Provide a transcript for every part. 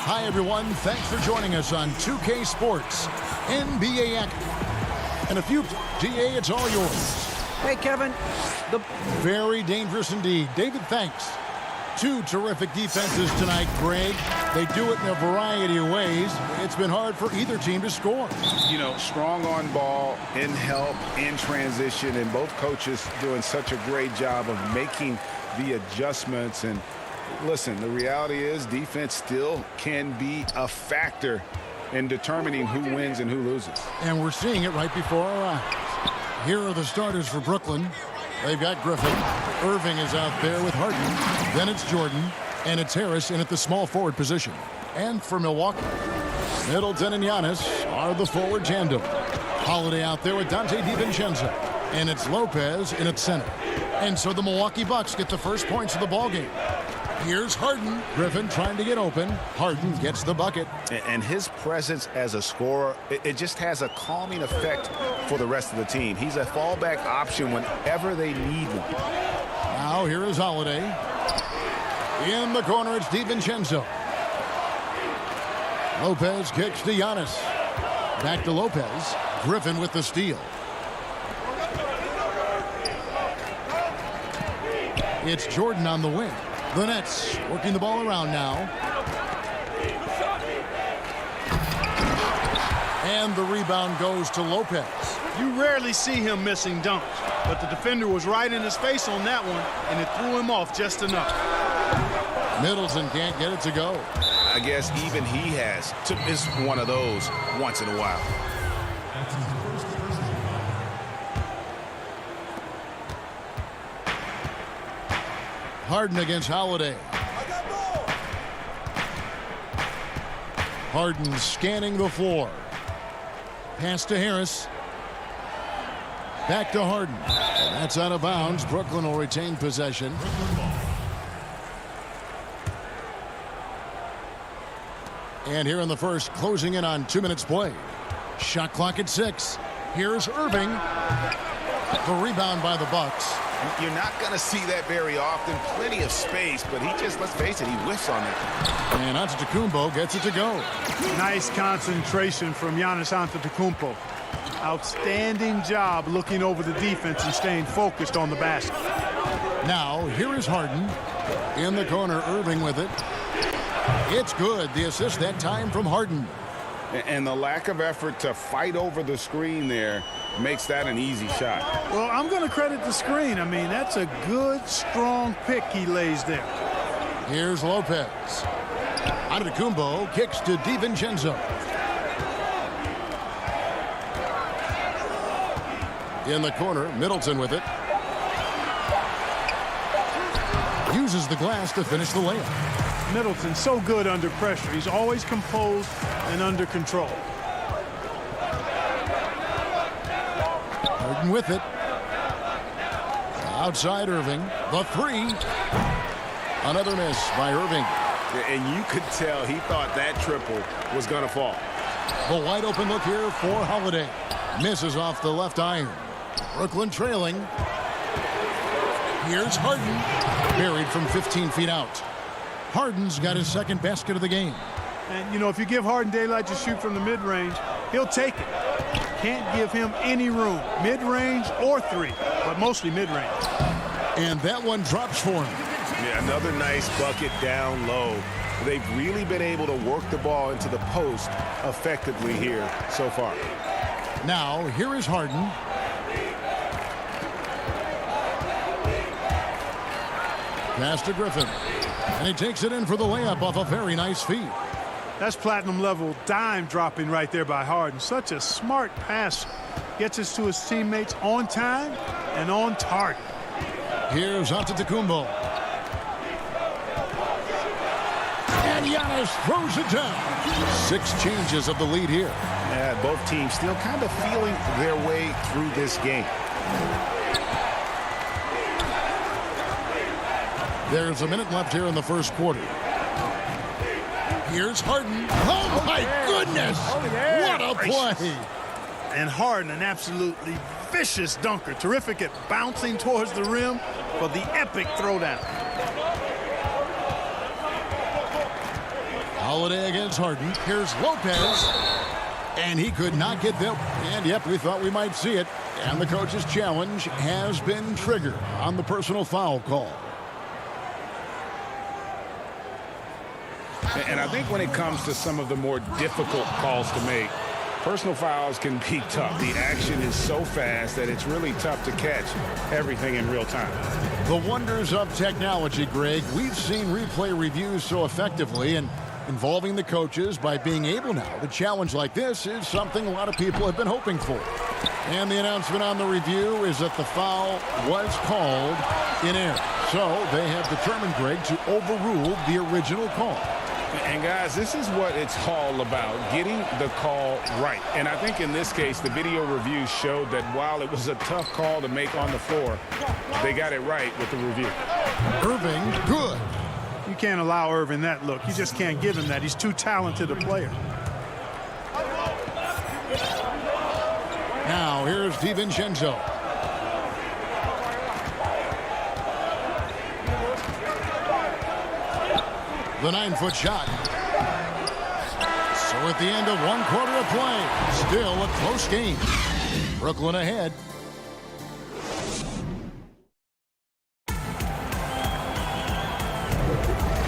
Hi, everyone. Thanks for joining us on 2K Sports, NBA action. And a few, GA, it's all yours. Hey, Kevin. Very dangerous indeed. David, thanks. Two terrific defenses tonight, Greg. They do it in a variety of ways. It's been hard for either team to score. You know, strong on ball, in help, in transition, and both coaches doing such a great job of making the adjustments. And listen, the reality is defense still can be a factor in determining who wins and who loses. And we're seeing it right before our eyes. Here are the starters for Brooklyn. They've got Griffin. Irving is out there with Harden. Then it's Jordan. And it's Harris in at the small forward position. And for Milwaukee, Middleton and Giannis are the forward tandem. Holiday out there with Dante DiVincenzo. And it's Lopez in at center. And so the Milwaukee Bucks get the first points of the ballgame. Here's Harden. Griffin trying to get open. Harden gets the bucket. And his presence as a scorer, it just has a calming effect for the rest of the team. He's a fallback option whenever they need one. Now here is Holiday. In the corner, it's DiVincenzo. Lopez kicks to Giannis. Back to Lopez. Griffin with the steal. It's Jordan on the wing. The Nets working the ball around now. And the rebound goes to Lopez. You rarely see him missing dunks, but the defender was right in his face on that one, and it threw him off just enough. Middleton can't get it to go. I guess even he has to miss one of those once in a while. Harden against Holiday. Harden scanning the floor. Pass to Harris. Back to Harden. And that's out of bounds. Brooklyn will retain possession. And here in the first, closing in on 2 minutes played. Shot clock at 6. Here's Irving. The rebound by the Bucks. You're not going to see that very often. Plenty of space, but he just, let's face it, he whiffs on that. And Antetokounmpo gets it to go. Nice concentration from Giannis Antetokounmpo. Outstanding job looking over the defense and staying focused on the basket. Now, here is Harden. In the corner, Irving with it. It's good. The assist that time from Harden. And the lack of effort to fight over the screen there makes that an easy shot. Well, I'm going to credit the screen. I mean, that's a good, strong pick he lays there. Here's Lopez. Antetokounmpo kicks to DiVincenzo. In the corner, Middleton with it. Uses the glass to finish the layup. Middleton so good under pressure. He's always composed and under control. Harden with it. Outside Irving. The three. Another miss by Irving. And you could tell he thought that triple was going to fall. The wide open look here for Holiday. Misses off the left iron. Brooklyn trailing. Here's Harden. Buried from 15 feet out. Harden's got his second basket of the game. And, you know, if you give Harden daylight to shoot from the mid-range, he'll take it. Can't give him any room, mid-range or three, but mostly mid-range. And that one drops for him. Yeah, another nice bucket down low. They've really been able to work the ball into the post effectively here so far. Now, here is Harden. Pass to Griffin. And he takes it in for the layup off a very nice feed. That's platinum-level dime dropping right there by Harden. Such a smart pass. Gets us to his teammates on time and on target. Here's Antetokounmpo. And Giannis throws it down. 6 changes of the lead here. Yeah, both teams still kind of feeling their way through this game. There's a minute left here in the first quarter. Here's Harden. Oh, my goodness. What a play. And Harden, an absolutely vicious dunker. Terrific at bouncing towards the rim for the epic throwdown. Holiday against Harden. Here's Lopez. And he could not get them. And, yep, we thought we might see it. And the coach's challenge has been triggered on the personal foul call. And I think when it comes to some of the more difficult calls to make, personal fouls can be tough. The action is so fast that it's really tough to catch everything in real time. The wonders of technology, Greg. We've seen replay reviews so effectively, and involving the coaches by being able now to challenge like this is something a lot of people have been hoping for. And the announcement on the review is that the foul was called in error. So they have determined, Greg, to overrule the original call. And, guys, this is what it's all about, getting the call right. And I think in this case, the video review showed that while it was a tough call to make on the floor, they got it right with the review. Irving, good. You can't allow Irving that look. You just can't give him that. He's too talented a player. Now here's DiVincenzo. The 9-foot shot. So at the end of 1 quarter of play, still a close game. Brooklyn ahead.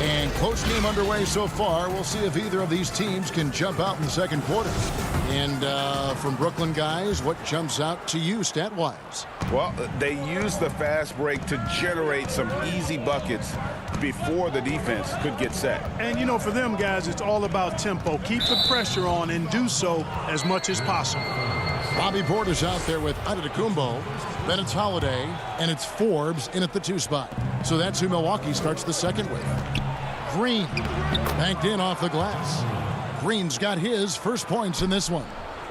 And close game underway so far. We'll see if either of these teams can jump out in the second quarter. And from Brooklyn guys, what jumps out to you stat-wise? Well, they used the fast break to generate some easy buckets before the defense could get set. And, you know, for them guys, it's all about tempo. Keep the pressure on and do so as much as possible. Bobby Portis out there with Antetokounmpo. Then it's Holiday, and it's Forbes in at the 2 spot. So that's who Milwaukee starts the second with. Green banked in off the glass. Green's got his first points in this one.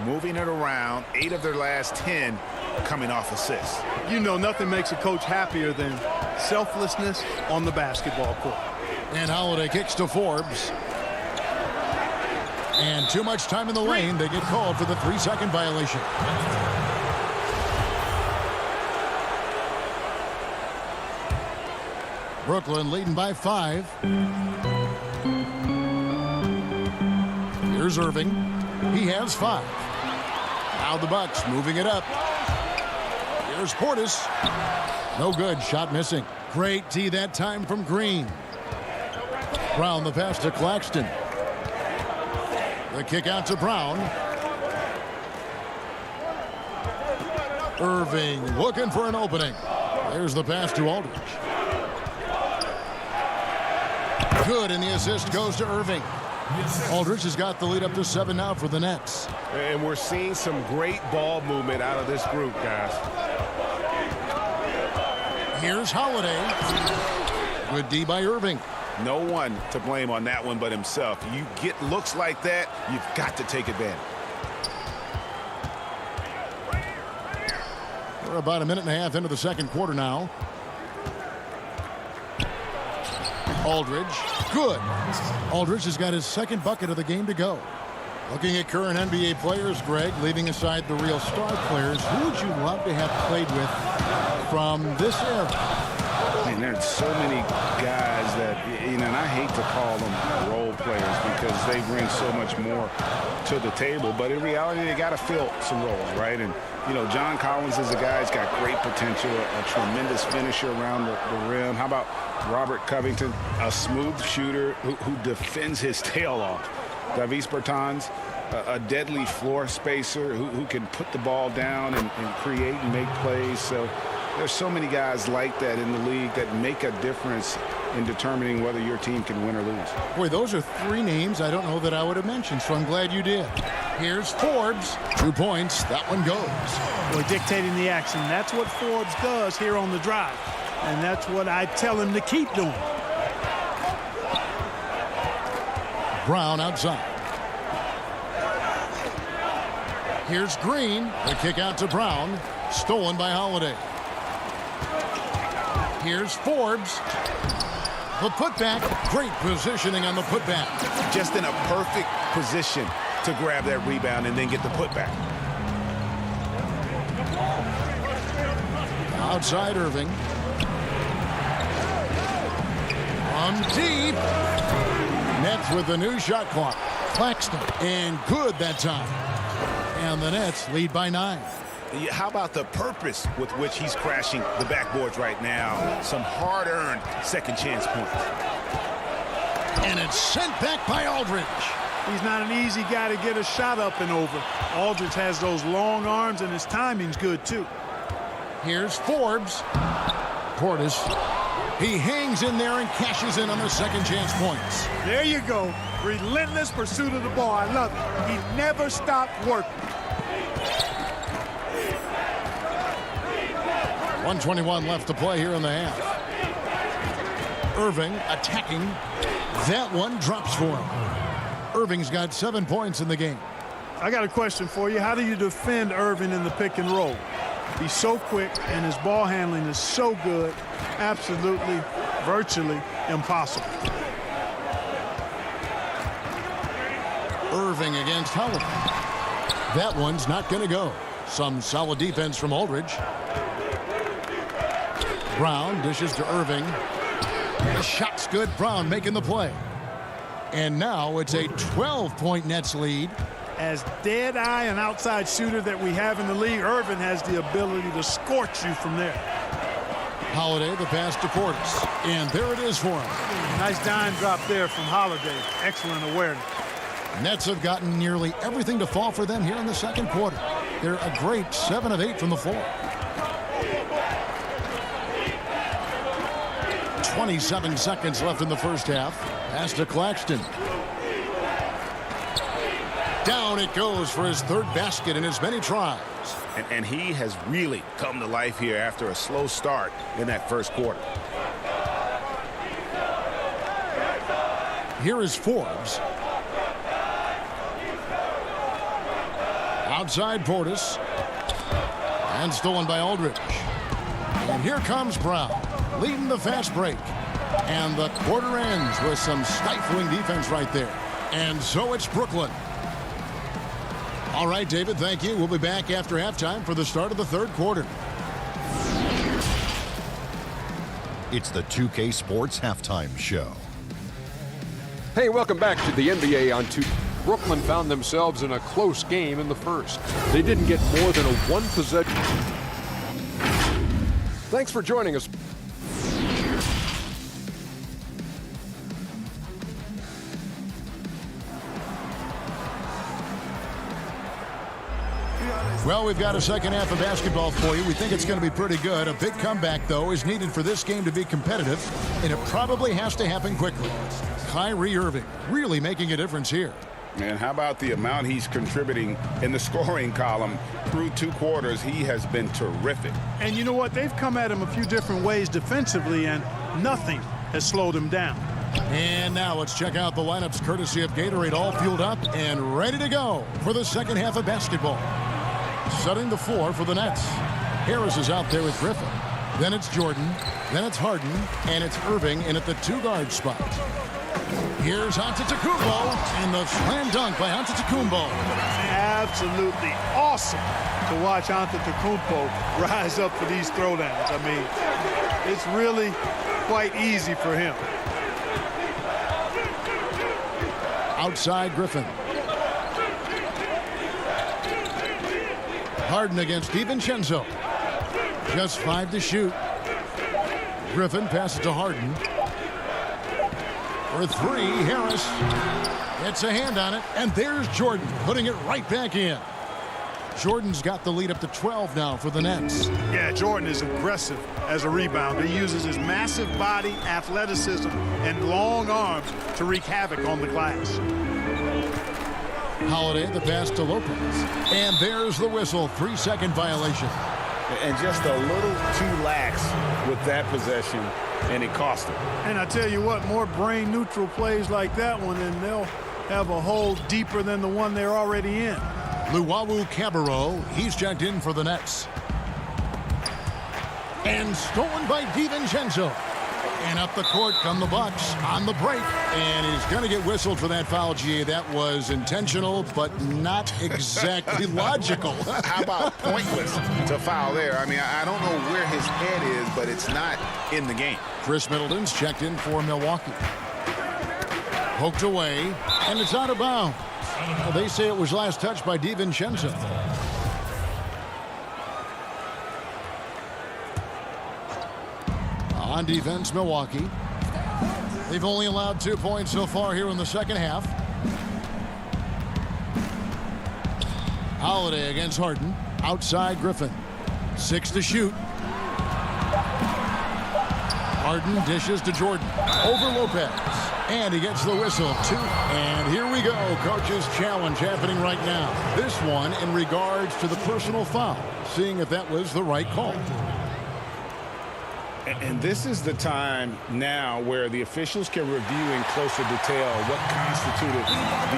Moving it around, 8 of their last 10 coming off assists. You know, nothing makes a coach happier than selflessness on the basketball court. And Holiday kicks to Forbes. And too much time in the lane. They get called for the 3-second violation. Brooklyn leading by 5. Here's Irving. He has 5. Now the Bucks moving it up. Here's Portis. No good. Shot missing. Great D that time from Green. Brown the pass to Claxton. The kick out to Brown. Irving looking for an opening. There's the pass to Aldridge. Good, and the assist goes to Irving. Aldridge has got the lead up to 7 now for the Nets. And we're seeing some great ball movement out of this group, guys. Here's Holiday. Good D by Irving. No one to blame on that one but himself. You get looks like that, you've got to take advantage. We're about a minute and a half into the second quarter now. Aldridge, good. Aldridge has got his second bucket of the game to go. Looking at current NBA players, Greg, leaving aside the real star players, who would you love to have played with from this era? And there's so many guys that, you know, and I hate to call them role players because they bring so much more to the table. But in reality, they got to fill some roles, right? And, you know, John Collins is a guy who's got great potential, a tremendous finisher around the rim. How about Robert Covington, a smooth shooter who defends his tail off? Davis Bertans, a deadly floor spacer who can put the ball down and create and make plays. So there's so many guys like that in the league that make a difference in determining whether your team can win or lose. Boy, those are 3 names I don't know that I would have mentioned, so I'm glad you did. Here's Forbes. 2 points. That one goes. Boy, dictating the action. That's what Forbes does here on the drive. And that's what I tell him to keep doing. Brown outside. Here's Green. The kick out to Brown. Stolen by Holiday. Here's Forbes. The putback. Great positioning on the putback. Just in a perfect position to grab that rebound and then get the putback. Outside Irving. From deep. Nets with the new shot clock. Claxton, and good that time. And the Nets lead by 9. How about the purpose with which he's crashing the backboards right now? Some hard-earned second chance points. And it's sent back by Aldridge. He's not an easy guy to get a shot up and over. Aldridge has those long arms, and his timing's good, too. Here's Forbes. Portis. He hangs in there and cashes in on the second chance points. There you go. Relentless pursuit of the ball. I love it. He never stopped working. 1:21 left to play here in the half. Irving attacking. That one drops for him. Irving's got 7 points in the game. I got a question for you. How do you defend Irving in the pick and roll? He's so quick, and his ball handling is so good. Absolutely, virtually impossible. Irving against Howard. That one's not going to go. Some solid defense from Aldridge. Brown dishes to Irving. The shot's good. Brown making the play. And now it's a 12-point Nets lead. As dead-eye an outside shooter that we have in the league, Irving has the ability to scorch you from there. Holiday, the pass to Portis. And there it is for him. Nice dime drop there from Holiday. Excellent awareness. Nets have gotten nearly everything to fall for them here in the second quarter. They're a great 7 of 8 from the floor. 27 seconds left in the first half. Pass to Claxton. Down it goes for his third basket in as many tries. And he has really come to life here after a slow start in that first quarter. Here is Forbes. Outside Portis. And stolen by Aldridge. And here comes Brown, leading the fast break. And the quarter ends with some stifling defense right there. And so it's Brooklyn. All right, David, thank you. We'll be back after halftime for the start of the third quarter. It's the 2K Sports Halftime Show. Hey, welcome back to the NBA on 2. Brooklyn found themselves in a close game in the first. They didn't get more than a one possession. Thanks for joining us. Well, we've got a second half of basketball for you. We think it's going to be pretty good. A big comeback, though, is needed for this game to be competitive, and it probably has to happen quickly. Kyrie Irving really making a difference here. Man, how about the amount he's contributing in the scoring column through 2 quarters? He has been terrific. And you know what? They've come at him a few different ways defensively, and nothing has slowed him down. And now let's check out the lineups courtesy of Gatorade, all fueled up and ready to go for the second half of basketball. Setting the floor for the Nets. Harris is out there with Griffin. Then it's Jordan. Then it's Harden. And it's Irving in at the 2-guard spot. Here's Antetokounmpo. And the slam dunk by Antetokounmpo. Absolutely awesome to watch Antetokounmpo rise up for these throwdowns. I mean, it's really quite easy for him. Outside Griffin. Harden against DiVincenzo. Just 5 to shoot. Griffin passes to Harden. For 3, Harris. Gets a hand on it, and there's Jordan putting it right back in. Jordan's got the lead up to 12 now for the Nets. Yeah, Jordan is aggressive as a rebounder. He uses his massive body, athleticism, and long arms to wreak havoc on the glass. Holiday, the pass to Lopez. And there's the whistle. 3-second violation. And just a little too lax with that possession, and it cost him. And I tell you what, more brain-neutral plays like that one, and they'll have a hole deeper than the one they're already in. Luwawu-Cabarrot, he's checked in for the Nets. And stolen by DiVincenzo. And up the court come the Bucks on the break. And he's going to get whistled for that foul, GA. That was intentional, but not exactly logical. How about pointless to foul there? I mean, I don't know where his head is, but it's not in the game. Chris Middleton's checked in for Milwaukee. Poked away, and it's out of bounds. Well, they say it was last touched by DiVincenzo. On defense, Milwaukee. They've only allowed 2 points so far here in the second half. Holiday against Harden. Outside Griffin. 6 to shoot. Harden dishes to Jordan. Over Lopez. And he gets the whistle. 2. And here we go. Coach's challenge happening right now. This one in regards to the personal foul. Seeing if that was the right call. And this is the time now where the officials can review in closer detail what constituted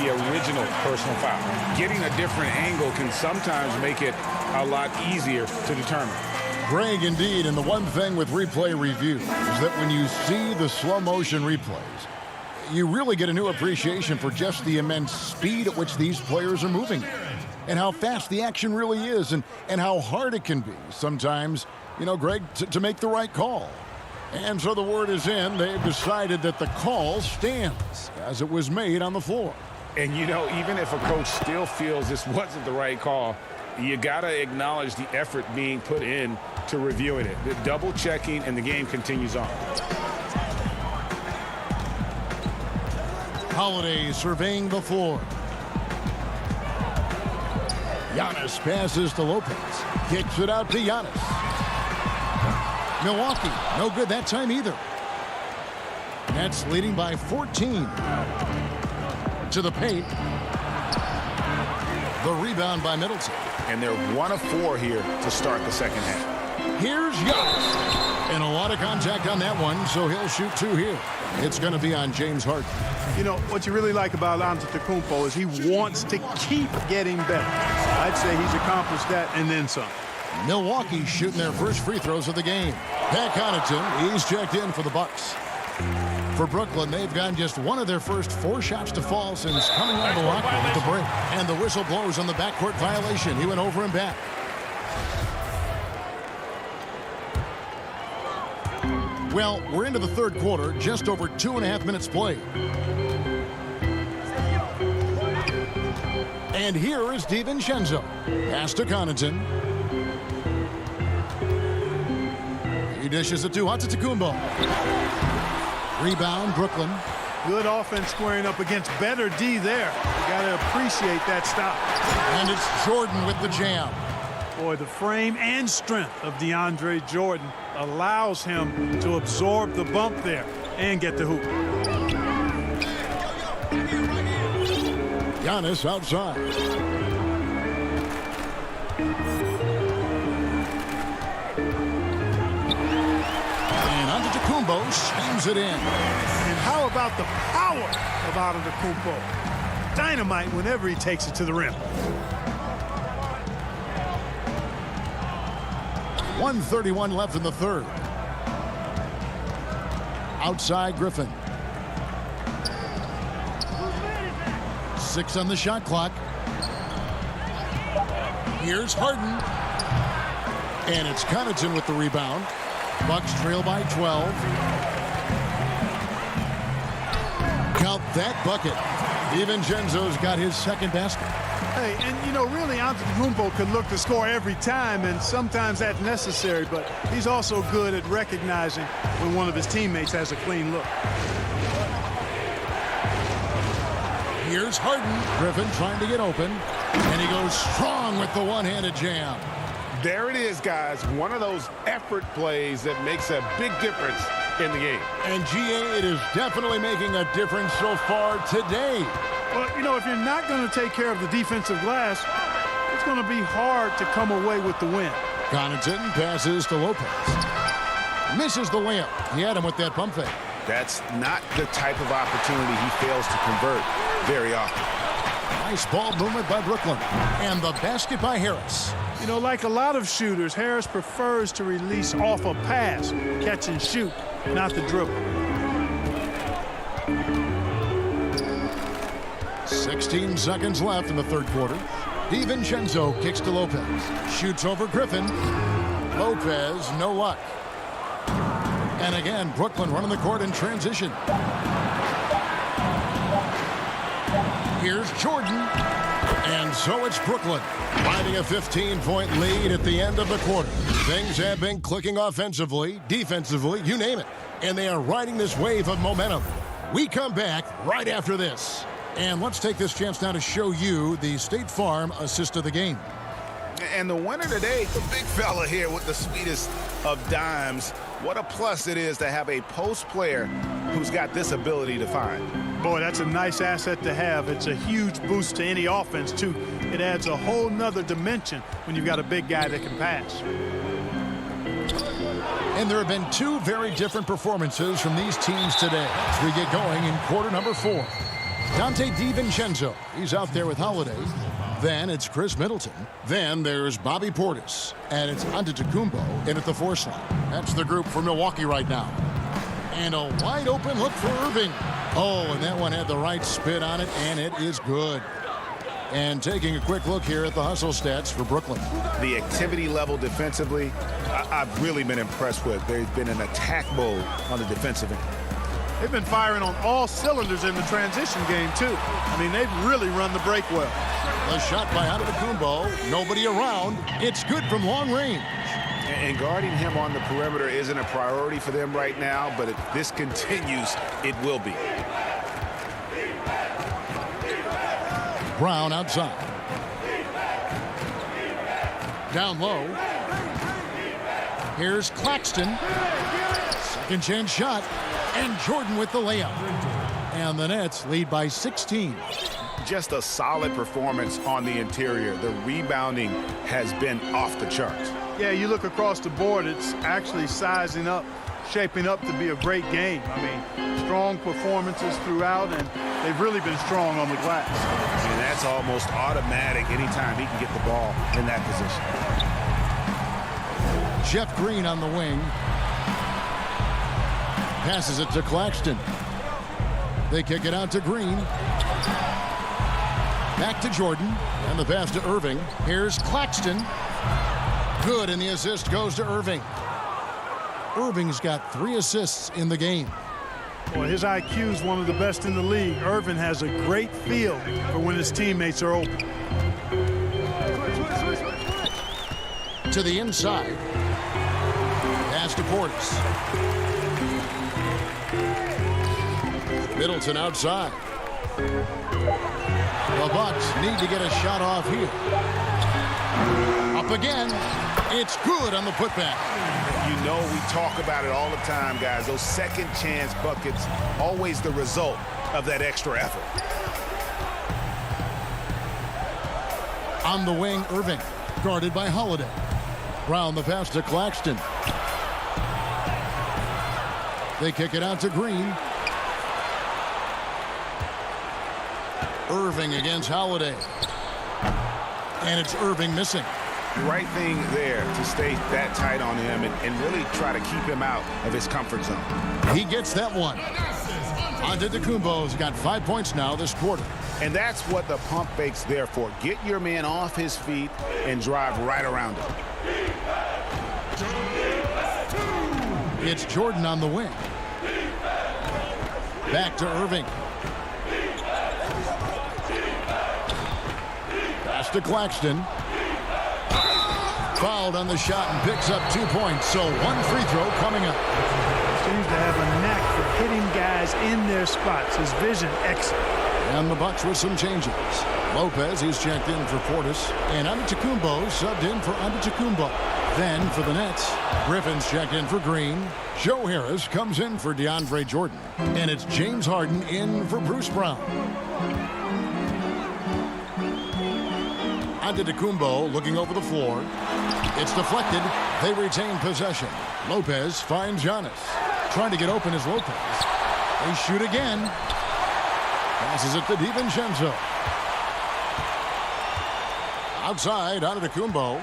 the original personal foul. Getting a different angle can sometimes make it a lot easier to determine. Greg, indeed, and the one thing with replay review is that when you see the slow motion replays, you really get a new appreciation for just the immense speed at which these players are moving and how fast the action really is and how hard it can be sometimes, you know, Greg, to make the right call. And so the word is in. They've decided that the call stands as it was made on the floor. And, you know, even if a coach still feels this wasn't the right call, you got to acknowledge the effort being put in to reviewing it. The double checking, and the game continues on. Holiday surveying the floor. Giannis passes to Lopez. Kicks it out to Giannis. Milwaukee, no good that time either. Nets leading by 14. To the paint. The rebound by Middleton. And they're 1 of 4 here to start the second half. Here's Giannis. And a lot of contact on that one, so he'll shoot 2 here. It's going to be on James Harden. You know, what you really like about Antetokounmpo is he wants to keep getting better. I'd say he's accomplished that and then some. Milwaukee shooting their first free throws of the game. Pat Connaughton, he's checked in for the Bucks. For Brooklyn, they've gotten just 1 of their first 4 shots to fall since coming out of the locker room at the break. And the whistle blows on the backcourt violation. He went over and back. Well, we're into the third quarter, just over 2.5 minutes played. And here is DiVincenzo. Pass to Connaughton. He dishes it to Antetokounmpo. Rebound, Brooklyn. Good offense squaring up against better D there. You got to appreciate that stop. And it's Jordan with the jam. Boy, the frame and strength of DeAndre Jordan allows him to absorb the bump there and get the hoop. Giannis outside. And Antetokounmpo slams it in. And how about the power of Antetokounmpo? Dynamite whenever he takes it to the rim. 1:31 left in the third. Outside Griffin. 6 on the shot clock. Here's Harden. And it's Connaughton with the rebound. Bucks trail by 12. Count that bucket. DiVincenzo's got his second basket. Hey, and you know, really, Antetokounmpo could look to score every time, and sometimes that's necessary, but he's also good at recognizing when one of his teammates has a clean look. Here's Harden. Griffin trying to get open, and he goes strong with the one-handed jam. There it is, guys. One of those effort plays that makes a big difference in the game. And GA, it is definitely making a difference so far today. Well, you know, if you're not going to take care of the defensive glass, it's going to be hard to come away with the win. Connaughton passes to Lopez. Misses the layup. He had him with that pump fake. That's not the type of opportunity he fails to convert very often. Nice ball movement by Brooklyn. And the basket by Harris. You know, like a lot of shooters, Harris prefers to release off a pass, catch and shoot, not the dribble. 16 seconds left in the third quarter. DiVincenzo kicks to Lopez. Shoots over Griffin. Lopez, no luck. And again, Brooklyn running the court in transition. Here's Jordan. And so it's Brooklyn, finding a 15-point lead at the end of the quarter. Things have been clicking offensively, defensively, you name it. And they are riding this wave of momentum. We come back right after this. And let's take this chance now to show you the State Farm assist of the game. And the winner today, the big fella here with the sweetest of dimes. What a plus it is to have a post player who's got this ability to find. Boy, that's a nice asset to have. It's a huge boost to any offense, too. It adds a whole nother dimension when you've got a big guy that can pass. And there have been two very different performances from these teams today as we get going in quarter number 4. Dante DiVincenzo, he's out there with Holiday. Then it's Chris Middleton. Then there's Bobby Portis. And it's Antetokounmpo in at the 4 slot. That's the group for Milwaukee right now. And a wide open look for Irving. Oh, and that one had the right spin on it, and it is good. And taking a quick look here at the hustle stats for Brooklyn. The activity level defensively, I've really been impressed with. There's been an attack mode on the defensive end. They've been firing on all cylinders in the transition game, too. I mean, they've really run the break well. The shot by Antetokounmpo, nobody around. It's good from long range. And guarding him on the perimeter isn't a priority for them right now, but if this continues, it will be. Brown outside. Down low. Here's Claxton. Second chance shot. And Jordan with the layup. And the Nets lead by 16. Just a solid performance on the interior. The rebounding has been off the charts. Yeah, you look across the board, it's actually sizing up, shaping up to be a great game. I mean, strong performances throughout, and they've really been strong on the glass. And that's almost automatic anytime he can get the ball in that position. Jeff Green on the wing. Passes it to Claxton. They kick it out to Green. Back to Jordan. And the pass to Irving. Here's Claxton. Good, and the assist goes to Irving. Irving's got 3 assists in the game. Boy, his IQ is one of the best in the league. Irving has a great feel for when his teammates are open. To the inside. Pass to Portis. Middleton outside. The Bucks need to get a shot off here. Up again. It's good on the putback. You know we talk about it all the time, guys. Those second chance buckets, always the result of that extra effort. On the wing, Irving, guarded by Holiday. Brown the pass to Claxton. They kick it out to Green. Irving against Holiday. And it's Irving missing. The right thing there to stay that tight on him and really try to keep him out of his comfort zone. He gets that one. Antetokounmpo's got 5 points now this quarter. And that's what the pump fake's there for. Get your man off his feet and drive right around him. It's Jordan on the wing. Back to Irving. Pass to Claxton. Fouled on the shot and picks up 2 points. So 1 free throw coming up. Seems to have a knack for hitting guys in their spots. His vision excellent. And the Bucks with some changes. Lopez, he's checked in for Portis. And Antetokounmpo subbed in for Antetokounmpo. Then for the Nets, Griffin's checked in for Green. Joe Harris comes in for DeAndre Jordan. And it's James Harden in for Bruce Brown. Antetokounmpo looking over the floor. It's deflected. They retain possession. Lopez finds Giannis. Trying to get open is Lopez. They shoot again. Passes it to DiVincenzo. Outside, Antetokounmpo.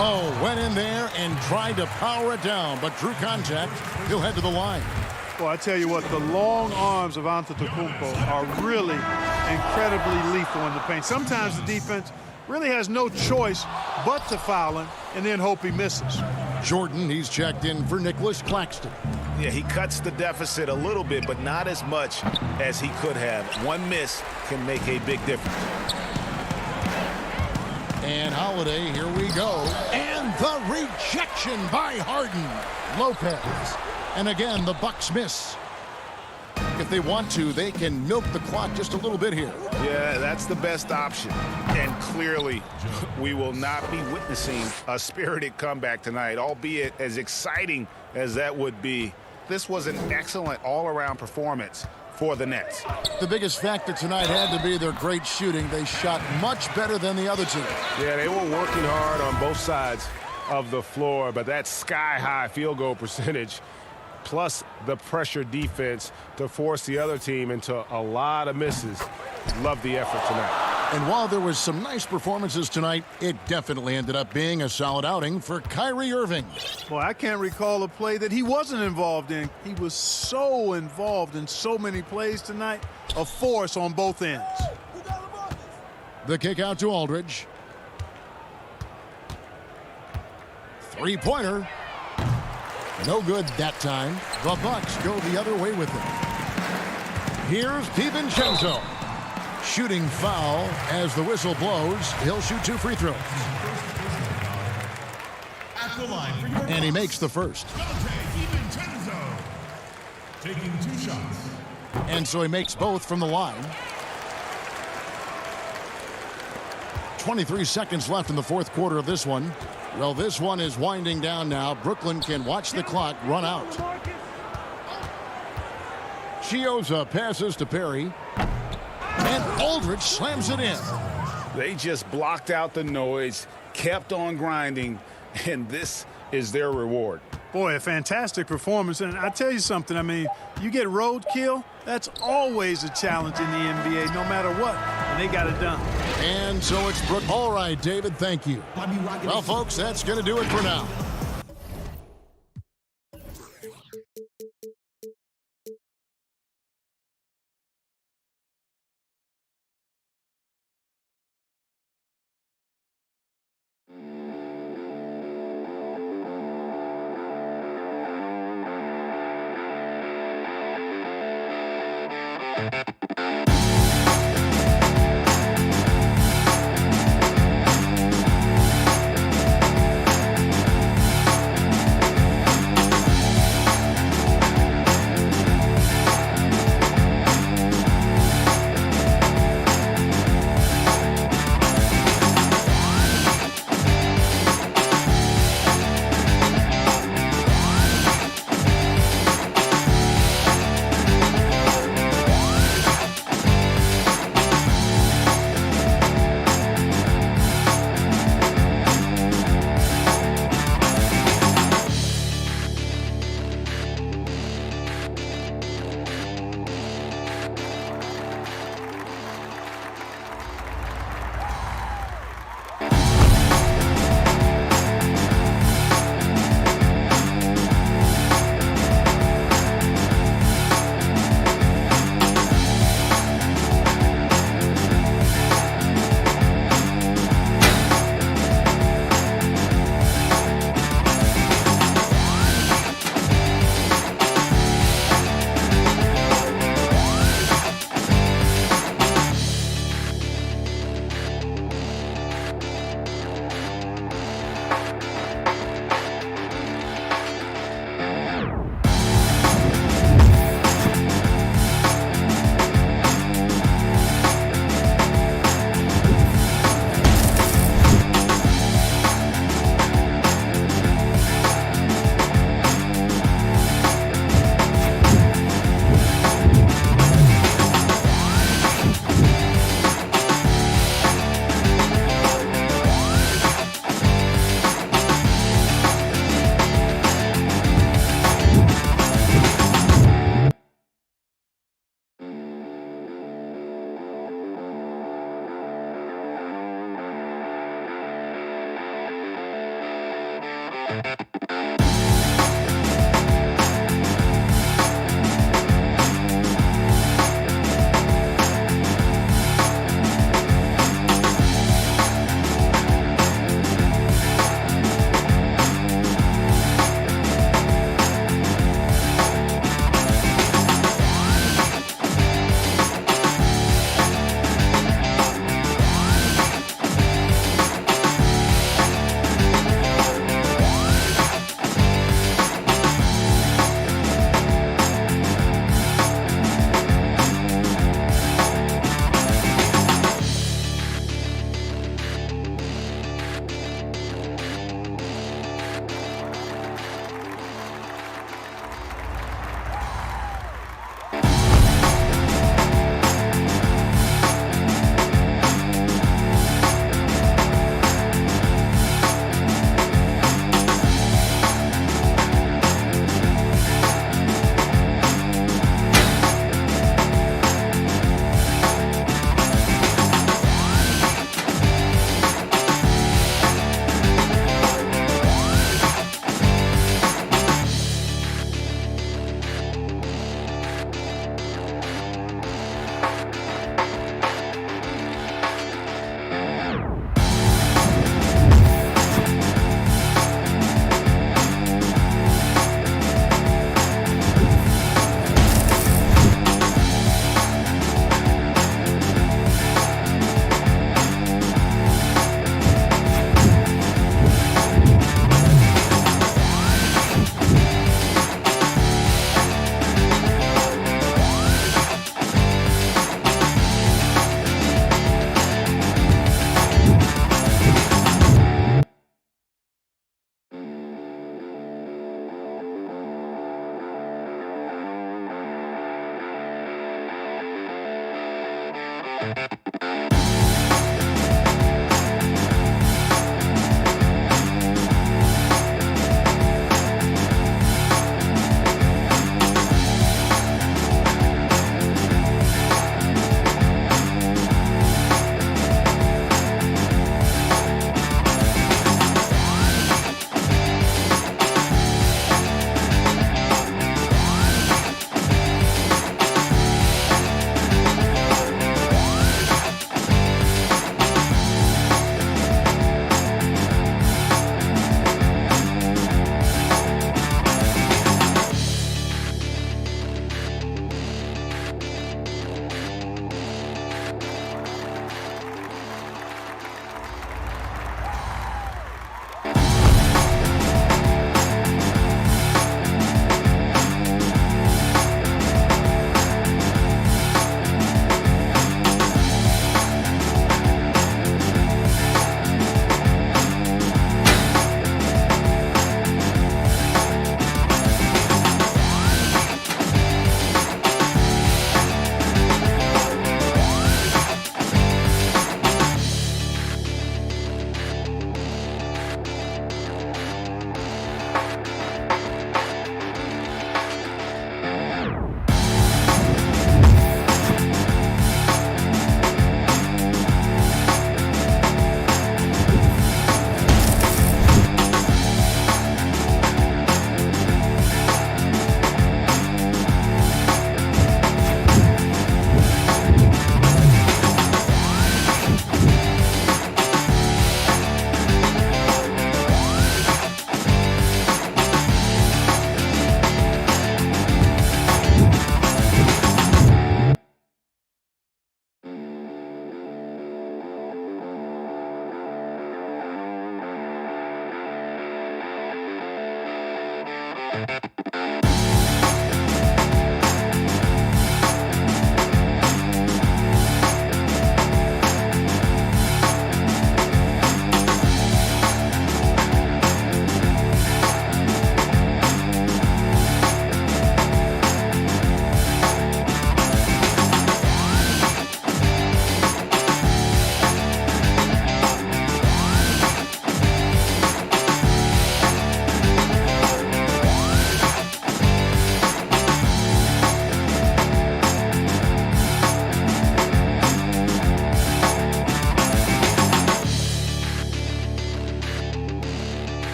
Oh, went in there and tried to power it down, but drew contact. He'll head to the line. Well, I tell you what, the long arms of Antetokounmpo are really incredibly lethal in the paint. Sometimes the defense really has no choice but to foul him and then hope he misses. Jordan, he's checked in for Nicholas Claxton. Yeah, he cuts the deficit a little bit, but not as much as he could have. One miss can make a big difference. And Holiday, here we go. And the rejection by Harden. Lopez. And again, the Bucks miss. If they want to, they can milk the clock just a little bit here. Yeah, that's the best option. And clearly, we will not be witnessing a spirited comeback tonight, albeit as exciting as that would be. This was an excellent all-around performance for the Nets. The biggest factor tonight had to be their great shooting. They shot much better than the other team. Yeah, they were working hard on both sides of the floor, but that sky-high field goal percentage plus the pressure defense to force the other team into a lot of misses. Love the effort tonight. And while there was some nice performances tonight, it definitely ended up being a solid outing for Kyrie Irving. Boy, I can't recall a play that he wasn't involved in. He was so involved in so many plays tonight. A force on both ends. The kick out to Aldridge. Three-pointer. No good that time. The Bucks go the other way with it. Here's DiVincenzo. Shooting foul as the whistle blows. He'll shoot 2 free throws. And he makes the first. Taking 2 shots. And so he makes both from the line. 23 seconds left in the fourth quarter of this one. Well, this one is winding down now. Brooklyn can watch the clock run out. Chioza passes to Perry. And Aldridge slams it in. They just blocked out the noise, kept on grinding, and this is their reward. Boy, a fantastic performance. And I tell you something, I mean, you get roadkill, that's always a challenge in the NBA, no matter what. And they got it done. And so it's Brooklyn. All right, David, thank you. Well, folks, that's going to do it for now.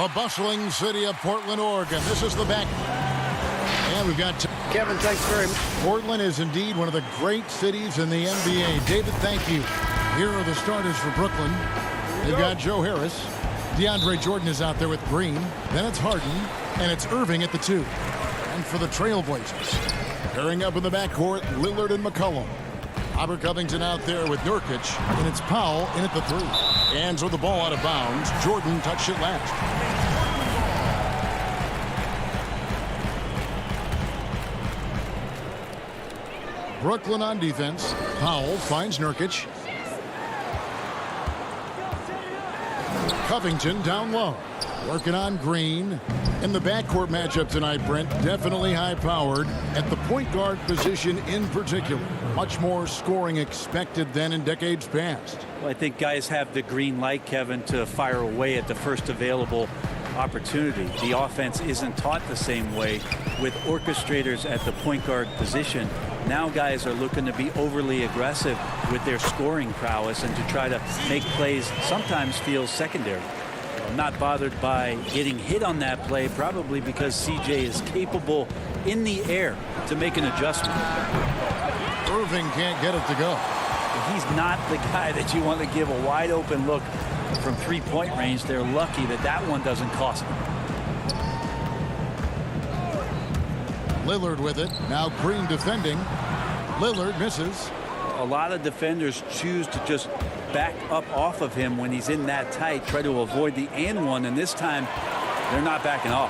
The bustling city of Portland, Oregon. This is the back. And we've got Kevin, thanks very much. Portland is indeed one of the great cities in the NBA. David, thank you. Here are the starters for Brooklyn. They've got Joe Harris. DeAndre Jordan is out there with Green. Then it's Harden. And it's Irving at the 2. And for the Trailblazers, pairing up in the backcourt, Lillard and McCollum. Robert Covington out there with Nurkic. And it's Powell in at the 3. And so the ball out of bounds. Jordan touched it last. Brooklyn on defense. Powell finds Nurkic. Covington down low. Working on Green. In the backcourt matchup tonight, Brent, definitely high-powered at the point guard position in particular. Much more scoring expected than in decades past. Well, I think guys have the green light, Kevin, to fire away at the first available opportunity. The offense isn't taught the same way with orchestrators at the point guard position. Now guys are looking to be overly aggressive with their scoring prowess and to try to make plays sometimes feel secondary. I'm not bothered by getting hit on that play, probably because CJ is capable in the air to make an adjustment. Irving can't get it to go. He's not the guy that you want to give a wide open look from three-point range. They're lucky that that one doesn't cost them. Lillard with it. Now Green defending. Lillard misses. A lot of defenders choose to just back up off of him when he's in that tight, try to avoid the and one, and this time they're not backing off.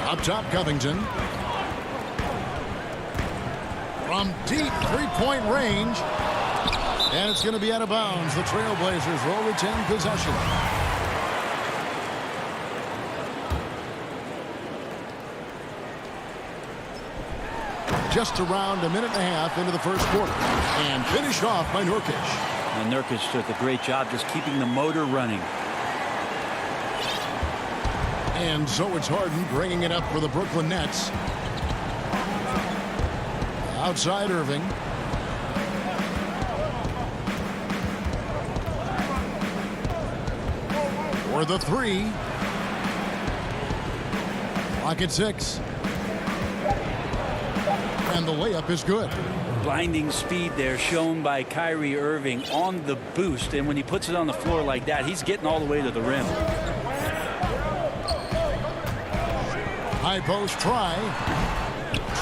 Up top, Covington. From deep three-point range. And it's going to be out of bounds. The Trailblazers will retain possession. Just around a minute and a half into the first quarter. And finished off by Nurkic. And Nurkic did a great job just keeping the motor running. And so it's Harden bringing it up for the Brooklyn Nets. Outside Irving. For the 3. Clock at 6. And the layup is good. Blinding speed there shown by Kyrie Irving on the boost. And when he puts it on the floor like that, he's getting all the way to the rim. High post try.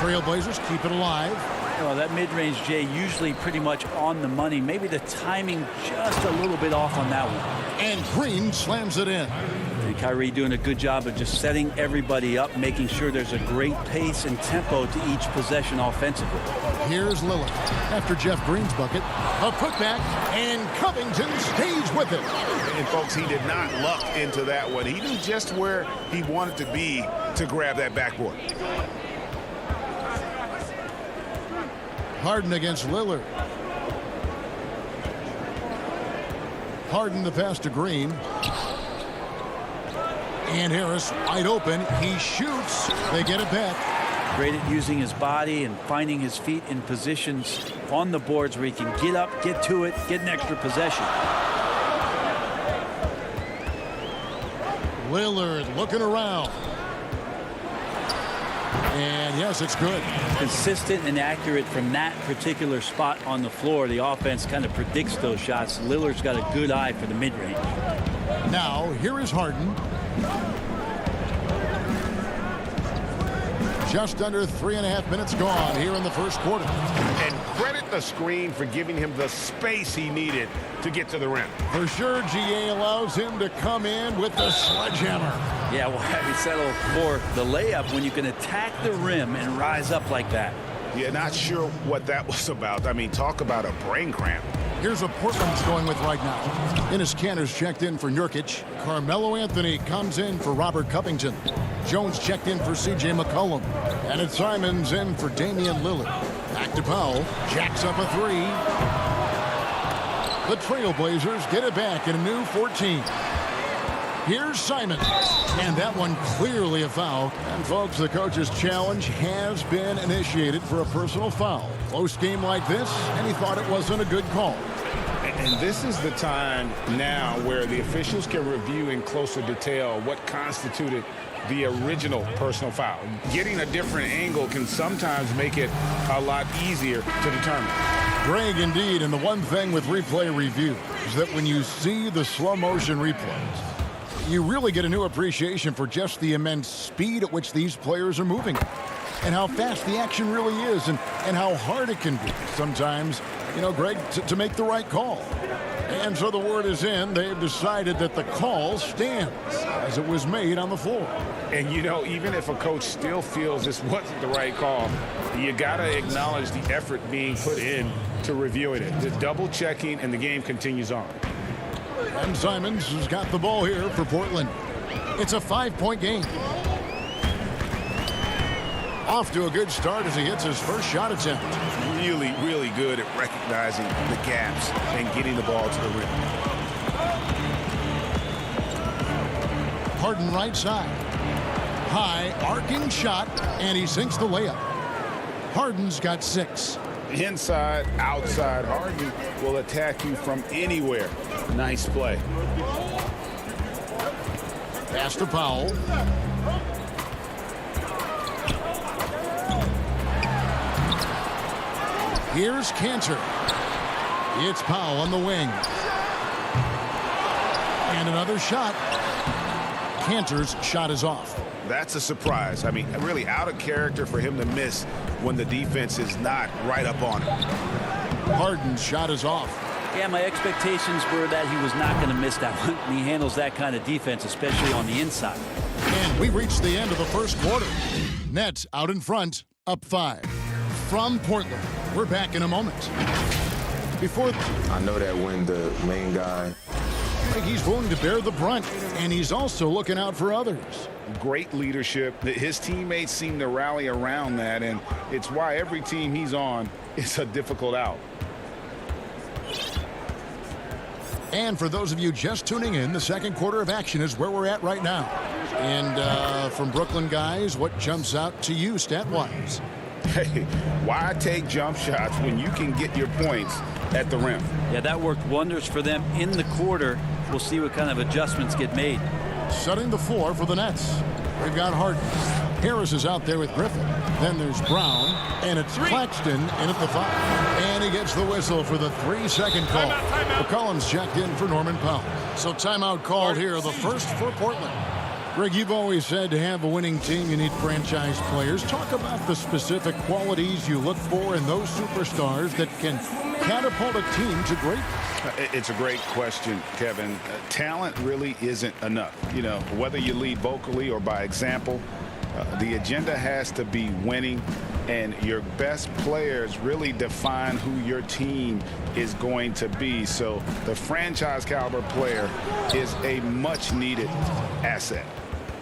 Trailblazers keep it alive. Well, that mid-range, Jay, usually pretty much on the money. Maybe the timing just a little bit off on that one. And Green slams it in. And Kyrie doing a good job of just setting everybody up, making sure there's a great pace and tempo to each possession offensively. Here's Lillard after Jeff Green's bucket. A putback, and Covington stays with it. And, folks, he did not luck into that one. He knew just where he wanted to be to grab that backboard. Harden against Lillard. Harden the pass to Green. And Harris wide open. He shoots. They get it back. Great at using his body and finding his feet in positions on the boards where he can get up, get to it, get an extra possession. Lillard looking around. And yes, it's good. Consistent and accurate from that particular spot on the floor. The offense kind of predicts those shots. Lillard's got a good eye for the mid-range. Now, here is Harden. Just under 3.5 minutes gone here in the first quarter. And credit the screen for giving him the space he needed to get to the rim. For sure, GA allows him to come in with the sledgehammer. Yeah, well, we settle for the layup when you can attack the rim and rise up like that. Yeah, not sure what that was about. I mean, talk about a brain cramp. Here's what Portland's going with right now. Enes Kanter's checked in for Nurkic. Carmelo Anthony comes in for Robert Covington. Jones checked in for C.J. McCollum. And it's Simons in for Damian Lillard. Back to Powell. Jacks up a three. The Trailblazers get it back in a new 14. Here's Simons. And that one clearly a foul. And folks, the coach's challenge has been initiated for a personal foul. Close game like this, and he thought it wasn't a good call. And this is the time now where the officials can review in closer detail what constituted the original personal foul. Getting a different angle can sometimes make it a lot easier to determine. Greg, indeed, and the one thing with replay review is that when you see the slow motion replays, you really get a new appreciation for just the immense speed at which these players are moving and how fast the action really is and how hard it can be sometimes, you know, Greg, to make the right call. And so the word is in. They've decided that the call stands as it was made on the floor. And, you know, even if a coach still feels this wasn't the right call, you got to acknowledge the effort being put in to reviewing it. The double checking, and the game continues on. And Simons has got the ball here for Portland. It's a 5-point game. Off to a good start as he hits his first shot attempt. Really, really good at recognizing the gaps and getting the ball to the rim. Harden right side. High, arcing shot, and he sinks the layup. Harden's got 6. Inside, outside, Harden will attack you from anywhere. Nice play. Pass to Powell. Here's Kanter. It's Powell on the wing. And another shot. Kanter's shot is off. That's a surprise. I mean, really out of character for him to miss when the defense is not right up on him. Harden's shot is off. Yeah, my expectations were that he was not going to miss that one. And he handles that kind of defense, especially on the inside. And we reached the end of the first quarter. Nets out in front, up 5. From Portland, we're back in a moment. I know that when the main guy, he's willing to bear the brunt, and he's also looking out for others. Great leadership. His teammates seem to rally around that, and it's why every team he's on is a difficult out. And for those of you just tuning in, the second quarter of action is where we're at right now. And from Brooklyn guys, what jumps out to you stat-wise? Hey, why take jump shots when you can get your points at the rim? Yeah, that worked wonders for them in the quarter. We'll see what kind of adjustments get made. Setting the floor for the Nets. We've got Harden. Harris is out there with Griffin. Then there's Brown, and it's Claxton in at the 5. And he gets the whistle for the 3-second call. McCollum's checked in for Norman Powell. So timeout called here, the first for Portland. Greg, you've always said to have a winning team, you need franchise players. Talk about the specific qualities you look for in those superstars that can catapult a team to greatness. It's a great question, Kevin. Talent really isn't enough. You know, whether you lead vocally or by example, the agenda has to be winning, and your best players really define who your team is going to be. So the franchise caliber player is a much needed asset.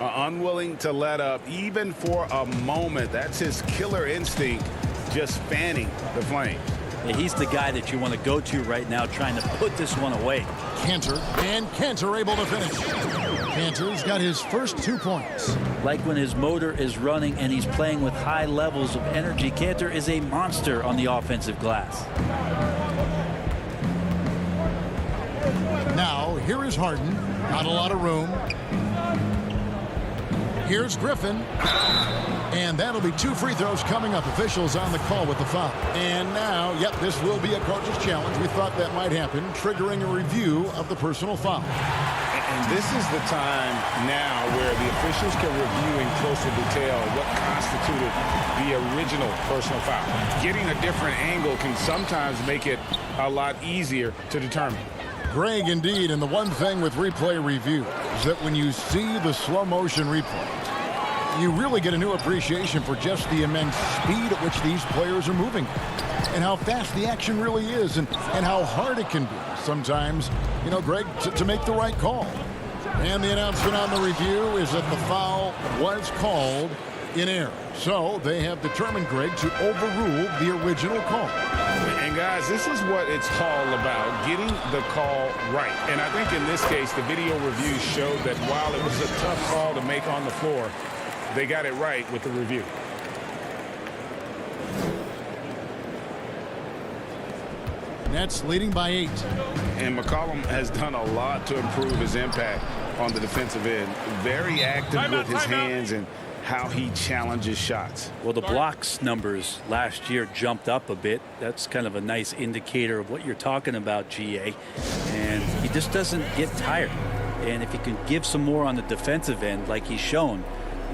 Unwilling to let up even for a moment. That's his killer instinct, just fanning the flames. Yeah, he's the guy that you want to go to right now, trying to put this one away. Cantor able to finish. Cantor's got his first 2 points. Like when his motor is running and he's playing with high levels of energy, Cantor is a monster on the offensive glass. Now, here is Harden. Not a lot of room. Here's Griffin. And that'll be 2 free throws coming up. Officials on the call with the foul. And now, yep, this will be a coach's challenge. We thought that might happen, triggering a review of the personal foul. And this is the time now where the officials can review in closer detail what constituted the original personal foul. Getting a different angle can sometimes make it a lot easier to determine. Greg, indeed, and the one thing with replay review is that when you see the slow motion replay, you really get a new appreciation for just the immense speed at which these players are moving and how fast the action really is and how hard it can be sometimes, you know, Greg, to make the right call. And the announcement on the review is that the foul was called in error. So they have determined, Greg, to overrule the original call. And guys, this is what it's all about, getting the call right. And I think in this case, the video review showed that while it was a tough call to make on the floor, they got it right with the review. Nets leading by 8. And McCollum has done a lot to improve his impact on the defensive end. Very active with his hands and how he challenges shots. Well, the blocks numbers last year jumped up a bit. That's kind of a nice indicator of what you're talking about, GA. And he just doesn't get tired. And if he can give some more on the defensive end like he's shown,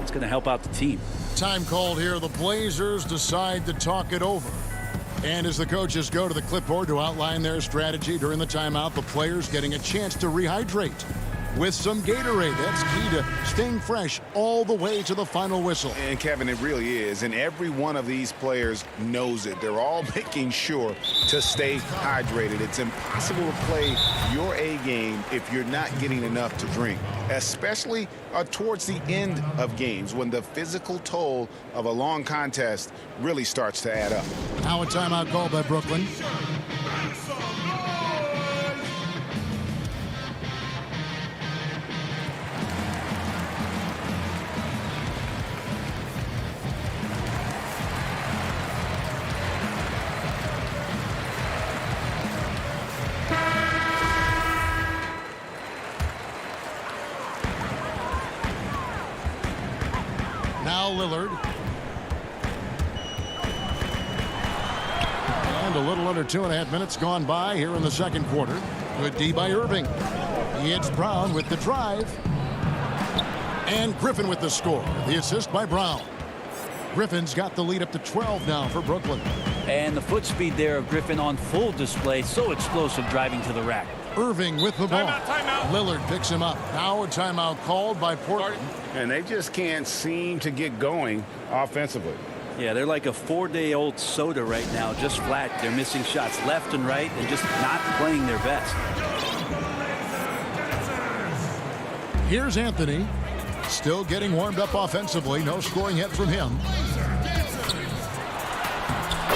it's going to help out the team. Time called here. The Blazers decide to talk it over. And as the coaches go to the clipboard to outline their strategy during the timeout, the players getting a chance to rehydrate with some Gatorade. That's key to staying fresh all the way to the final whistle. And Kevin, it really is. And every one of these players knows it. They're all making sure to stay hydrated. It's impossible to play your A game if you're not getting enough to drink, especially towards the end of games when the physical toll of a long contest really starts to add up. Now a timeout called by Brooklyn. Now Lillard. And a little under 2.5 minutes gone by here in the second quarter. Good D by Irving. It's Brown with the drive. And Griffin with the score. The assist by Brown. Griffin's got the lead up to 12 now for Brooklyn. And the foot speed there of Griffin on full display. So explosive driving to the rack. Irving with the ball. Lillard picks him up. Now a timeout called by Portland. And they just can't seem to get going offensively. Yeah, they're like a 4-day-old soda right now, just flat. They're missing shots left and right and just not playing their best. Here's Anthony. Still getting warmed up offensively. No scoring yet from him.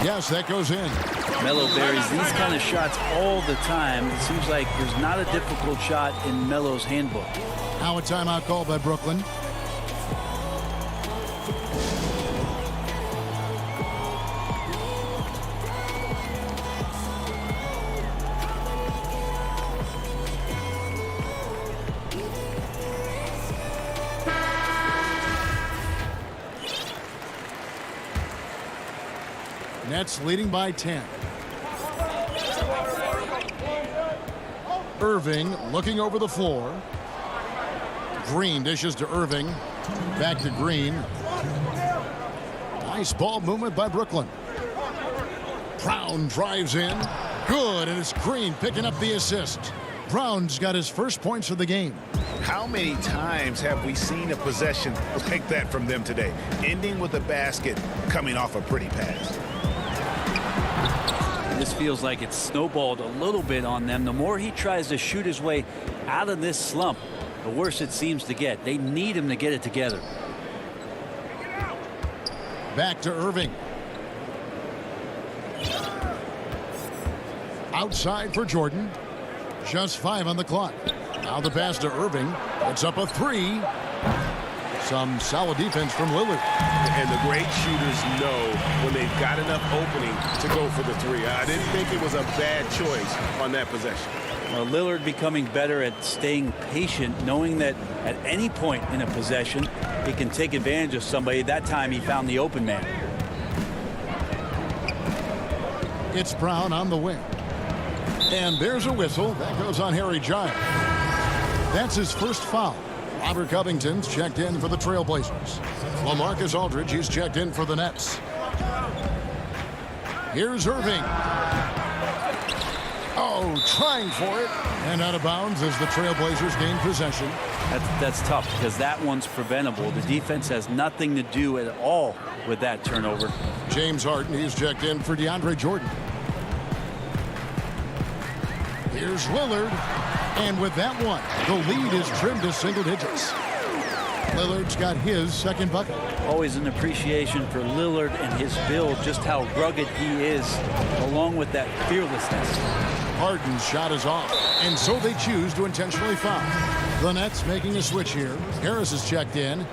Yes, that goes in. Melo buries these kind of shots all the time. It seems like there's not a difficult shot in Melo's handbook. Now a timeout called by Brooklyn. Nets leading by 10. Irving looking over the floor. Green dishes to Irving. Back to Green. Nice ball movement by Brooklyn. Brown drives in. Good, and it's Green picking up the assist. Brown's got his first points of the game. How many times have we seen a possession like that from them today? Ending with a basket, coming off a pretty pass. This feels like it's snowballed a little bit on them. The more he tries to shoot his way out of this slump, the worse it seems to get. They need him to get it together. Back to Irving. Outside for Jordan. Just 5 on the clock. Now the pass to Irving. It's up a 3. Some solid defense from Lillard. And the great shooters know when they've got enough opening to go for the 3. I didn't think it was a bad choice on that possession. Lillard becoming better at staying patient, knowing that at any point in a possession, he can take advantage of somebody. That time he found the open man. It's Brown on the wing. And there's a whistle. That goes on Harry Giles. That's his first foul. Robert Covington's checked in for the Trailblazers. LaMarcus Aldridge, he's checked in for the Nets. Here's Irving. Oh, trying for it. And out of bounds as the Trailblazers gain possession. That's tough because that one's preventable. The defense has nothing to do at all with that turnover. James Harden, he's checked in for DeAndre Jordan. Here's Lillard. And with that one, the lead is trimmed to single digits. Lillard's got his second bucket. Always an appreciation for Lillard and his build, just how rugged he is, along with that fearlessness. Harden's shot is off, and so they choose to intentionally foul. The Nets making a switch here. Harris is checked in.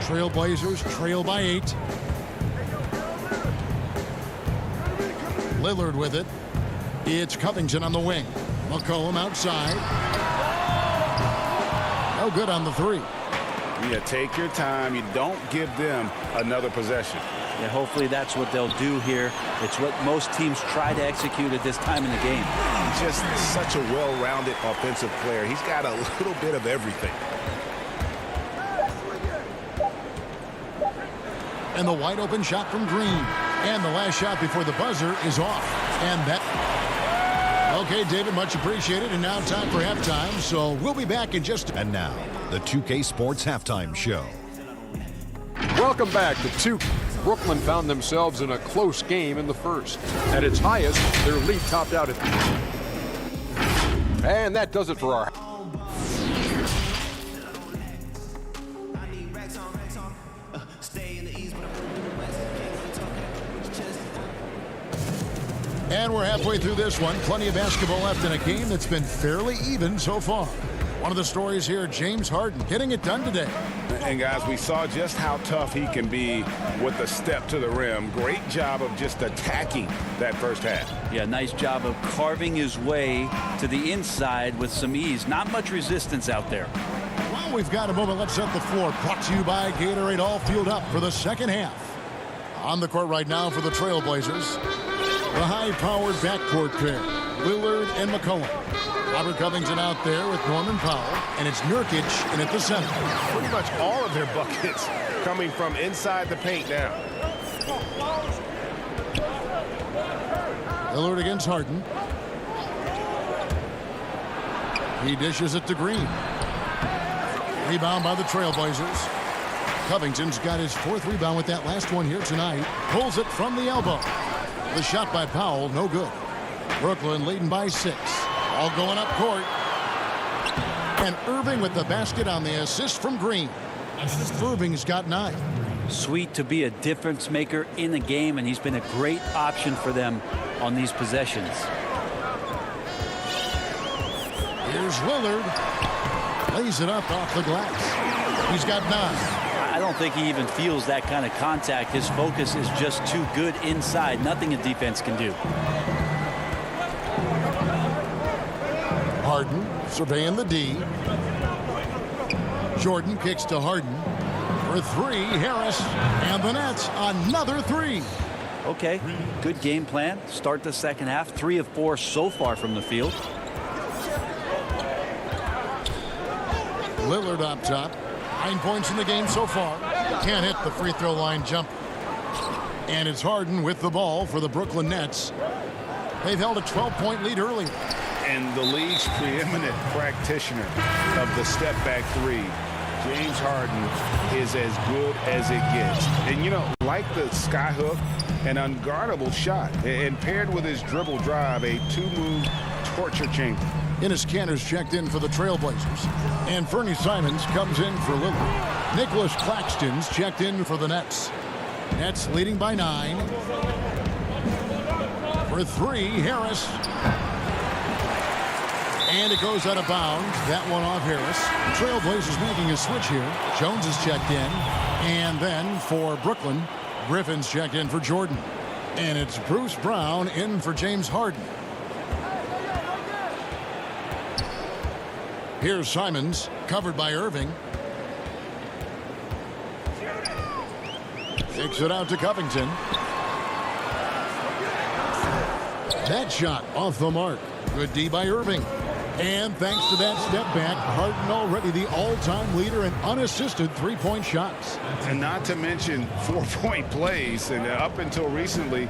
Trailblazers trail by 8. Lillard with it. It's Covington on the wing. McCollum outside. No good on the 3. You take your time. You don't give them another possession. Yeah, hopefully that's what they'll do here. It's what most teams try to execute at this time in the game. He's just such a well-rounded offensive player. He's got a little bit of everything. And the wide open shot from Green. And the last shot before the buzzer is off. And that... Okay, David, much appreciated. And now time for halftime. So we'll be back in just... And now, the 2K Sports Halftime Show. Welcome back to 2. Brooklyn found themselves in a close game in the first. At its highest, their lead topped out at... And that does it for our... And we're halfway through this one. Plenty of basketball left in a game that's been fairly even so far. One of the stories here, James Harden getting it done today. And guys, we saw just how tough he can be with the step to the rim. Great job of just attacking that first half. Yeah, nice job of carving his way to the inside with some ease. Not much resistance out there. Well, we've got a moment. Let's set the floor. Brought to you by Gatorade, all fueled up for the second half. On the court right now for the Trailblazers, the high-powered backcourt pair, Lillard and McCollum. Robert Covington out there with Norman Powell, and it's Nurkic in at the center. Pretty much all of their buckets coming from inside the paint now. Lillard against Harden. He dishes it to Green. Rebound by the Trailblazers. Covington's got his 4th rebound with that last one here tonight. Pulls it from the elbow. The shot by Powell, no good. Brooklyn leading by 6. All going up court. And Irving with the basket on the assist from Green. Irving's got 9. Sweet to be a difference maker in the game, and he's been a great option for them on these possessions. Here's Lillard. Lays it up off the glass. He's got 9. I don't think he even feels that kind of contact. His focus is just too good inside. Nothing a defense can do. Harden surveying the D. Jordan kicks to Harden. For 3, Harris. And the Nets, another 3. Okay, good game plan. Start the second half. 3 of 4 so far from the field. Lillard up top. 9 points in the game so far. Can't hit the free throw line jumper. And it's Harden with the ball for the Brooklyn Nets. They've held a 12-point lead early. And the league's preeminent practitioner of the step-back three, James Harden, is as good as it gets. And, you know, like the skyhook, an unguardable shot. And paired with his dribble drive, a two-move torture chamber. Enes Kanter's checked in for the Trailblazers. And Fernie Simons comes in for Lillard. Nicholas Claxton's checked in for the Nets. Nets leading by 9. For 3, Harris. And it goes out of bounds. That one off Harris. Trailblazers making a switch here. Jones is checked in. And then for Brooklyn, Griffin's checked in for Jordan. And it's Bruce Brown in for James Harden. Here's Simons, covered by Irving. Takes it out to Covington. That shot off the mark. Good D by Irving. And thanks to that step back, Harden already the all-time leader in unassisted three-point shots. And not to mention 4-point plays. And up until recently,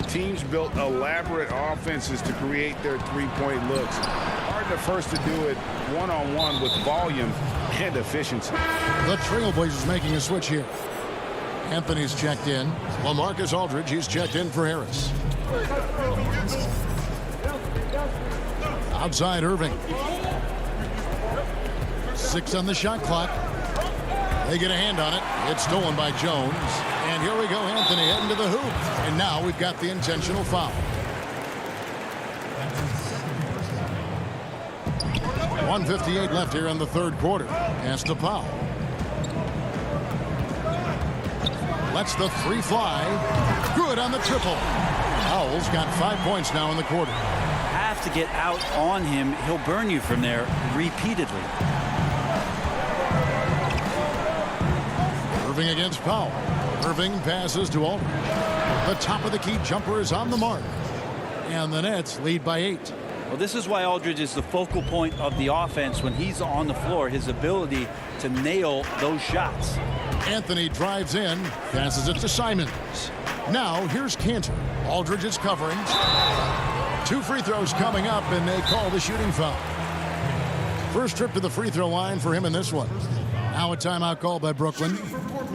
teams built elaborate offenses to create their three-point looks. Harden the first to do it one-on-one with volume and efficiency. The Trailblazers making a switch here. Anthony's checked in. LaMarcus Aldridge, he's checked in for Harris. Outside Irving. 6 on the shot clock. They get a hand on it. It's stolen by Jones. And here we go, Anthony heading to the hoop. And now we've got the intentional foul. 1:58 left here in the third quarter. Pass to Powell. Lets the three fly. Good on the triple. Powell's got 5 points now in the quarter. Have to get out on him. He'll burn you from there repeatedly. Irving against Powell. Irving passes to Aldridge. The top of the key jumper is on the mark. And the Nets lead by 8. Well, this is why Aldridge is the focal point of the offense when he's on the floor. His ability to nail those shots. Anthony drives in, passes it to Simons. Now here's Kanter. Aldridge is covering. 2 free throws coming up, and they call the shooting foul. First trip to the free throw line for him in this one. Now a timeout call by Brooklyn.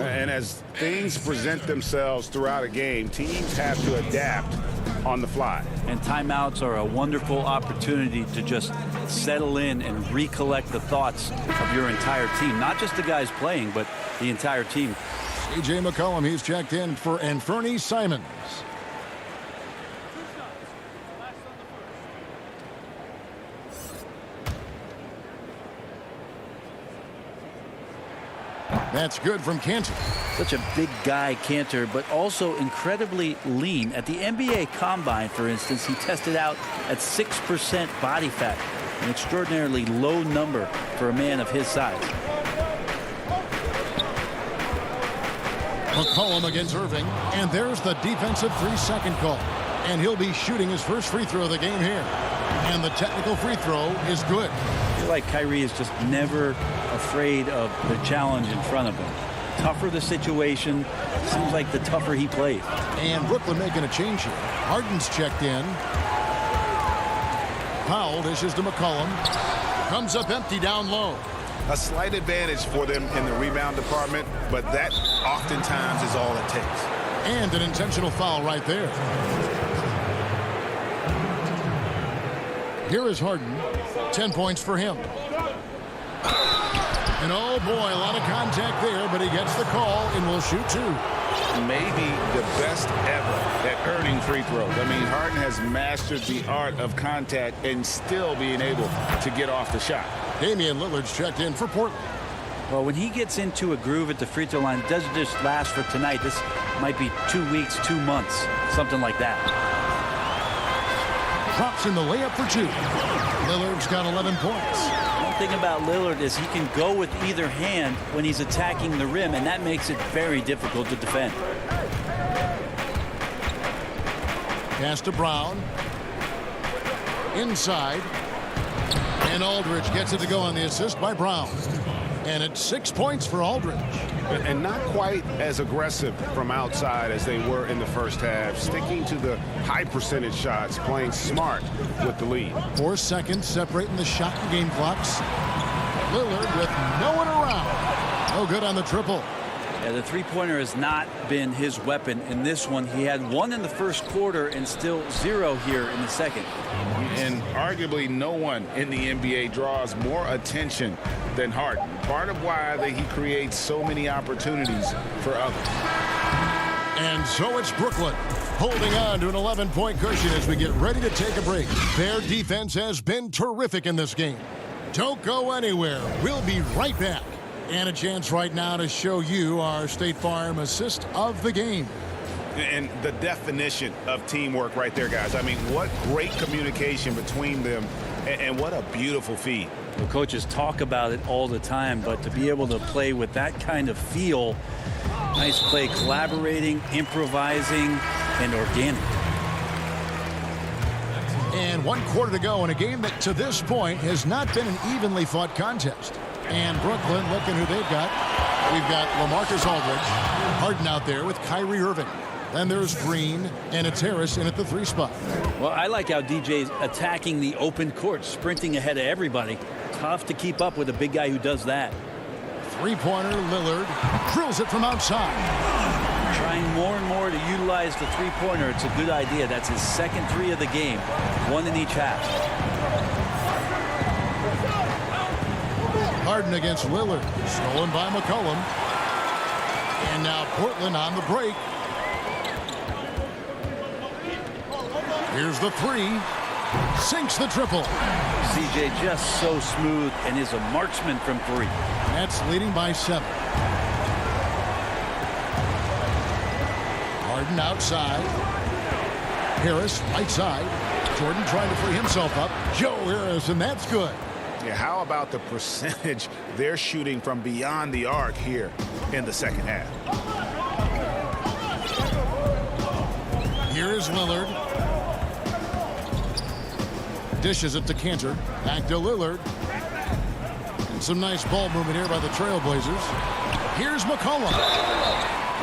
And as things present themselves throughout a game, teams have to adapt on the fly. And timeouts are a wonderful opportunity to just settle in and recollect the thoughts of your entire team. Not just the guys playing, but the entire team. C.J. McCollum, he's checked in for Fernie Simons. That's good from Kanter. Such a big guy, Kanter, but also incredibly lean. At the NBA Combine, for instance, he tested out at 6% body fat, an extraordinarily low number for a man of his size. McCollum against Irving, and there's the defensive 3-second call. And he'll be shooting his first free throw of the game here. And the technical free throw is good. I feel like Kyrie is just never afraid of the challenge in front of him. Tougher the situation, seems like the tougher he plays. And Brooklyn making a change here. Harden's checked in. Powell dishes to McCollum. Comes up empty down low. A slight advantage for them in the rebound department, but that oftentimes is all it takes. And an intentional foul right there. Here is Harden. 10 points for him. And oh boy, a lot of contact there, but he gets the call and will shoot 2. Maybe the best ever at earning free throws. I mean, Harden has mastered the art of contact and still being able to get off the shot. Damian Lillard's checked in for Portland. Well, when he gets into a groove at the free throw line, it doesn't just last for tonight. This might be 2 weeks, 2 months, something like that. Drops in the layup for 2. Lillard's got 11 points. One thing about Lillard is he can go with either hand when he's attacking the rim, and that makes it very difficult to defend. Pass to Brown. Inside. And Aldridge gets it to go on the assist by Brown. And it's 6 points for Aldridge. And not quite as aggressive from outside as they were in the first half. Sticking to the high percentage shots, playing smart with the lead. 4 seconds separating the shot and game clocks. Lillard with no one around. No good on the triple. Yeah, the three-pointer has not been his weapon in this one. He had 1 in the first quarter and still 0 here in the second. And arguably no one in the NBA draws more attention than Harden. Part of why he creates so many opportunities for others. And so it's Brooklyn holding on to an 11-point cushion as we get ready to take a break. Their defense has been terrific in this game. Don't go anywhere. We'll be right back. And a chance right now to show you our State Farm assist of the game. And the definition of teamwork right there, guys. I mean, what great communication between them, and what a beautiful feed. The coaches talk about it all the time, but to be able to play with that kind of feel, nice play, collaborating, improvising, and organic. And 1 quarter to go in a game that to this point has not been an evenly fought contest. And Brooklyn, looking who they've got. We've got LaMarcus Aldridge, Harden out there with Kyrie Irving. Then there's Green, and it's Harris in at the 3 spot. Well, I like how DJ's attacking the open court, sprinting ahead of everybody. Tough to keep up with a big guy who does that. 3-pointer, Lillard drills it from outside. Trying more and more to utilize the three-pointer. It's a good idea. That's his second 3 of the game, 1 in each half. Harden against Lillard, stolen by McCollum. And now Portland on the break. Here's the 3. Sinks the triple. CJ just so smooth and is a marksman from 3. Nets leading by 7. Harden outside. Harris right side. Jordan trying to free himself up. Joe Harris, and that's good. Yeah, how about the percentage they're shooting from beyond the arc here in the second half? Here is Lillard. Dishes it to Cantor. Back to Lillard. And some nice ball movement here by the Trailblazers. Here's McCollum.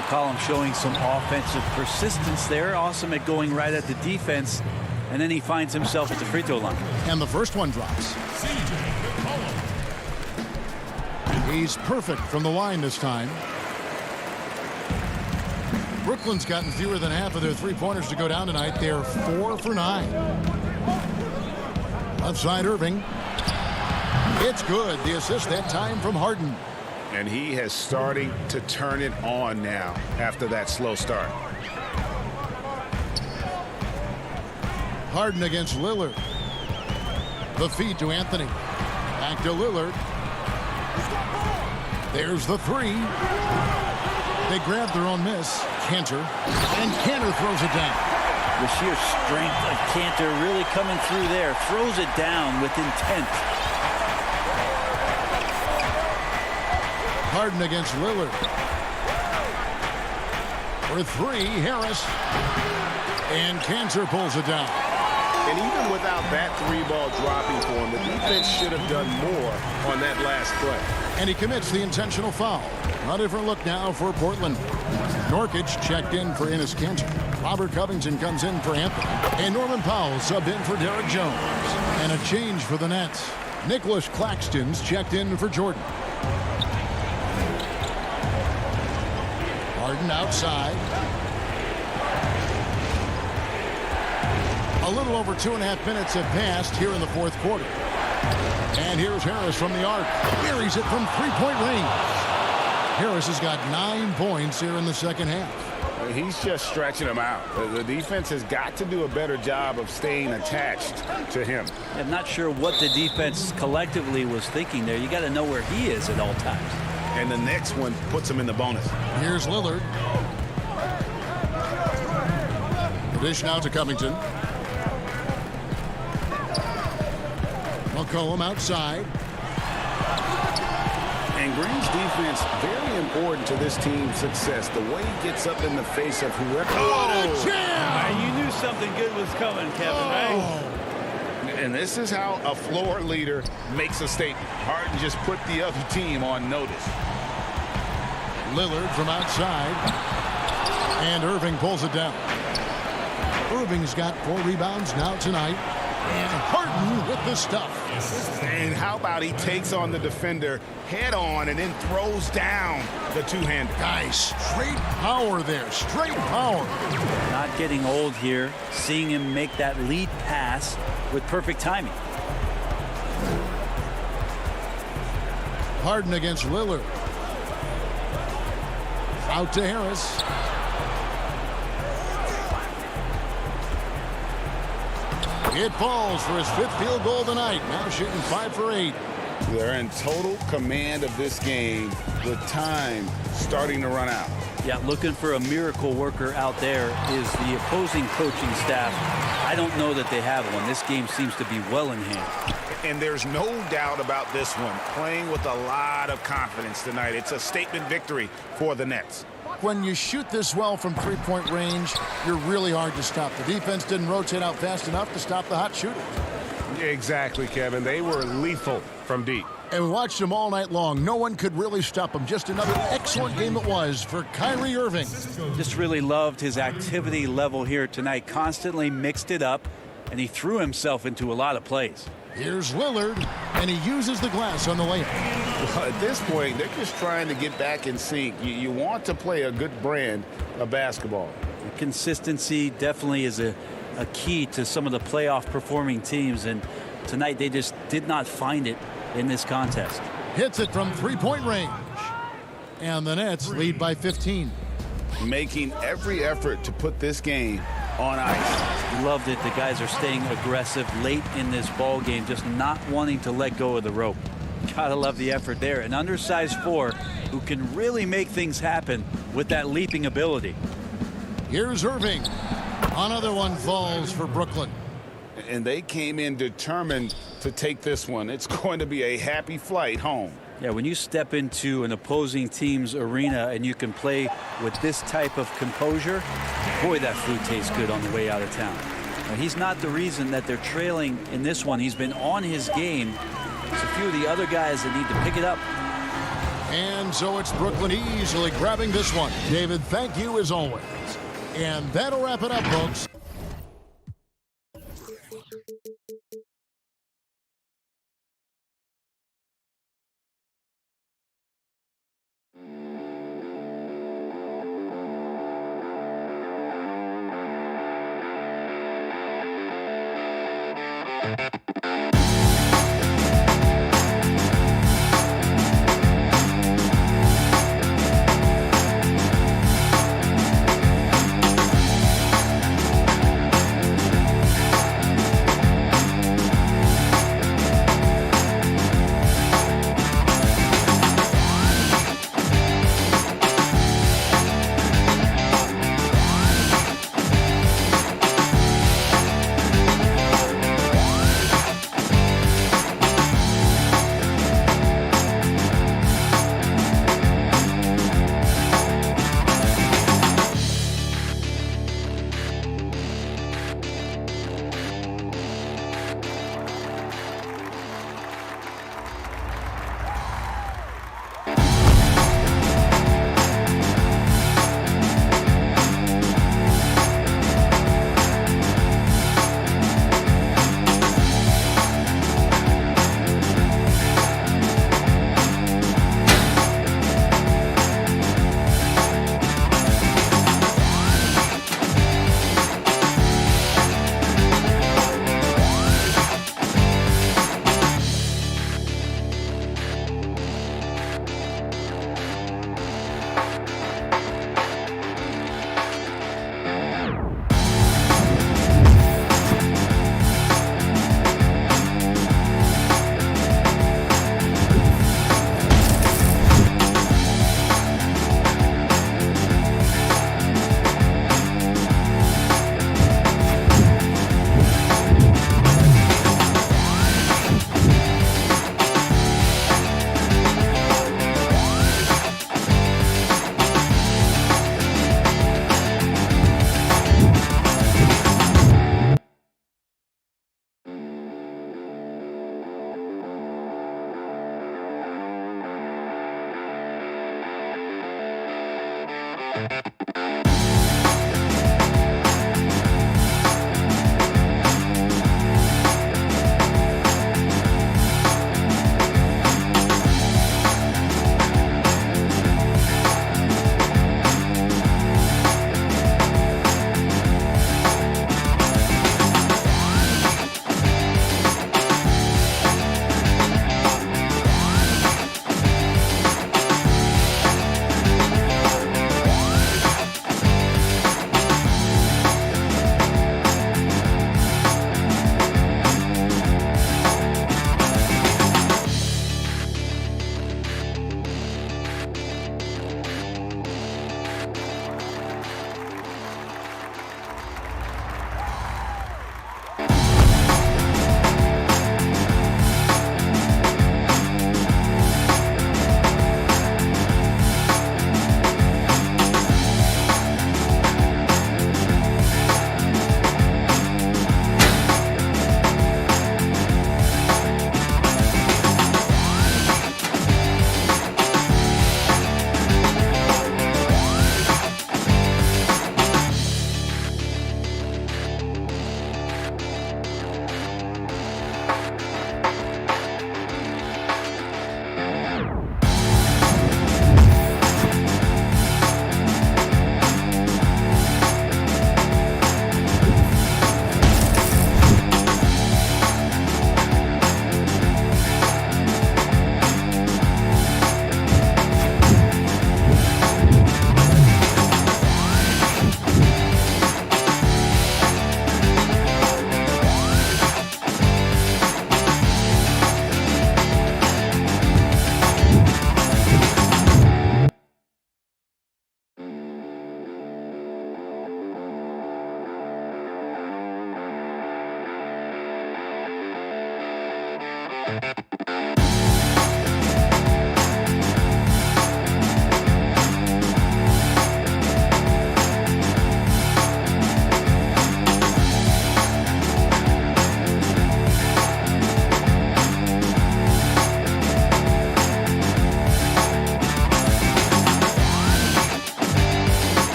McCollum showing some offensive persistence there. Awesome at going right at the defense. And then he finds himself at the free throw line. And the first one drops. He's perfect from the line this time. Brooklyn's gotten fewer than half of their three-pointers to go down tonight. They're 4 for 9. Left side Irving. It's good. The assist that time from Harden. And he has starting to turn it on now after that slow start. Harden against Lillard. The feed to Anthony. Back to Lillard. There's the 3. They grab their own miss. Cantor. And Cantor throws it down. The sheer strength of Cantor really coming through there. Throws it down with intent. Harden against Lillard. For 3, Harris. And Cantor pulls it down. And even without that 3-ball dropping for him, the defense should have done more on that last play. And he commits the intentional foul. A different look now for Portland. Norkic checked in for Enes Kanter. Robert Covington comes in for Anthony. And Norman Powell subbed in for Derek Jones. And a change for the Nets. Nicholas Claxton's checked in for Jordan. Harden outside. A little over 2.5 minutes have passed here in the fourth quarter. And here's Harris from the arc. Buries it from 3-point range. Harris has got 9 points here in the second half. He's just stretching them out. The defense has got to do a better job of staying attached to him. I'm not sure what the defense collectively was thinking there. You got to know where he is at all times. And the next one puts him in the bonus. Here's Lillard. The dish now to Covington. McCollum outside. And Green's defense, very important to this team's success. The way he gets up in the face of whoever. Oh, jam! You knew something good was coming, Kevin, right? And this is how a floor leader makes a statement. Harden just put the other team on notice. Lillard from outside. And Irving pulls it down. Irving's got 4 rebounds now tonight. And Harden with the stuff. And how about he takes on the defender head on and then throws down the two-hander. Guys, straight power there. Straight power. Not getting old here. Seeing him make that lead pass with perfect timing. Harden against Lillard. Out to Harris. It falls for his 5th field goal tonight. Now shooting 5 for 8. They're in total command of this game with time starting to run out. Yeah, looking for a miracle worker out there is the opposing coaching staff. I don't know that they have one. This game seems to be well in hand. And there's no doubt about this one. Playing with a lot of confidence tonight. It's a statement victory for the Nets. When you shoot this well from 3-point range, you're really hard to stop. The defense didn't rotate out fast enough to stop the hot shooters. Exactly, Kevin. They were lethal from deep. And we watched them all night long. No one could really stop them. Just another excellent game it was for Kyrie Irving. Just really loved his activity level here tonight. Constantly mixed it up, and he threw himself into a lot of plays. Here's Lillard, and he uses the glass on the layup. Well, at this point, they're just trying to get back in sync. You want to play a good brand of basketball. Consistency definitely is a key to some of the playoff performing teams, and tonight they just did not find it in this contest. Hits it from 3-point range. And the Nets lead by 15. Making every effort to put this game on ice. Loved it. The guys are staying aggressive late in this ball game, just not wanting to let go of the rope. Gotta love the effort there. An undersized 4 who can really make things happen with that leaping ability. Here's Irving. Another one falls for Brooklyn. And they came in determined to take this one. It's going to be a happy flight home. Yeah, when you step into an opposing team's arena and you can play with this type of composure, boy, that food tastes good on the way out of town. Now, he's not the reason that they're trailing in this one. He's been on his game. There's a few of the other guys that need to pick it up. And so it's Brooklyn easily grabbing this one. David, thank you as always. And that'll wrap it up, folks.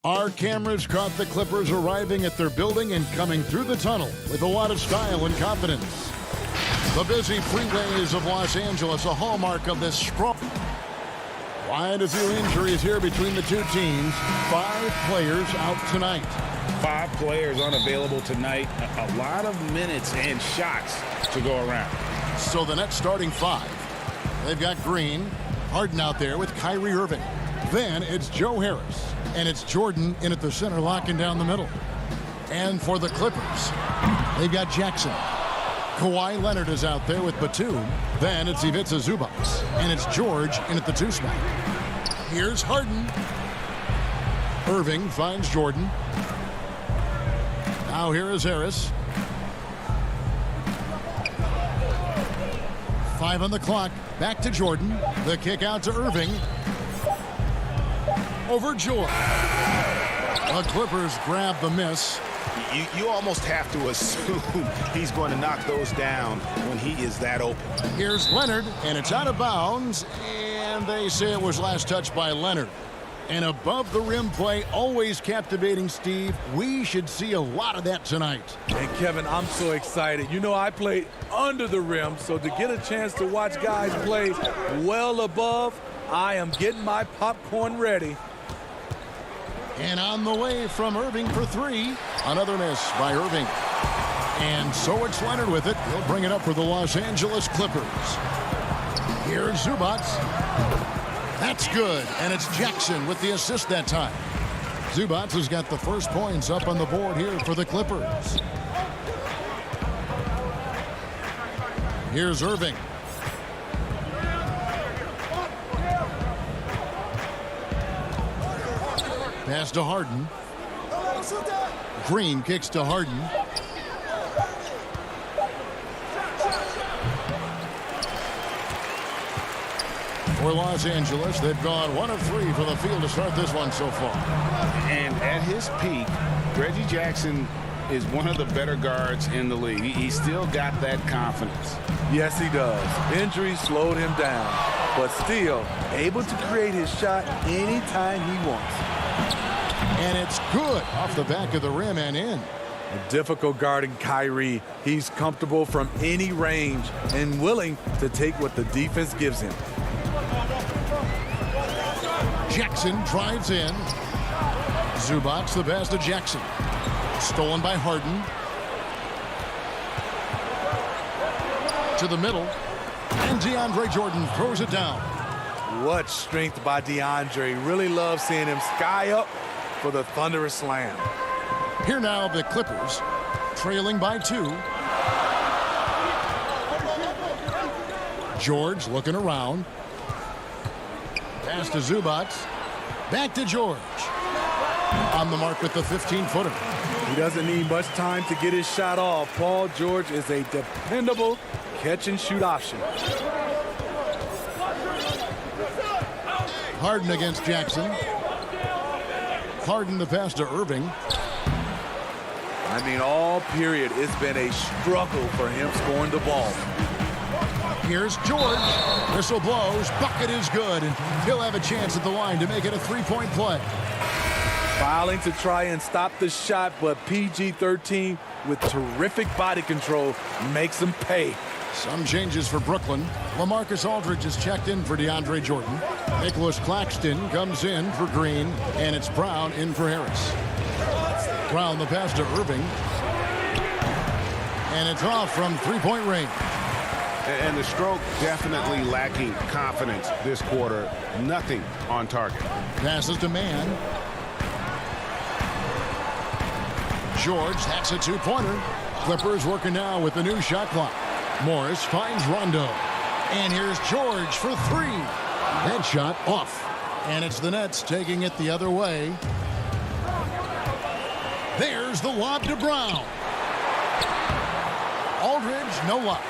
Our cameras caught the Clippers arriving at their building and coming through the tunnel with a lot of style and confidence. The busy freeways of Los Angeles, a hallmark of this strong. Quite a few injuries here between the two teams. 5 players out tonight. 5 players unavailable tonight. A lot of minutes and shots to go around. So the Nets starting 5. They've got Green, Harden out there with Kyrie Irving. Then it's Joe Harris. And it's Jordan in at the center, locking down the middle. And for the Clippers, they've got Jackson. Kawhi Leonard is out there with Batum. Then it's Ivica Zubac. And it's George in at the 2 spot. Here's Harden. Irving finds Jordan. Now here is Harris. 5 on the clock. Back to Jordan. The kick out to Irving. Over George. The Clippers grab the miss. You almost have to assume he's going to knock those down when he is that open. Here's Leonard, and it's out of bounds, and they say it was last touched by Leonard. And above the rim play, always captivating, Steve. We should see a lot of that tonight. And Kevin, I'm so excited. You know, I played under the rim, so to get a chance to watch guys play well above, I am getting my popcorn ready. And on the way from Irving for 3. Another miss by Irving. And so it's Leonard with it. He'll bring it up for the Los Angeles Clippers. Here's Zubac. That's good. And it's Jackson with the assist that time. Zubac has got the first points up on the board here for the Clippers. Here's Irving. Pass to Harden. Green kicks to Harden. For Los Angeles, they've gone 1 of 3 from the field to start this one so far. And at his peak, Reggie Jackson is one of the better guards in the league. He's still got that confidence. Yes, he does. Injuries slowed him down, but still able to create his shot anytime he wants. And it's good off the back of the rim and in. A difficult guarding Kyrie. He's comfortable from any range and willing to take what the defense gives him. Jackson drives in. Zubac the pass to Jackson. Stolen by Harden. To the middle. And DeAndre Jordan throws it down. What strength by DeAndre. Really love seeing him sky up for the thunderous slam. Here now the Clippers trailing by 2. George looking around. Pass to Zubac. Back to George. On the mark with the 15-footer. He doesn't need much time to get his shot off. Paul George is a dependable catch-and-shoot option. Harden against Jackson. Harden the pass to Irving. I mean, all period, it's been a struggle for him scoring the ball. Here's George. Whistle blows. Bucket is good. And he'll have a chance at the line to make it a 3-point play. Filing to try and stop the shot, but PG-13 with terrific body control makes him pay. Some changes for Brooklyn. LaMarcus Aldridge is checked in for DeAndre Jordan. Nicholas Claxton comes in for Green, and it's Brown in for Harris. Brown the pass to Irving. And it's off from three-point range. And the stroke definitely lacking confidence this quarter. Nothing on target. Passes to Mann. George hacks a two-pointer. Clippers working now with the new shot clock. Morris finds Rondo. And here's George for three. That shot off. And it's the Nets taking it the other way. There's the lob to Brown. Aldridge, no luck.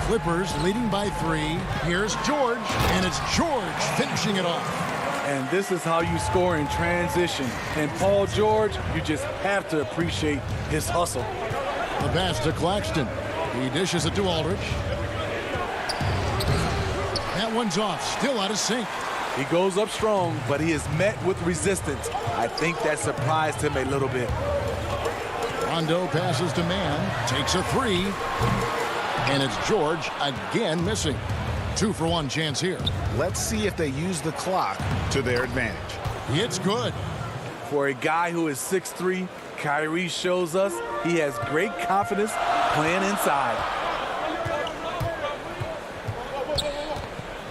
Clippers leading by three. Here's George, and it's George finishing it off. And this is how you score in transition. And Paul George, you just have to appreciate his hustle. The pass to Claxton. He dishes it to Aldridge. That one's off, still out of sync. He goes up strong, but he is met with resistance. I think that surprised him a little bit. Rondo passes to Mann, takes a three. And it's George again missing. 2-for-1 chance here. Let's see if they use the clock to their advantage. It's good. For a guy who is 6'3", Kyrie shows us he has great confidence playing inside.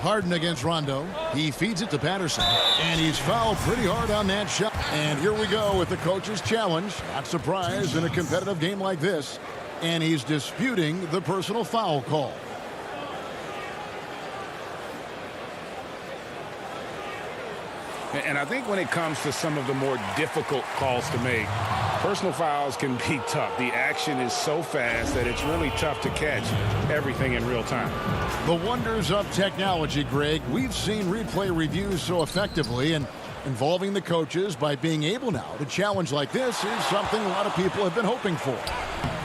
Harden against Rondo. He feeds it to Patterson. And he's fouled pretty hard on that shot. And here we go with the coach's challenge. Not surprised in a competitive game like this. And he's disputing the personal foul call. And I think when it comes to some of the more difficult calls to make, personal fouls can be tough. The action is so fast that it's really tough to catch everything in real time. The wonders of technology, Greg. We've seen replay reviews so effectively, and involving the coaches by being able now to challenge like this is something a lot of people have been hoping for.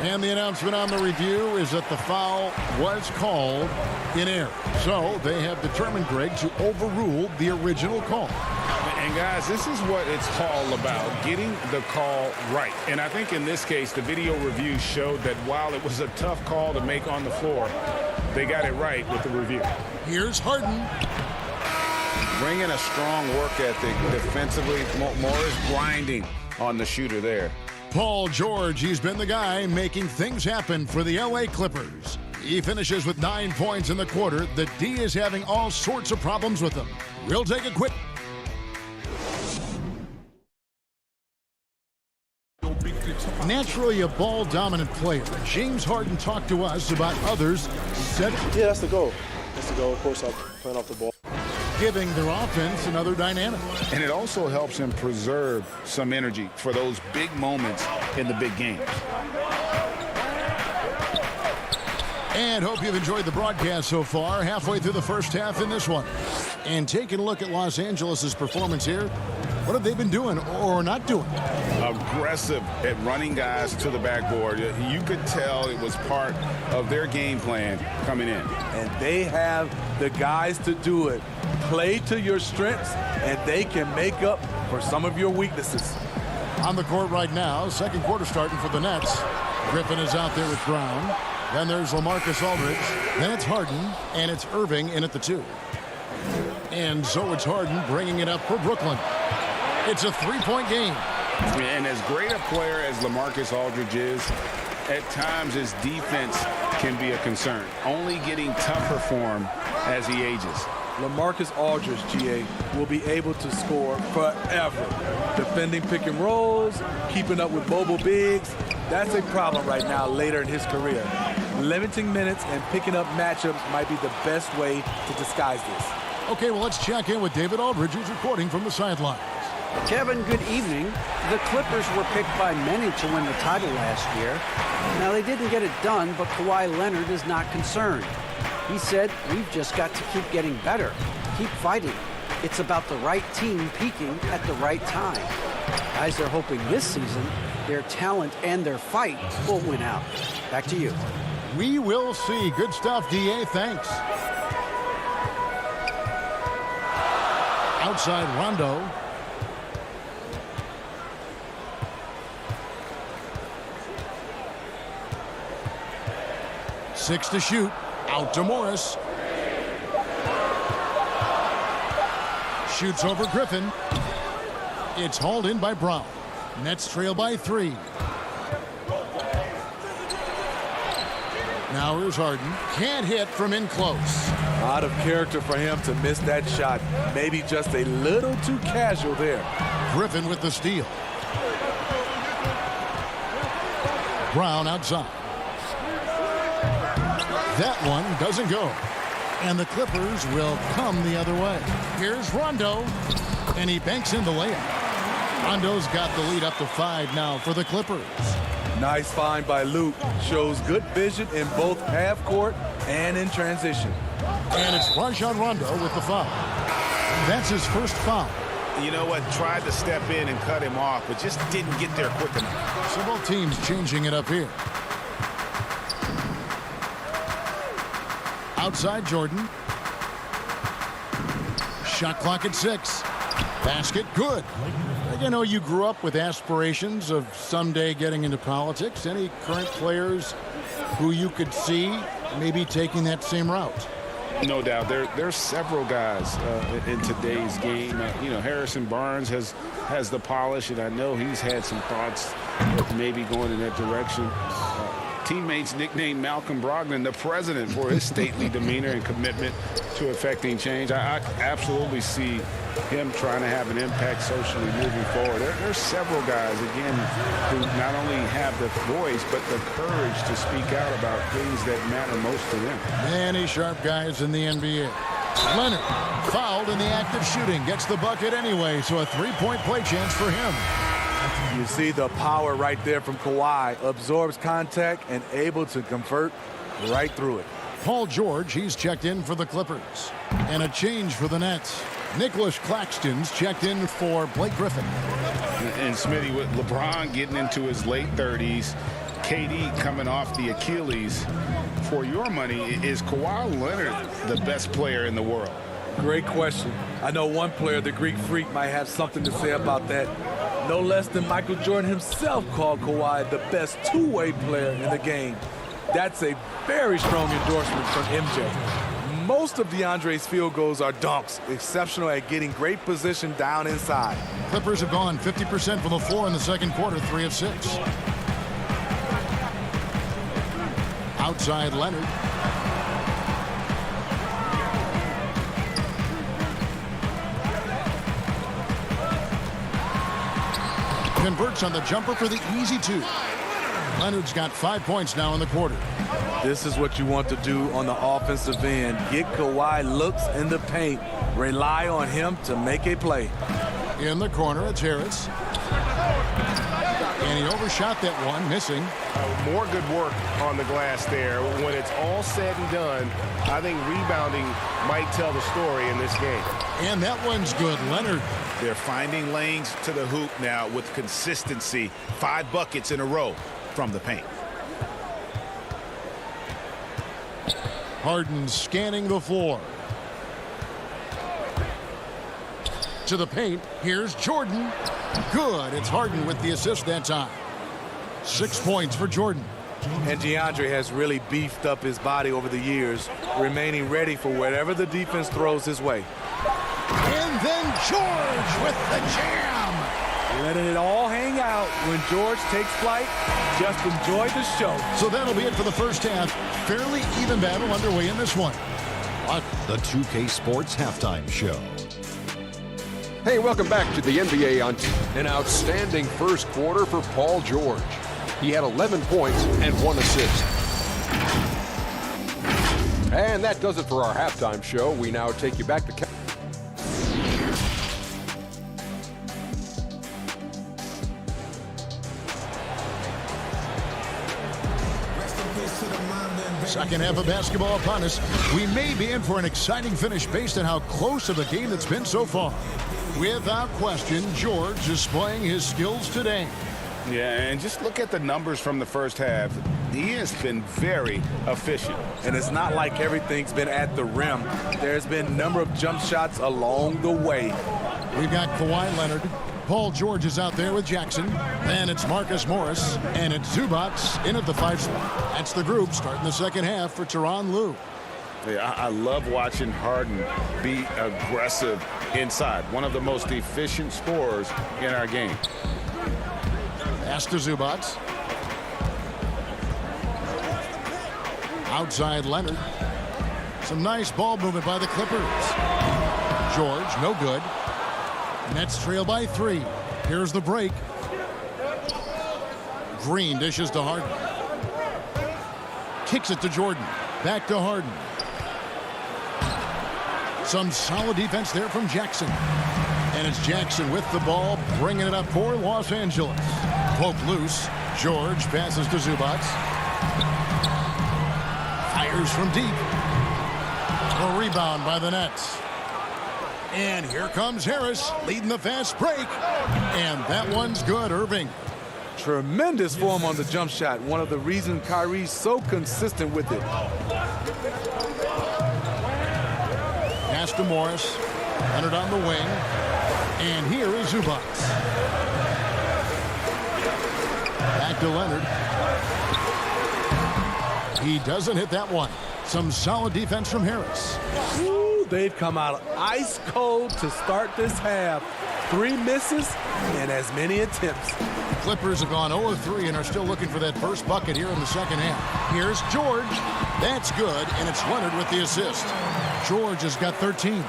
And the announcement on the review is that the foul was called in error. So they have determined, Greg, to overrule the original call. And guys, this is what it's all about, getting the call right. And I think in this case, the video review showed that while it was a tough call to make on the floor, they got it right with the review. Here's Harden. Bringing a strong work ethic defensively. Morris grinding on the shooter there. Paul George, he's been the guy making things happen for the LA Clippers. He finishes with 9 points in the quarter. The D is having all sorts of problems with him. We'll take a quick... Naturally a ball-dominant player, James Harden talked to us about others. Said, yeah, that's the goal. That's the goal. Of course, I'm playing off the ball. Giving their offense another dynamic. And it also helps him preserve some energy for those big moments in the big games. And hope you've enjoyed the broadcast so far. Halfway through the first half in this one. And taking a look at Los Angeles' performance here. What have they been doing or not doing? Aggressive at running guys to the backboard. You could tell it was part of their game plan coming in. And they have the guys to do it. Play to your strengths, and they can make up for some of your weaknesses. On the court right now, second quarter starting for the Nets. Griffin is out there with Brown. Then there's LaMarcus Aldridge. Then it's Harden, and it's Irving in at the 2. And so it's Harden bringing it up for Brooklyn. It's a three-point game. And as great a player as LaMarcus Aldridge is, at times his defense can be a concern, only getting tougher for him as he ages. LaMarcus Aldridge, GA, will be able to score forever. Defending pick and rolls, keeping up with mobile bigs, that's a problem right now later in his career. Limiting minutes and picking up matchups might be the best way to disguise this. Okay, well, let's check in with David Aldridge, who's reporting from the sidelines. Kevin, good evening. The Clippers were picked by many to win the title last year. Now, they didn't get it done, but Kawhi Leonard is not concerned. He said, we've just got to keep getting better, keep fighting. It's about the right team peaking at the right time. Guys are hoping this season their talent and their fight will win out. Back to you. We will see. Good stuff, D.A. Thanks. Outside Rondo. 6 to shoot. Out to Morris. Shoots over Griffin. It's hauled in by Brown. Nets trail by 3. Now here's Harden. Can't hit from in close. Out of character for him to miss that shot. Maybe just a little too casual there. Griffin with the steal. Brown outside. That one doesn't go. And the Clippers will come the other way. Here's Rondo. And he banks in the layup. Rondo's got the lead up to 5 now for the Clippers. Nice find by Luke. Shows good vision in both half court and in transition. And it's Rajon Rondo with the foul. That's his first foul. You know what? Tried to step in and cut him off, but just didn't get there quick enough. So both teams changing it up here. Outside Jordan. Shot clock at 6. Basket good. I know you grew up with aspirations of someday getting into politics. Any current players who you could see maybe taking that same route? No doubt. There's several guys in today's game. Harrison Barnes has the polish, and I know he's had some thoughts of maybe going in that direction. Teammates nicknamed Malcolm Brogdon the president for his stately demeanor and commitment to effecting change. I absolutely see him trying to have an impact socially moving forward. There's several guys, again, who not only have the voice, but the courage to speak out about things that matter most to them. Many sharp guys in the NBA. Leonard, fouled in the act of shooting, gets the bucket anyway, so a 3-point play chance for him. You see the power right there from Kawhi. Absorbs contact and able to convert right through it. Paul George, he's checked in for the Clippers. And a change for the Nets. Nicholas Claxton's checked in for Blake Griffin. And Smitty, with LeBron getting into his late 30s, KD coming off the Achilles, for your money, is Kawhi Leonard the best player in the world? Great question. I know one player, the Greek Freak, might have something to say about that. No less than Michael Jordan himself called Kawhi the best two-way player in the game. That's a very strong endorsement from MJ. Most of DeAndre's field goals are dunks, exceptional at getting great position down inside. Clippers have gone 50% from the floor in the second quarter, 3 of 6. Outside Leonard. Converts on the jumper for the easy 2. Leonard's got 5 points now in the quarter. This is what you want to do on the offensive end. Get Kawhi looks in the paint. Rely on him to make a play. In the corner, it's Harris. And he overshot that one, missing. More good work on the glass there. When it's all said and done, I think rebounding might tell the story in this game. And that one's good. Leonard. They're finding lanes to the hoop now with consistency. 5 buckets in a row from the paint. Harden scanning the floor. To the paint. Here's Jordan. Good. It's Harden with the assist that time. 6 points for Jordan. And DeAndre has really beefed up his body over the years, remaining ready for whatever the defense throws his way. And then George with the jam. Letting it all hang out when George takes flight. Just enjoy the show. So that'll be it for the first half. Fairly even battle underway in this one. The 2K Sports Halftime Show. Hey, welcome back to the NBA on an outstanding first quarter for Paul George. He had 11 points and 1 assist. And that does it for our halftime show. We now take you back to second half of basketball upon us. We may be in for an exciting finish based on how close of a game that's been so far. Without question, George displaying his skills today. Yeah, and just look at the numbers from the first half. He has been very efficient. And it's not like everything's been at the rim. There's been a number of jump shots along the way. We've got Kawhi Leonard Paul George is out there with Jackson. And it's Marcus Morris. And it's Zubats in at the 5 slot. That's the group starting the second half for Tyronn Lue. Yeah, I love watching Harden be aggressive inside. One of the most efficient scorers in our game. Pass to Zubats. Outside Leonard. Some nice ball movement by the Clippers. George, no good. Nets trail by 3. Here's the break. Green dishes to Harden. Kicks it to Jordan. Back to Harden. Some solid defense there from Jackson. And it's Jackson with the ball, bringing it up for Los Angeles. Poke loose. George passes to Zubats. Fires from deep. A rebound by the Nets. And here comes Harris leading the fast break. And that one's good, Irving. Tremendous form on the jump shot. One of the reasons Kyrie's so consistent with it. Pass to Morris. Leonard on the wing. And here is Zubats. Back to Leonard. He doesn't hit that one. Some solid defense from Harris. Ooh, they've come out ice cold to start this half. 3 misses and as many attempts. Clippers have gone 0-3 and are still looking for that first bucket here in the second half. Here's George. That's good, and it's Leonard with the assist. George has got 13.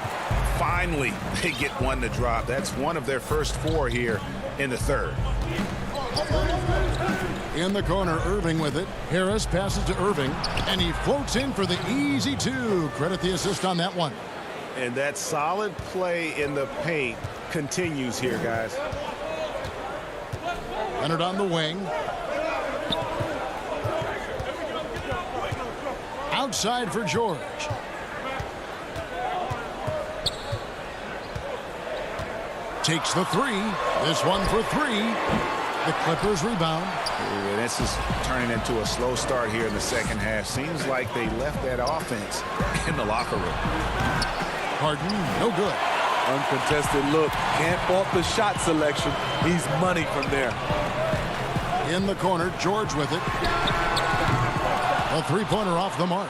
Finally, they get one to drop. That's one of their first 4 here in the third. In the corner, Irving with it. Harris passes to Irving, and he floats in for the easy 2. Credit the assist on that one. And that solid play in the paint continues here, guys. Leonard on the wing. Outside for George. Takes the 3. This one for 3. The Clippers rebound. Yeah, this is turning into a slow start here in the second half. Seems like they left that offense in the locker room. Harden, no good. Uncontested look. Can't fault the shot selection. He's money from there. In the corner, George with it. A 3-pointer off the mark.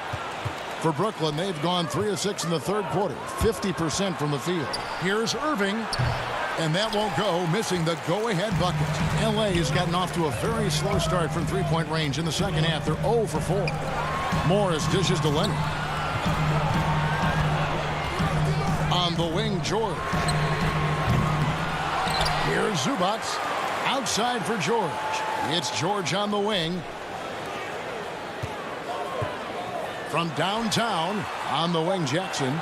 For Brooklyn, they've gone 3 of 6 in the third quarter. 50% from the field. Here's Irving. And that won't go, missing the go-ahead bucket. LA has gotten off to a very slow start from 3-point range in the second half. They're 0 for 4. Morris dishes to Leonard. On the wing, George. Here's Zubats. Outside for George. It's George on the wing. From downtown, on the wing, Jackson.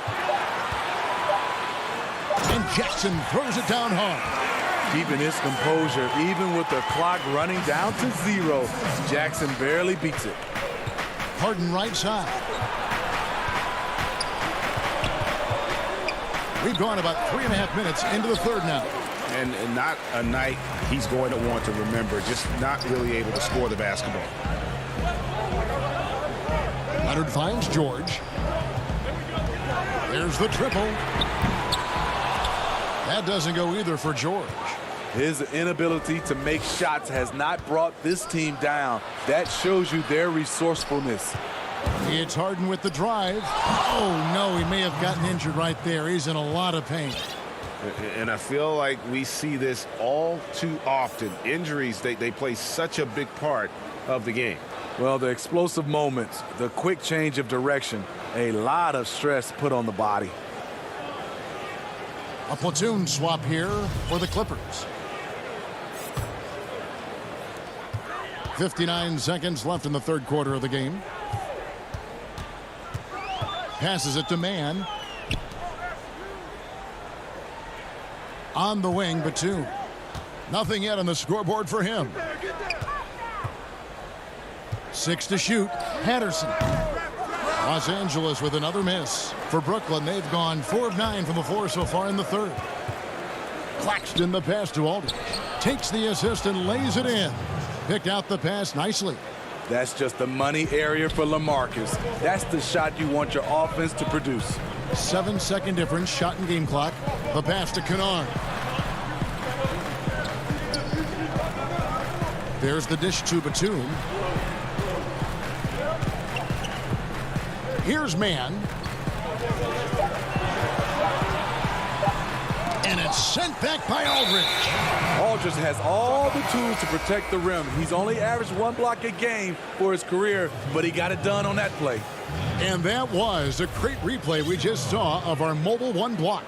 And Jackson throws it down hard. Keeping his composure, even with the clock running down to 0. Jackson barely beats it. Harden right side. We've gone about 3.5 minutes into the third now. And not a night he's going to want to remember. Just not really able to score the basketball. Leonard finds George. There's the triple. That doesn't go either for George. His inability to make shots has not brought this team down. That shows you their resourcefulness. It's Harden with the drive. Oh, no, he may have gotten injured right there. He's in a lot of pain. And I feel like we see this all too often. Injuries, they play such a big part of the game. Well, the explosive moments, the quick change of direction, a lot of stress put on the body. A platoon swap here for the Clippers. 59 seconds left in the third quarter of the game. Passes it to Mann. On the wing, Batum. Nothing yet on the scoreboard for him. 6 to shoot. Patterson. Los Angeles with another miss. For Brooklyn, they've gone 4 of 9 from the floor so far in the third. Claxton the pass to Aldridge. Takes the assist and lays it in. Picked out the pass nicely. That's just the money area for LaMarcus. That's the shot you want your offense to produce. 7-second difference, shot and game clock. The pass to Kennard. There's the dish to Batum. Here's Mann. And it's sent back by Aldridge. Aldridge has all the tools to protect the rim. He's only averaged 1 block a game for his career, but he got it done on that play. And that was a great replay we just saw of our mobile 1 block.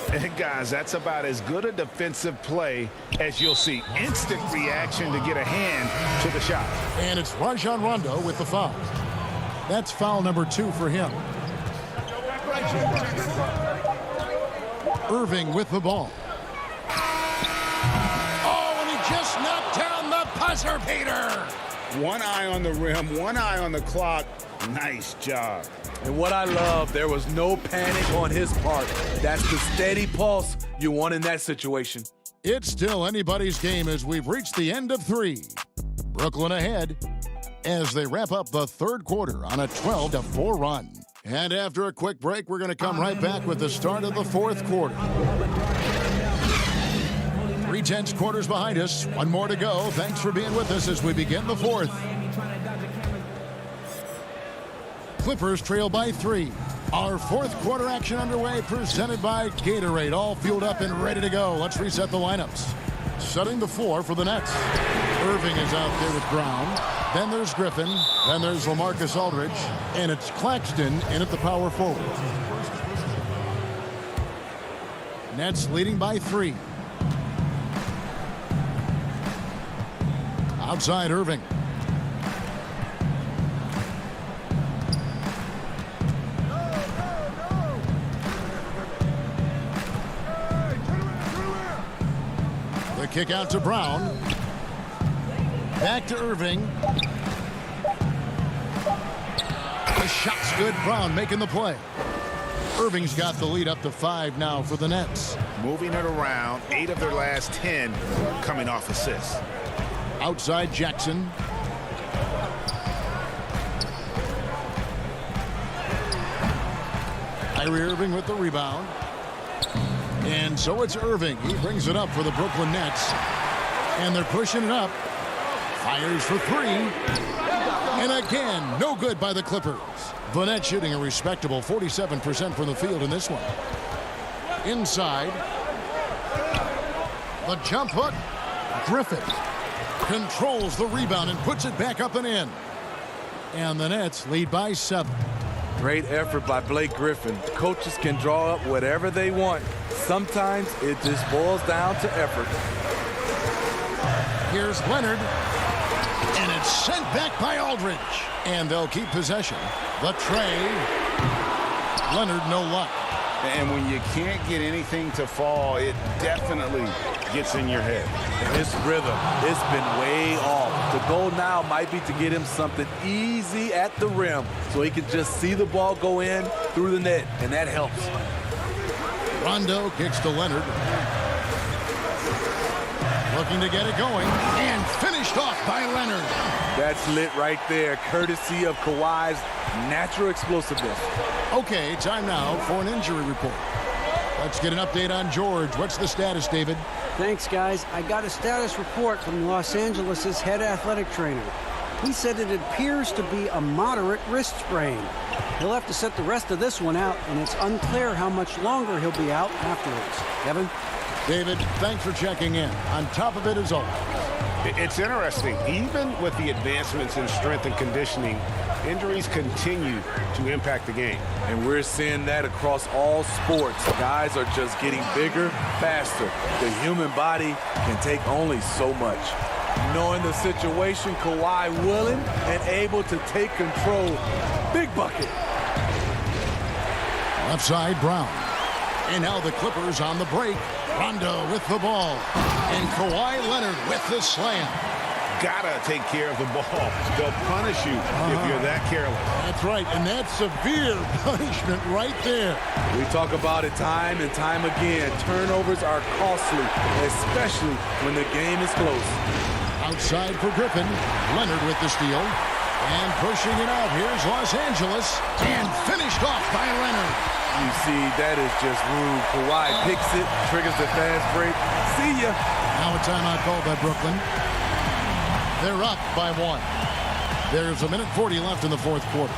And guys, that's about as good a defensive play as you'll see. Instant reaction to get a hand to the shot. And it's Rajon Rondo with the foul. That's foul number 2 for him. Irving with the ball. Oh, and he just knocked down the buzzer beater. One eye on the rim, one eye on the clock. Nice job. And what I love, there was no panic on his part. That's the steady pulse you want in that situation. It's still anybody's game as we've reached the end of 3. Brooklyn ahead as they wrap up the 3rd quarter on a 12-4 run. And after a quick break, we're going to come right back with the start of the 4th quarter. 3 tenths quarters behind us. 1 more to go. Thanks for being with us as we begin the 4th. Clippers trail by 3. Our 4th quarter action underway, presented by Gatorade. All fueled up and ready to go. Let's reset the lineups. Setting the floor for the Nets. Irving is out there with Brown. Then there's Griffin. Then there's LaMarcus Aldridge. And it's Claxton in at the power forward. Nets leading by 3. Outside Irving. The kick out to Brown. Back to Irving. The shot's good. Brown making the play. Irving's got the lead up to 5 now for the Nets. Moving it around, 8 of their last 10 coming off assists. Outside Jackson. Kyrie Irving with the rebound. And so it's Irving. He brings it up for the Brooklyn Nets. And they're pushing it up. Fires for 3. And again, no good by the Clippers. The Nets shooting a respectable 47% from the field in this one. Inside. The jump hook. Griffin controls the rebound and puts it back up and in. And the Nets lead by 7. Great effort by Blake Griffin. The coaches can draw up whatever they want. Sometimes it just boils down to effort. Here's Leonard. And it's sent back by Aldridge. And they'll keep possession. The tray. Leonard, no luck. And when you can't get anything to fall, it definitely gets in your head. And his rhythm, it's been way off. The goal now might be to get him something easy at the rim so he can just see the ball go in through the net, and that helps. Rondo kicks to Leonard. Looking to get it going, and finished off by Leonard. That's lit right there, courtesy of Kawhi's natural explosiveness. Okay, time now for an injury report. Let's get an update on George. What's the status, David? Thanks, guys. I got a status report from Los Angeles' head athletic trainer. He said it appears to be a moderate wrist sprain. He'll have to sit the rest of this one out, and it's unclear how much longer he'll be out afterwards. Kevin? David, thanks for checking in. On top of it as always. It's interesting. Even with the advancements in strength and conditioning, injuries continue to impact the game. And we're seeing that across all sports. Guys are just getting bigger, faster. The human body can take only so much. Knowing the situation, Kawhi willing and able to take control. Big bucket. Left side, Brown. And now the Clippers on the break. Rondo with the ball. And Kawhi Leonard with the slam. Gotta take care of the ball. They'll punish you if you're that careless. That's right, and that's severe punishment right there. We talk about it time and time again. Turnovers are costly, especially when the game is close. Outside for Griffin. Leonard with the steal. And pushing it out. Here's Los Angeles. And finished off by Leonard. You see, that is just rude. Kawhi picks it, triggers the fast break. See ya. Now a timeout called by Brooklyn. They're up by 1. There's 1:40 left in the fourth quarter.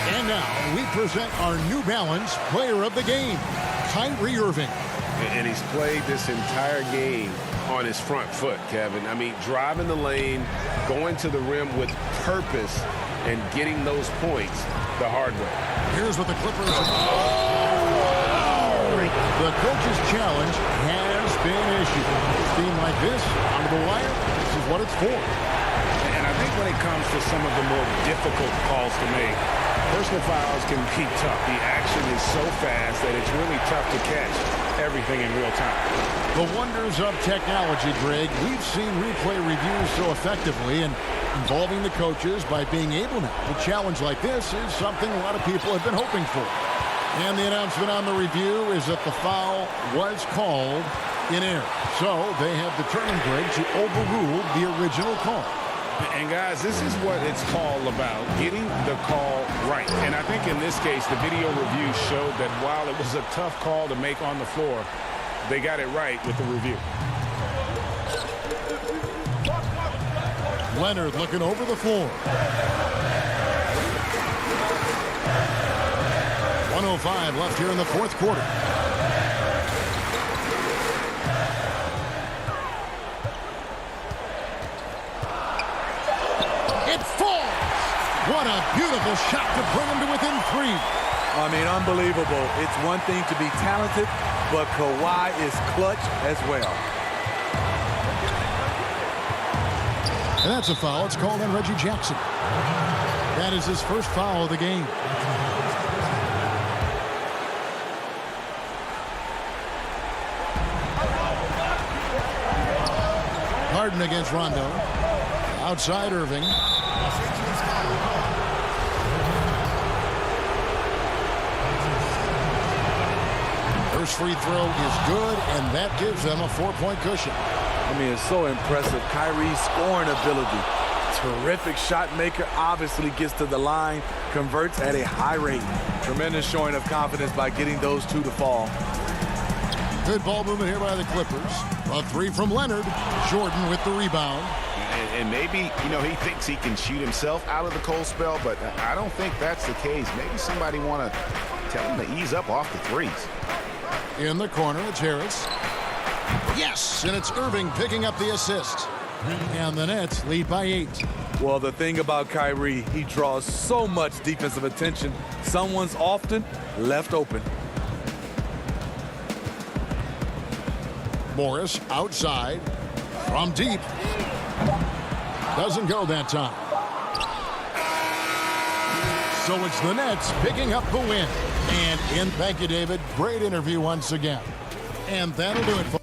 And now we present our New Balance Player of the Game, Kyrie Irving. And he's played this entire game on his front foot, Kevin. I mean, driving the lane, going to the rim with purpose, and getting those points the hard way. Here's what the Clippers are. The coach's challenge has been issued. A team like this, under the wire, this is what it's for. And I think when it comes to some of the more difficult calls to make, personal fouls can be tough. The action is so fast that it's really tough to catch everything in real time. The wonders of technology, Greg. We've seen replay reviews so effectively, and involving the coaches by being able now to challenge like this is something a lot of people have been hoping for. And the announcement on the review is that the foul was called in error. So they have determined, Greg, to overrule the original call. And guys, this is what it's all about, getting the call right. And I think in this case, the video review showed that while it was a tough call to make on the floor, they got it right with the review. Leonard looking over the floor. 1:05 left here in the fourth quarter. It falls. What a beautiful shot to bring him to within 3. I mean, unbelievable. It's one thing to be talented, but Kawhi is clutch as well. And that's a foul. It's called on Reggie Jackson. That is his first foul of the game. Harden against Rondo. Outside Irving. First free throw is good, and that gives them a 4-point cushion. I mean, it's so impressive. Kyrie's scoring ability. Terrific shot maker, obviously gets to the line, converts at a high rate. Tremendous showing of confidence by getting those two to fall. Good ball movement here by the Clippers. A 3 from Leonard. Jordan with the rebound. And maybe, you know, he thinks he can shoot himself out of the cold spell, but I don't think that's the case. Maybe somebody want to tell him to ease up off the threes. In the corner, it's Harris. Yes, and it's Irving picking up the assist. And the Nets lead by 8. Well, the thing about Kyrie, he draws so much defensive attention. Someone's often left open. Morris outside from deep. Doesn't go that time. So it's the Nets picking up the win. And thank you, David. Great interview once again. And that'll do it for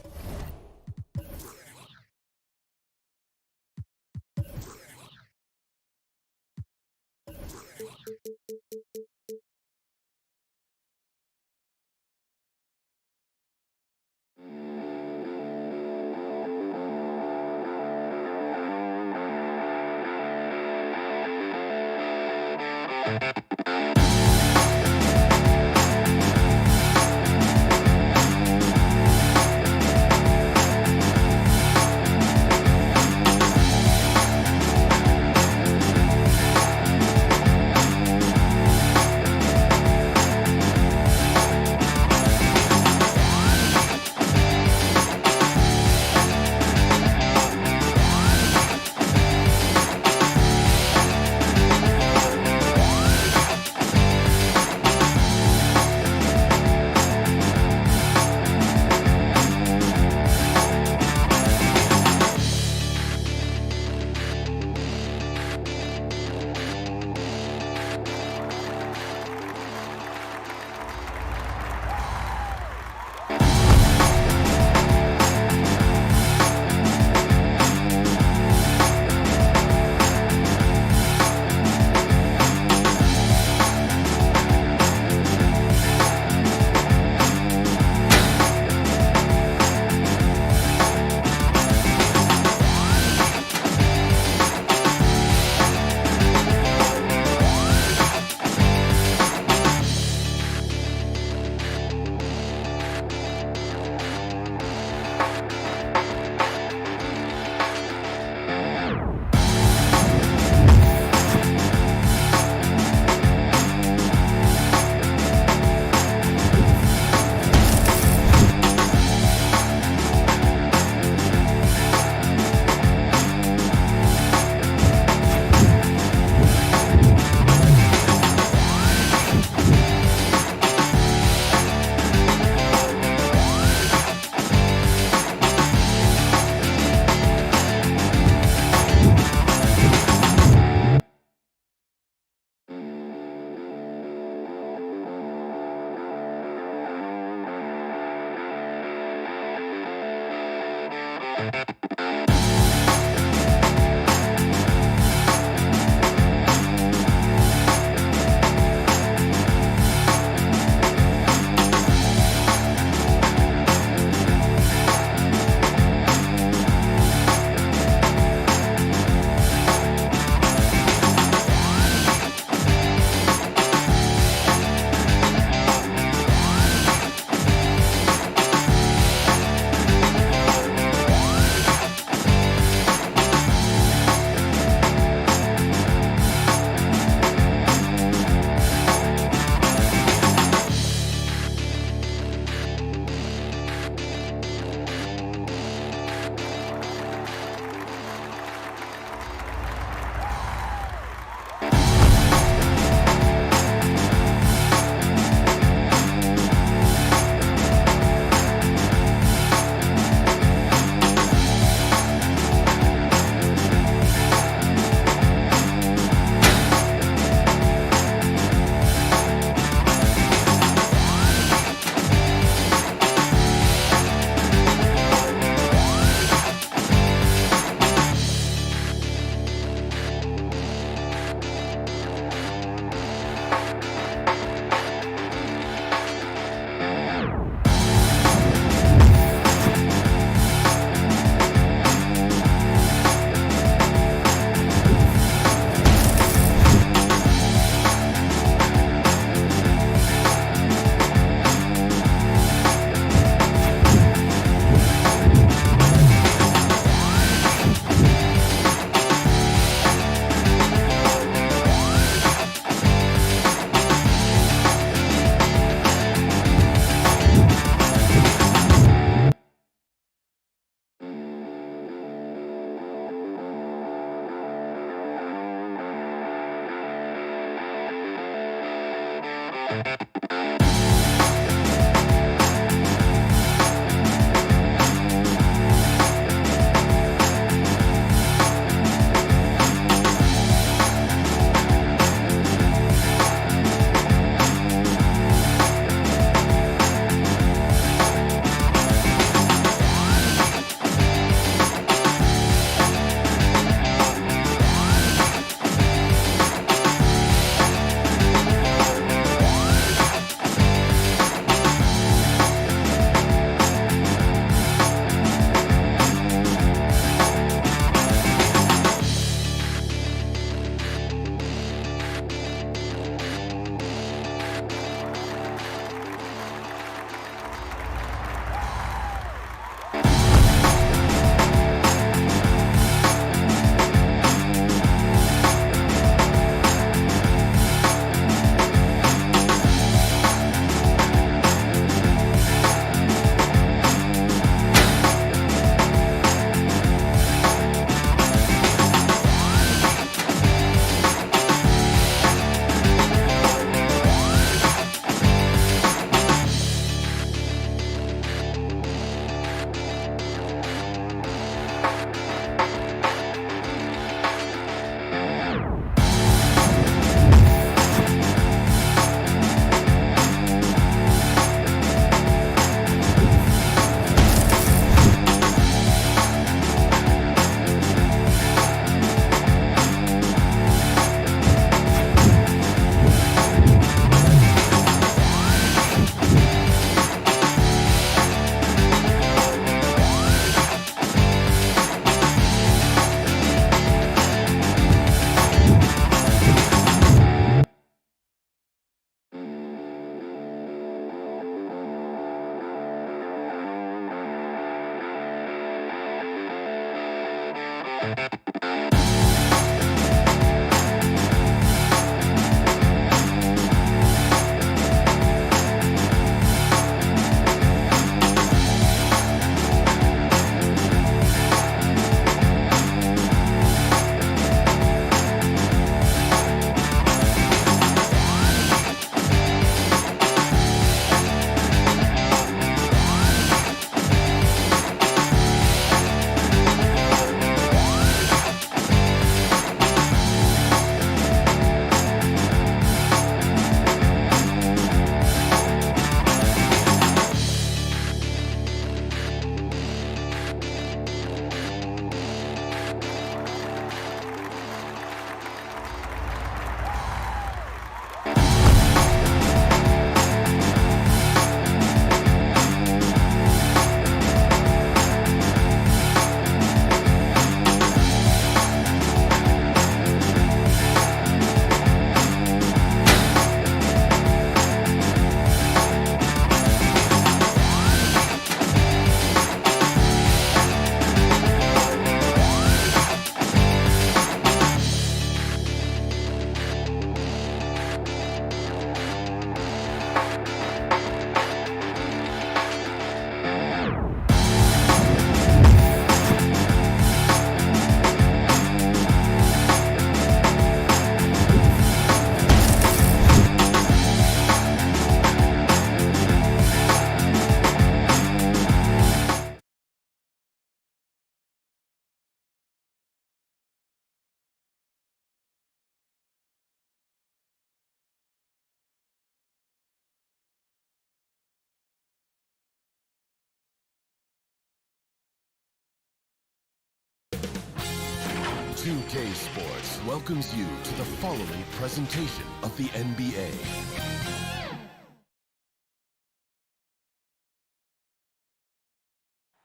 2K Sports welcomes you to the following presentation of the NBA.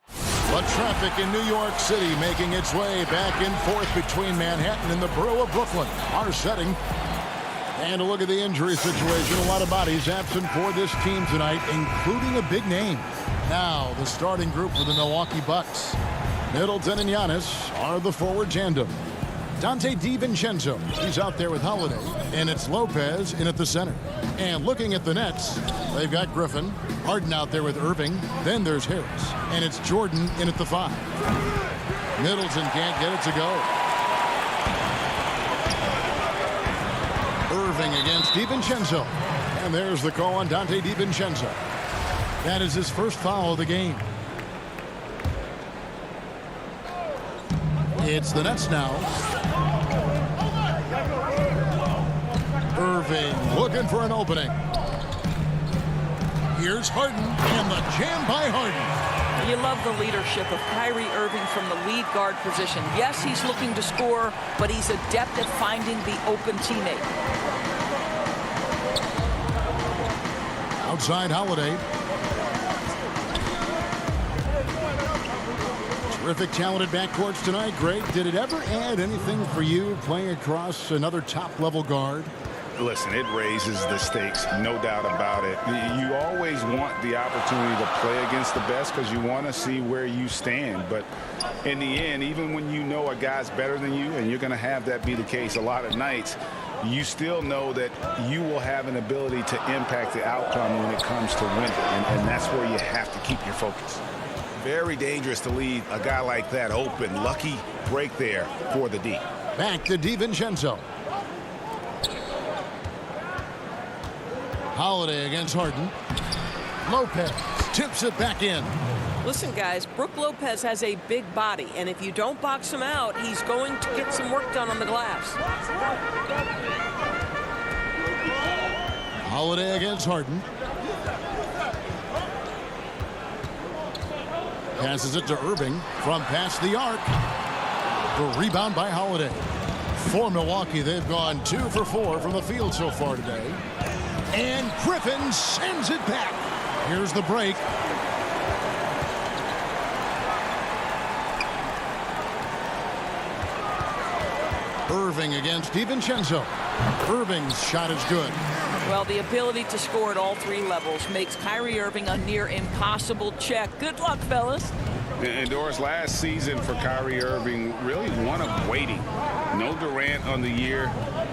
The traffic in New York City making its way back and forth between Manhattan and the borough of Brooklyn. Our setting. And a look at the injury situation. A lot of bodies absent for this team tonight, including a big name. Now, the starting group for the Milwaukee Bucks. Middleton and Giannis are the forward tandem. Dante DiVincenzo, he's out there with Holiday. And it's Lopez in at the center. And looking at the Nets, they've got Griffin. Harden out there with Irving. Then there's Harris. And it's Jordan in at the 5. Middleton can't get it to go. Irving against DiVincenzo. And there's the call on Dante DiVincenzo. That is his first foul of the game. It's the Nets now. Irving looking for an opening. Here's Harden, and the jam by Harden. You love the leadership of Kyrie Irving from the lead guard position. Yes, he's looking to score, but he's adept at finding the open teammate. Outside Holiday. Terrific, talented backcourts tonight. Greg, did it ever add anything for you playing across another top-level guard? Listen, it raises the stakes, no doubt about it. You always want the opportunity to play against the best because you want to see where you stand. But in the end, even when you know a guy's better than you, and you're going to have that be the case a lot of nights, you still know that you will have an ability to impact the outcome when it comes to winning. And that's where you have to keep your focus. Very dangerous to leave a guy like that open. Lucky break there for the D. Back to DiVincenzo. Holiday against Harden. Lopez tips it back in. Listen, guys, Brook Lopez has a big body, and if you don't box him out, he's going to get some work done on the glass. Holiday against Harden. Passes it to Irving from past the arc. The rebound by Holiday. For Milwaukee, they've gone 2 for 4 from the field so far today. And Griffin sends it back. Here's the break. Irving against DiVincenzo. Irving's shot is good. Well, the ability to score at all 3 levels makes Kyrie Irving a near impossible check. Good luck, fellas. And Doris, last season for Kyrie Irving, really one of waiting. No Durant on the year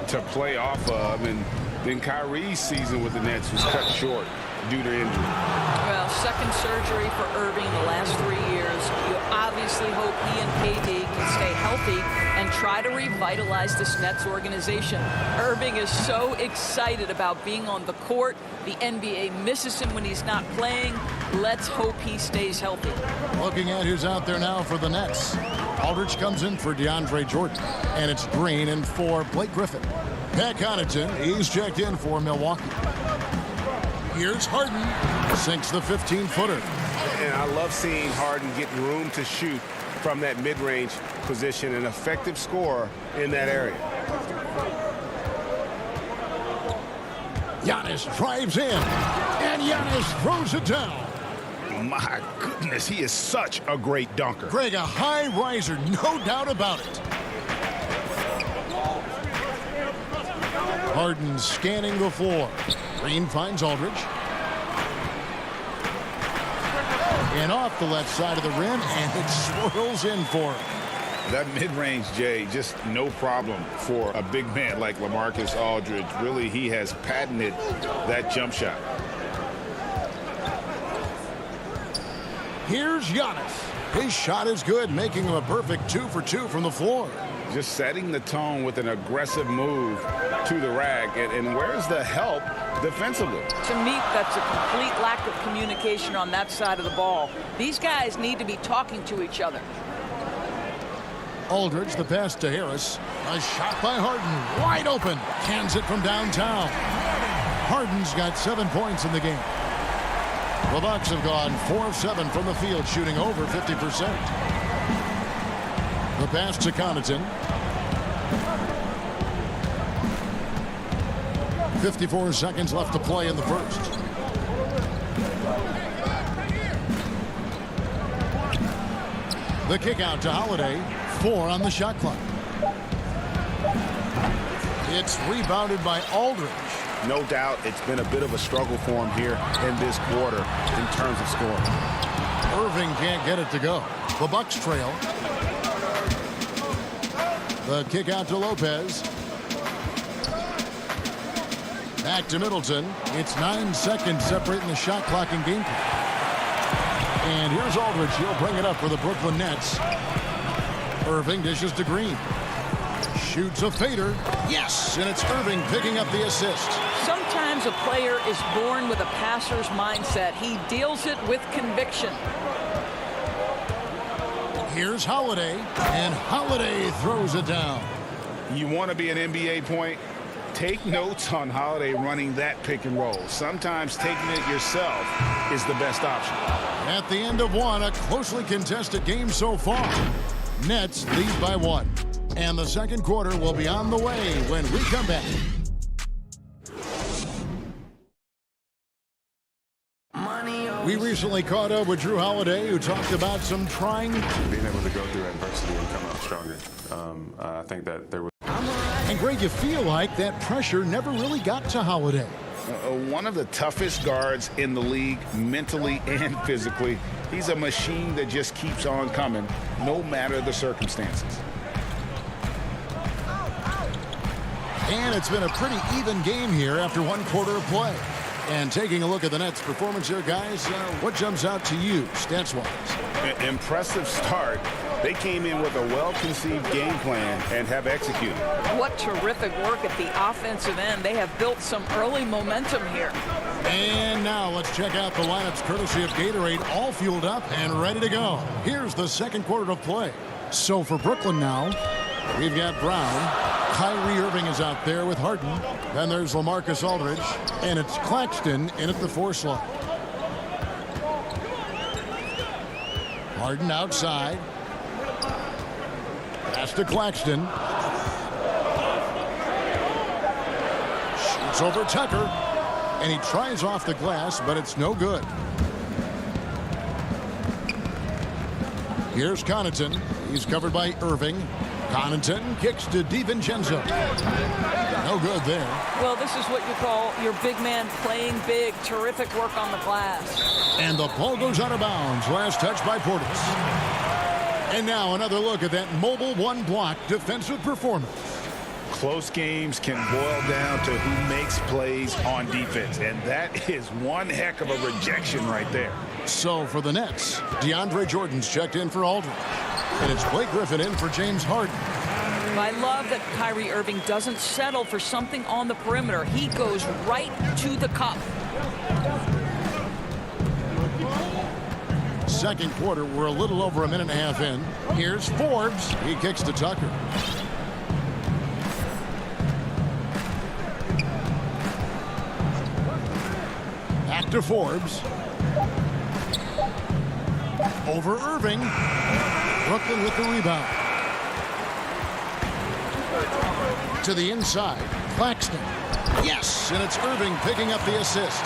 to play off of, and then Kyrie's season with the Nets was cut short due to injury. Well, second surgery for Irving in the last 3 years. You obviously hope he and KD can stay healthy and try to revitalize this Nets organization. Irving is so excited about being on the court. The NBA misses him when he's not playing. Let's hope he stays healthy. Looking at who's out there now for the Nets. Aldridge comes in for DeAndre Jordan. And it's Green in for Blake Griffin. Pat Connaughton, he's checked in for Milwaukee. Here's Harden. Sinks the 15-footer. And I love seeing Harden get room to shoot from that mid-range position, an effective scorer in that area. Giannis drives in, and Giannis throws it down. My goodness, he is such a great dunker. Greg, a high riser, no doubt about it. Harden scanning the floor. Green finds Aldridge. And off the left side of the rim, and it swirls in for him. That mid-range, Jay, just no problem for a big man like LaMarcus Aldridge. Really, he has patented that jump shot. Here's Giannis. His shot is good, making him a perfect 2 for 2 from the floor. Just setting the tone with an aggressive move to the rack. And where's the help defensively? To me, that's a complete lack of communication on that side of the ball. These guys need to be talking to each other. Aldridge, the pass to Harris. A shot by Harden, wide open. Cans it from downtown. Harden's got 7 points in the game. The Bucks have gone 4 of 7 from the field, shooting over 50%. The pass to Connaughton. 54 seconds left to play in the first. The kick out to Holiday. 4 on the shot clock. It's rebounded by Aldridge. No doubt it's been a bit of a struggle for him here in this quarter in terms of scoring. Irving can't get it to go. The Bucks trail. The kick out to Lopez. Back to Middleton. It's 9 seconds separating the shot clock and game clock. And here's Aldridge. He'll bring it up for the Brooklyn Nets. Irving dishes to Green. Shoots a fader. Yes, and it's Irving picking up the assist. Sometimes a player is born with a passer's mindset. He deals it with conviction. Here's Holiday, and Holiday throws it down. You want to be an NBA point? Take notes on Holiday running that pick and roll. Sometimes taking it yourself is the best option. At the end of one, a closely contested game so far. Nets lead by 1. And the second quarter will be on the way when we come back. We recently caught up with Drew Holiday, who talked about some trying. Being able to go through adversity and come out stronger. I think that there was. And Greg, you feel like that pressure never really got to Holiday. One of the toughest guards in the league, mentally and physically. He's a machine that just keeps on coming, no matter the circumstances. And it's been a pretty even game here after 1 quarter of play. And taking a look at the Nets' performance here, guys, what jumps out to you, stats-wise? Impressive start. They came in with a well-conceived game plan and have executed. What terrific work at the offensive end. They have built some early momentum here. And now let's check out the lineups courtesy of Gatorade, all fueled up and ready to go. Here's the second quarter of play. So for Brooklyn now, we've got Brown. Kyrie Irving is out there with Harden. Then there's LaMarcus Aldridge. And it's Claxton in at the 4 slot. Harden outside. Pass to Claxton. Shoots over Tucker. And he tries off the glass, but it's no good. Here's Connaughton. He's covered by Irving. Connaughton kicks to DiVincenzo. No good there. Well, this is what you call your big man playing big. Terrific work on the glass. And the ball goes out of bounds. Last touch by Portis. And now another look at that mobile 1-block defensive performance. Close games can boil down to who makes plays on defense, and that is one heck of a rejection right there. So for the Nets, DeAndre Jordan's checked in for Aldridge, and it's Blake Griffin in for James Harden. I love that Kyrie Irving doesn't settle for something on the perimeter. He goes right to the cup. Second quarter, we're a little over a minute and a half in. Here's Forbes. He kicks to Tucker. Back to Forbes. Over Irving. Brooklyn with the rebound. To the inside. Claxton. Yes, and it's Irving picking up the assist.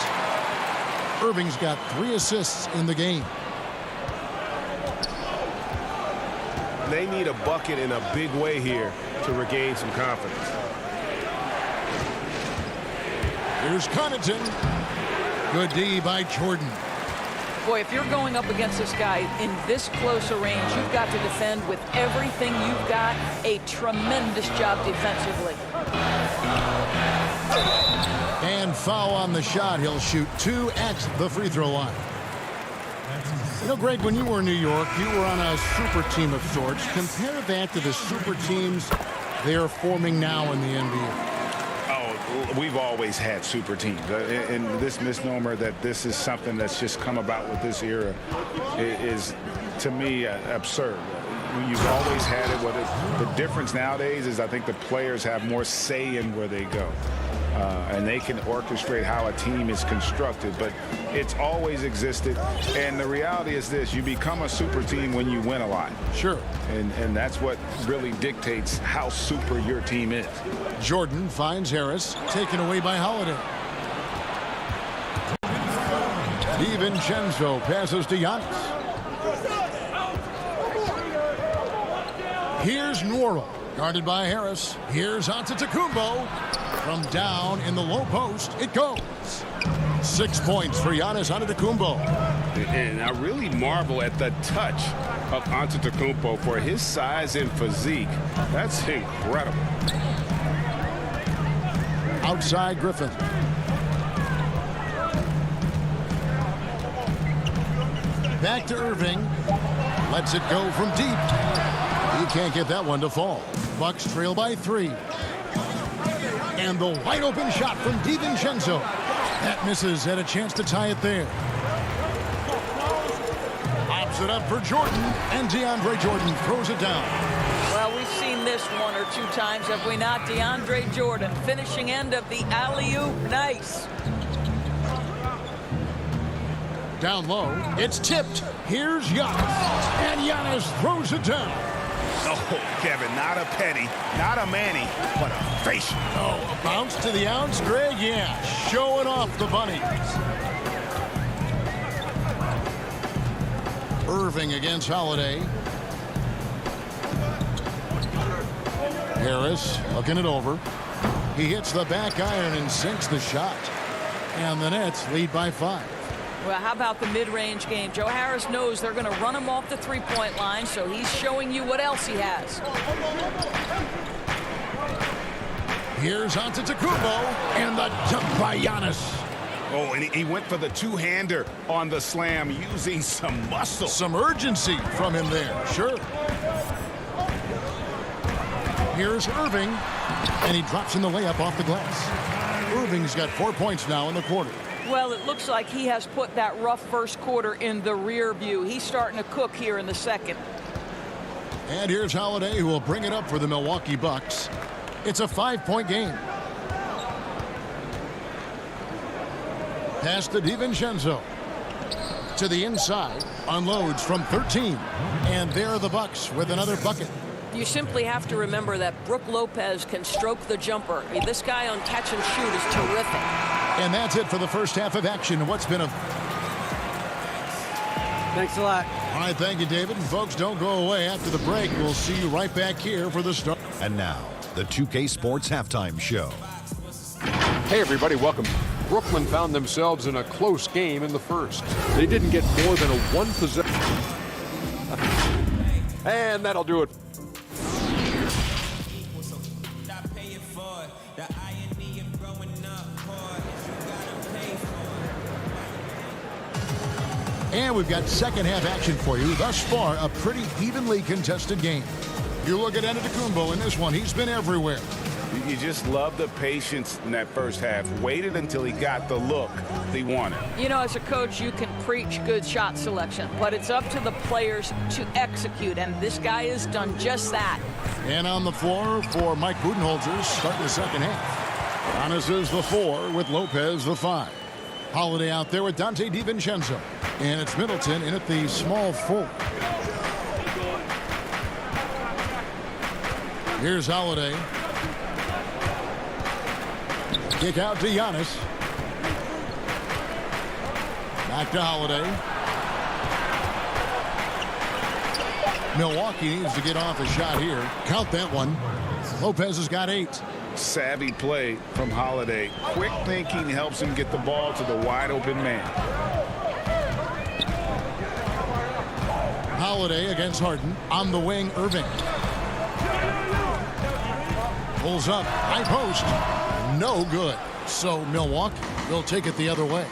Irving's got 3 assists in the game. They need a bucket in a big way here to regain some confidence. Here's Connaughton. Good D by Jordan. Boy, if you're going up against this guy in this close a range, you've got to defend with everything you've got. A tremendous job defensively. And foul on the shot. He'll shoot 2 at the free throw line. You know, Greg, when you were in New York, you were on a super team of sorts. Compare that to the super teams they are forming now in the NBA. Oh, we've always had super teams. And this misnomer that this is something that's just come about with this era is, to me, absurd. You've always had it. The difference nowadays is I think the players have more say in where they go. and they can orchestrate how a team is constructed, but it's always existed. And the reality is this: you become a super team when you win a lot. Sure. And that's what really dictates how super your team is. Jordan finds Harris, taken away by Holiday. DiVincenzo passes to Giannis. Here's Norrell, guarded by Harris. Here's Antetokounmpo. From down in the low post, it goes. 6 points for Giannis Antetokounmpo. And I really marvel at the touch of Antetokounmpo for his size and physique. That's incredible. Outside Griffin. Back to Irving. Lets it go from deep. He can't get that one to fall. Bucks trail by 3. And the wide open shot from DiVincenzo. That misses, had a chance to tie it there. Pops it up for Jordan, and DeAndre Jordan throws it down. Well, we've seen this 1 or 2 times, have we not? DeAndre Jordan, finishing end of the alley-oop. Nice. Down low, it's tipped. Here's Giannis, and Giannis throws it down. Oh, Kevin, not a penny, not a Manny, but a facial. Oh, a bounce to the ounce, Greg? Yeah, showing off the bunnies. Irving against Holiday. Harris looking it over. He hits the back iron and sinks the shot. And the Nets lead by 5. Well, how about the mid-range game? Joe Harris knows they're going to run him off the three-point line, so he's showing you what else he has. Here's Antetokounmpo, and the dunk by Giannis. Oh, and he went for the two-hander on the slam using some muscle. Some urgency from him there, sure. Here's Irving, and he drops in the layup off the glass. Irving's got 4 points now in the quarter. Well, it looks like he has put that rough first quarter in the rear view. He's starting to cook here in the second. And here's Holiday, who will bring it up for the Milwaukee Bucks. It's a 5-point game. Pass to DiVincenzo. To the inside, unloads from 13. And there are the Bucks with another bucket. You simply have to remember that Brook Lopez can stroke the jumper. I mean, this guy on catch and shoot is terrific. And that's it for the first half of action. What's been a... Thanks a lot. All right, thank you, David. And folks, don't go away after the break. We'll see you right back here for the start. And now, the 2K Sports Halftime Show. Hey, everybody, welcome. Brooklyn found themselves in a close game in the first. They didn't get more than a one possession. And that'll do it. And we've got second half action for you. Thus far, a pretty evenly contested game. You look at Antetokounmpo in this one. He's been everywhere. You just love the patience in that first half. Waited until he got the look he wanted. You know, as a coach, you can preach good shot selection, but it's up to the players to execute, and this guy has done just that. And on the floor for Mike Budenholzer, starting the second half. Giannis is the 4 with Lopez the 5. Holiday out there with Dante DiVincenzo. And it's Middleton in at the small 4. Here's Holiday. Kick out to Giannis. Back to Holiday. Milwaukee needs to get off a shot here. Count that one. Lopez has got 8. Savvy play from Holiday. Quick thinking helps him get the ball to the wide open man. Holiday against Harden. On the wing, Irving. Pulls up. High post. No good. So Milwaukee will take it the other way.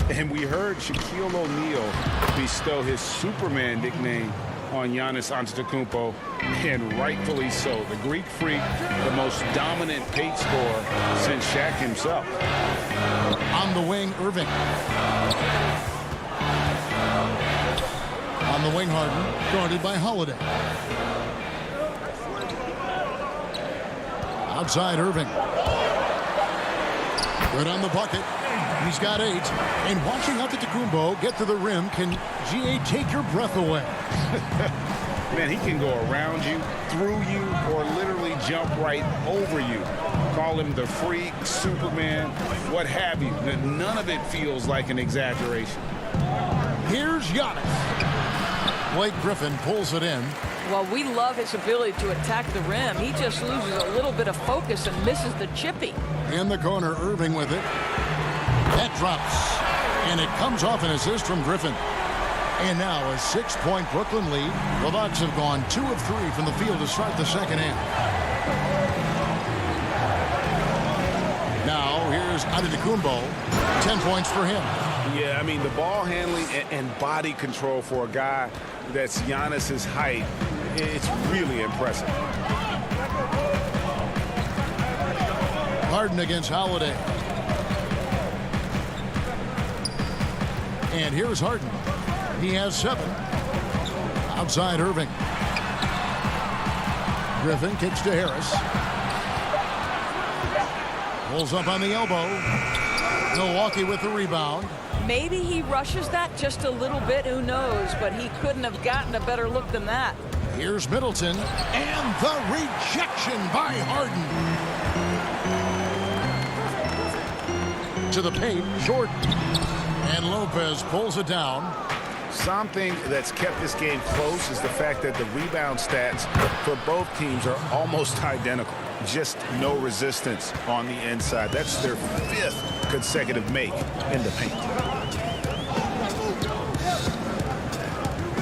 And we heard Shaquille O'Neal bestow his Superman nickname on Giannis Antetokounmpo, and rightfully so. The Greek Freak, the most dominant paint scorer since Shaq himself. On the wing, Irving. On the wing, Harden, guarded by Holiday. Outside, Irving. Good on the bucket. He's got 8. And watching Antetokounmpo get to the rim can, GA, take your breath away. Man, he can go around you, through you, or literally jump right over you. Call him the freak, Superman, what have you. None of it feels like an exaggeration. Here's Giannis. Blake Griffin pulls it in. Well, we love his ability to attack the rim. He just loses a little bit of focus and misses the chippy. In the corner, Irving with it. That drops. And it comes off an assist from Griffin. And now a 6-point Brooklyn lead. The Bucks have gone 2 of 3 from the field to start the second half. Now here's Antetokounmpo. 10 points for him. Yeah, I mean, the ball handling and body control for a guy that's Giannis's height, it's really impressive. Harden against Holiday. And here's Harden. He has 7. Outside Irving. Griffin kicks to Harris. Pulls up on the elbow. Milwaukee with the rebound. Maybe he rushes that just a little bit, who knows, but he couldn't have gotten a better look than that. Here's Middleton, and the rejection by Harden. To the paint, Jordan. And Lopez pulls it down. Something that's kept this game close is the fact that the rebound stats for both teams are almost identical. Just no resistance on the inside. That's their 5th consecutive make in the paint.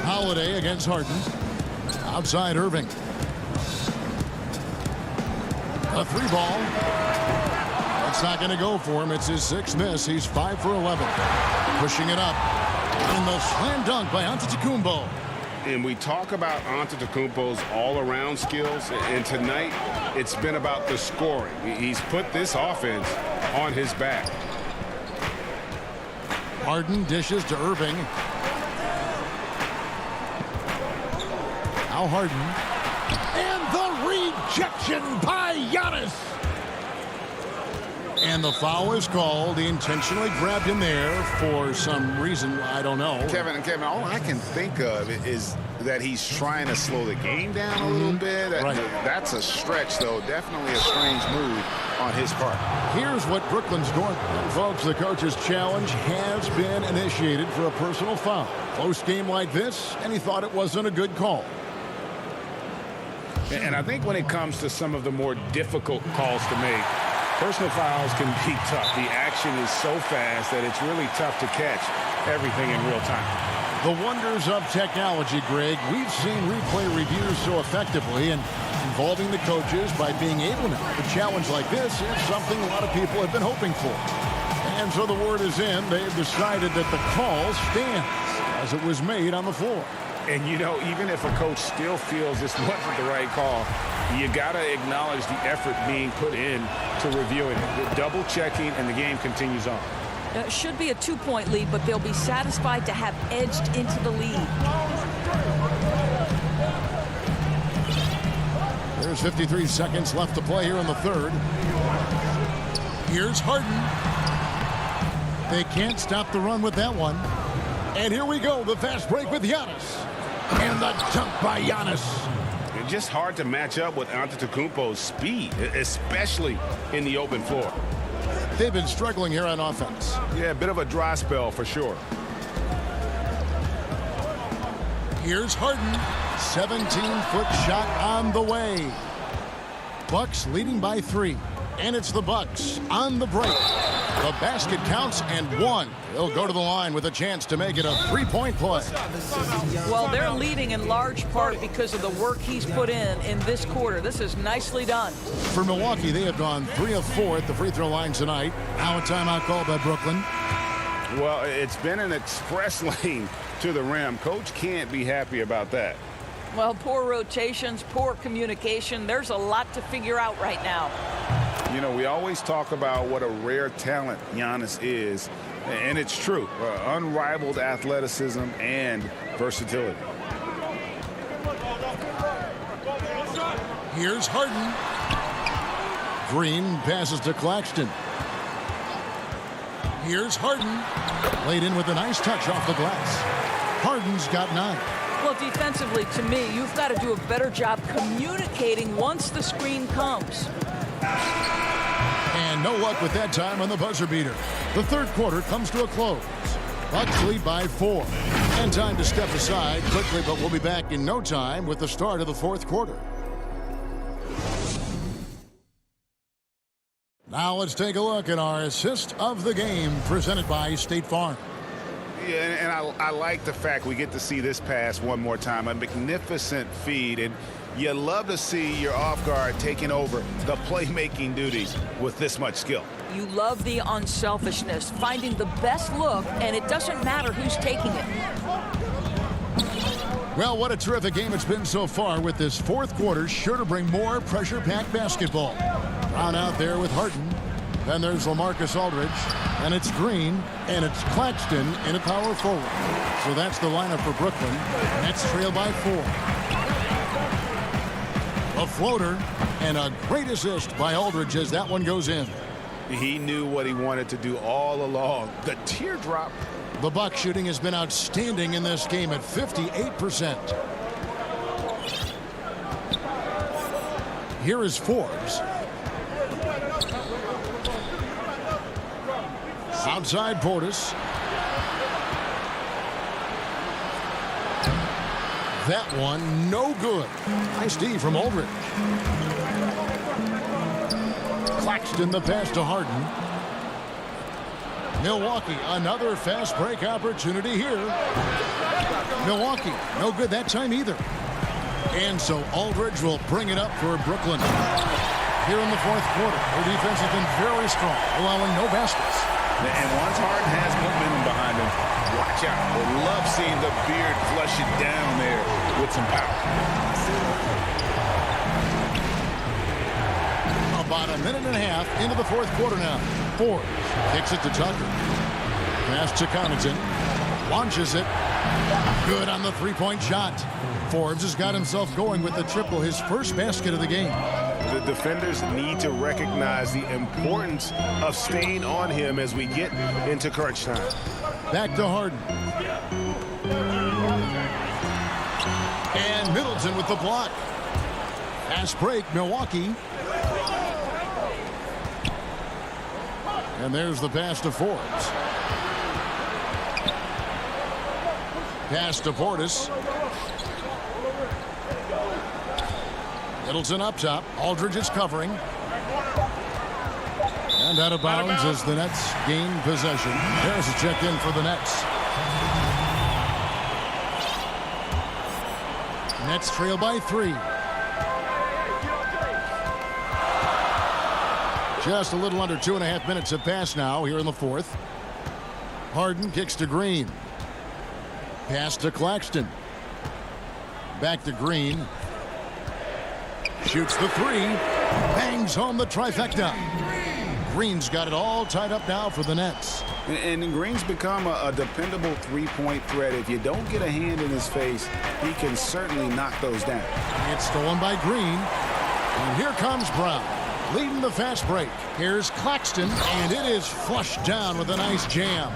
Holiday against Harden. Outside Irving. A 3-ball. It's not going to go for him. It's his 6th miss. He's 5 for 11. Pushing it up. And the slam dunk by Antetokounmpo. And we talk about Antetokounmpo's all-around skills, and tonight it's been about the scoring. He's put this offense on his back. Harden dishes to Irving. Now Harden. And the rejection by Giannis. And the foul is called. He intentionally grabbed him there for some reason. I don't know. Kevin, all I can think of is that he's trying to slow the game down a little bit. Right. That's a stretch, though. Definitely a strange move on his part. Here's what Brooklyn's doing. Folks, the coach's challenge has been initiated for a personal foul. Close game like this, and he thought it wasn't a good call. And I think when it comes to some of the more difficult calls to make, personal fouls can be tough. The action is so fast that it's really tough to catch everything in real time. The wonders of technology, Greg. We've seen replay reviews so effectively, and involving the coaches by being able now to challenge like this is something a lot of people have been hoping for. And so the word is in. They've decided that the call stands as it was made on the floor. And, you know, even if a coach still feels this wasn't the right call, you got to acknowledge the effort being put in to reviewing it. Double checking, and the game continues on. It should be a 2-point lead, but they'll be satisfied to have edged into the lead. There's 53 seconds left to play here in the third. Here's Harden. They can't stop the run with that one. And here we go, the fast break with Giannis. And the dunk by Giannis. It's just hard to match up with Antetokounmpo's speed, especially in the open floor. They've been struggling here on offense. Yeah, a bit of a dry spell for sure. Here's Harden. 17-foot shot on the way. Bucks leading by 3. And it's the Bucks on the break. The basket counts and 1. They'll go to the line with a chance to make it a 3-point play. Well, they're leading in large part because of the work he's put in this quarter. This is nicely done. For Milwaukee, they have gone 3 of 4 at the free throw line tonight. Now a timeout call by Brooklyn. Well, it's been an express lane to the rim. Coach can't be happy about that. Well, poor rotations, poor communication. There's a lot to figure out right now. You know, we always talk about what a rare talent Giannis is, and it's true. Unrivaled athleticism and versatility. Here's Harden. Green passes to Claxton. Here's Harden. Laid in with a nice touch off the glass. Harden's got 9. Well, defensively, to me, you've got to do a better job communicating once the screen comes. And no luck with that time on the buzzer beater. The third quarter comes to a close. Bucks lead by 4. And time to step aside quickly, but we'll be back in no time with the start of the fourth quarter. Now let's take a look at our assist of the game presented by State Farm. Yeah, and I like the fact we get to see this pass one more time. A magnificent feed, and you love to see your off guard taking over the playmaking duties with this much skill. You love the unselfishness, finding the best look, and it doesn't matter who's taking it. Well, what a terrific game it's been so far, with this fourth quarter sure to bring more pressure-packed basketball. Brown out there with Harden. Then there's LaMarcus Aldridge. And it's Green. And it's Claxton in a power forward. So that's the lineup for Brooklyn. Nets trail by 4. A floater. And a great assist by Aldridge as that one goes in. He knew what he wanted to do all along. The teardrop. The Bucks shooting has been outstanding in this game at 58%. Here is Forbes. Outside Portis. That one no good. Nice D from Aldridge. Claxton the pass to Harden. Milwaukee, another fast break opportunity here. Milwaukee, no good that time either. And so Aldridge will bring it up for Brooklyn. Here in the fourth quarter, their defense has been very strong, allowing no baskets. And once Harden has momentum behind him, watch out. We love seeing the beard flush it down there with some power. About a minute and a half into the fourth quarter now. Forbes kicks it to Tucker. Pass to Connaughton. Launches it. Good on the three-point shot. Forbes has got himself going with the triple, his first basket of the game. The defenders need to recognize the importance of staying on him as we get into crunch time. Back to Harden. And Middleton with the block. Fast break, Milwaukee. And there's the pass to Forbes. Pass to Portis. Middleton up top. Aldridge is covering. And out of bounds as the Nets gain possession. Harris is checked in for the Nets. Nets trail by 3. Just a little under 2.5 minutes have passed now here in the fourth. Harden kicks to Green. Pass to Claxton. Back to Green. Shoots the 3. Bangs home the trifecta. Green's got it all tied up now for the Nets. And Green's become a dependable three-point threat. If you don't get a hand in his face, he can certainly knock those down. It's stolen by Green. And here comes Brown, leading the fast break. Here's Claxton, and it is flushed down with a nice jam.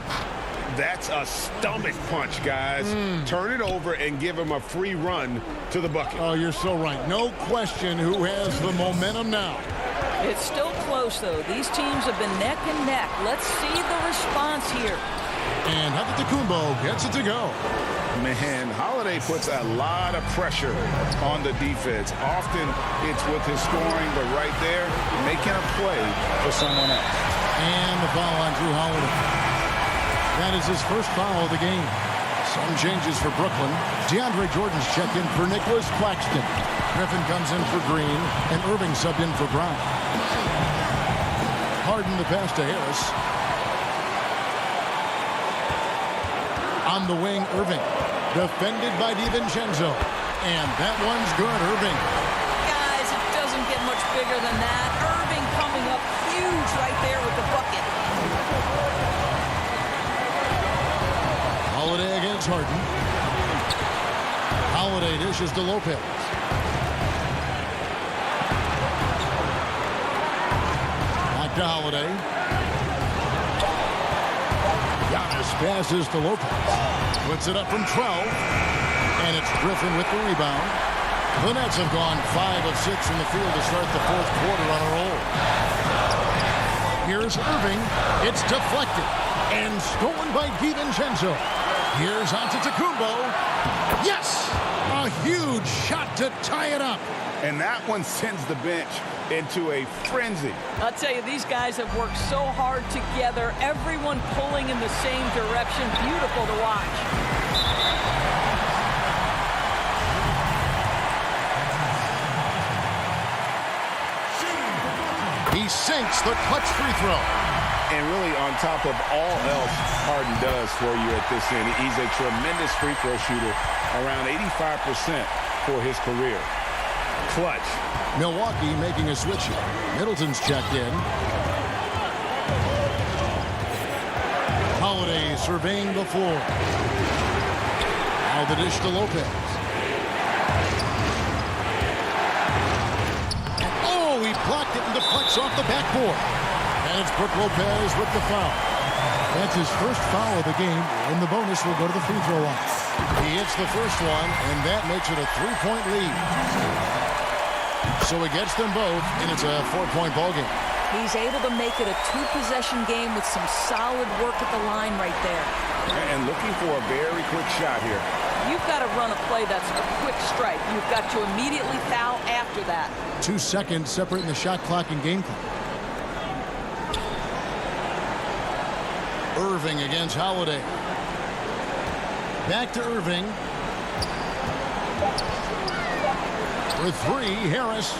That's a stomach punch, guys. Turn it over and give him a free run to the bucket. Oh, you're so right. No question who has the momentum now. It's still close, though. These teams have been neck and neck. Let's see the response here. And Antetokounmpo gets it to go. Man, Holiday puts a lot of pressure on the defense. Often it's with his scoring, but right there, making a play for someone else. And the foul on Drew Holiday. That is his first foul of the game. Some changes for Brooklyn. DeAndre Jordan's checked in for Nicholas Claxton. Griffin comes in for Green, and Irving subbed in for Brown. Harden the pass to Harris. On the wing, Irving. Defended by DiVincenzo. And that one's good, Irving. Guys, it doesn't get much bigger than that. Irving coming up huge right there with the bucket. Holiday against Harden. Holiday dishes to Lopez. Back to Holiday. Giannis passes to Lopez. Puts it up from 12. And it's Griffin with the rebound. The Nets have gone 5 of 6 from the field to start the fourth quarter on a roll. Here's Irving. It's deflected and stolen by DiVincenzo. Here's Antetokounmpo. Yes! A huge shot to tie it up. And that one sends the bench into a frenzy. I'll tell you, these guys have worked so hard together. Everyone pulling in the same direction. Beautiful to watch. He sinks the clutch free throw. And really, on top of all else Harden does for you at this end, he's a tremendous free throw shooter, around 85% for his career. Clutch. Milwaukee making a switch here. Middleton's checked in. Holiday surveying the floor. Now the dish to Lopez. Oh, he blocked it and deflects off the backboard. And it's Brook Lopez with the foul. That's his first foul of the game, and the bonus will go to the free throw line. He hits the first one, and that makes it a 3-point lead. So he gets them both, and it's a 4-point ball game. He's able to make it a 2-possession game with some solid work at the line right there. And looking for a very quick shot here. You've got to run a play that's a quick strike. You've got to immediately foul after that. 2 seconds separating the shot clock and game clock. Irving against Holiday. Back to Irving. For 3, Harris.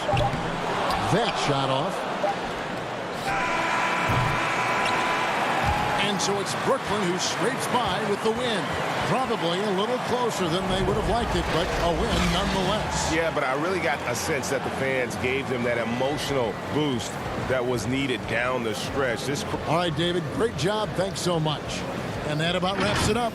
That shot off. And so it's Brooklyn who scrapes by with the win. Probably a little closer than they would have liked it, but a win nonetheless. Yeah, but I really got a sense that the fans gave them that emotional boost that was needed down the stretch. All right, David, great job. Thanks so much. And that about wraps it up.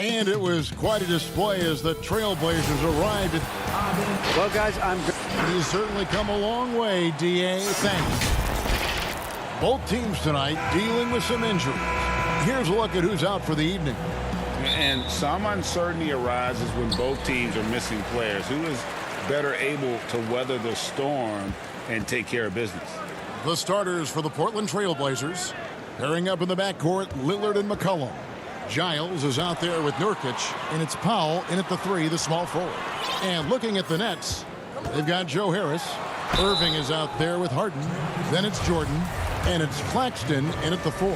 And it was quite a display as the Trailblazers arrived at... Well, guys, He's certainly come a long way, D.A. Thanks. Both teams tonight dealing with some injuries. Here's a look at who's out for the evening. And some uncertainty arises when both teams are missing players. Who is better able to weather the storm and take care of business? The starters for the Portland Trail Blazers. Pairing up in the backcourt, Lillard and McCollum. Giles is out there with Nurkic, and it's Powell in at the 3, the small forward. And looking at the Nets, they've got Joe Harris. Irving is out there with Harden. Then it's Jordan, and it's Claxton in at the 4.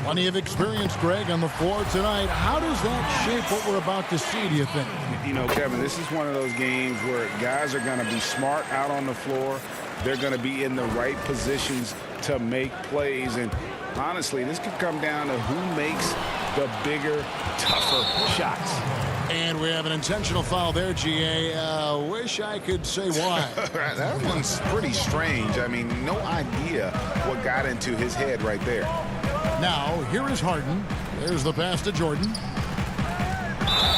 Plenty of experience, Greg, on the floor tonight. How does that shape what we're about to see, do you think? You know, Kevin, this is one of those games where guys are going to be smart out on the floor. They're going to be in the right positions to make plays. And honestly, this could come down to who makes the bigger, tougher shots. And we have an intentional foul there, GA. Wish I could say why. That one's pretty strange. I mean, no idea what got into his head right there. Now, here is Harden. There's the pass to Jordan.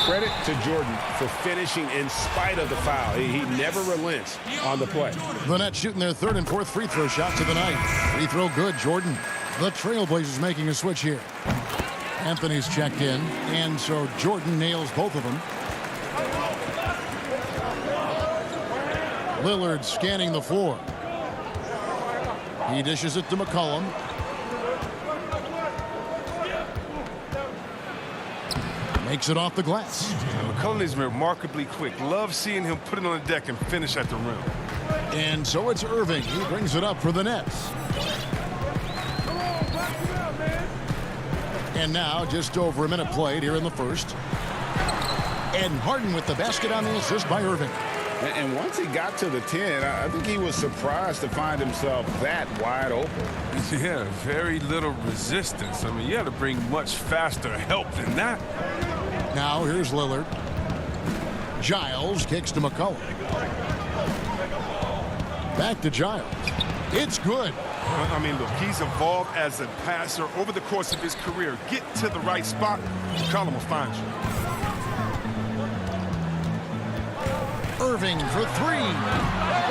Credit to Jordan for finishing in spite of the foul. He never relents on the play. The Nets shooting their 3rd and 4th free throw shots of the night. Free throw good, Jordan. The Trailblazers making a switch here. Anthony's checked in, and so Jordan nails both of them. Lillard scanning the floor. He dishes it to McCollum. Makes it off the glass. McCollum is remarkably quick. Love seeing him put it on the deck and finish at the rim. And so it's Irving. He brings it up for the Nets. And now just over a minute played here in the first. And Harden with the basket on the assist by Irving. And once he got to the 10, I think he was surprised to find himself that wide open. Yeah, very little resistance. I mean, you had to bring much faster help than that. Now here's Lillard. Giles kicks to McCollum. Back to Giles. It's good. I mean, look, he's evolved as a passer over the course of his career. Get to the right spot, McCollum will find you. Irving for 3.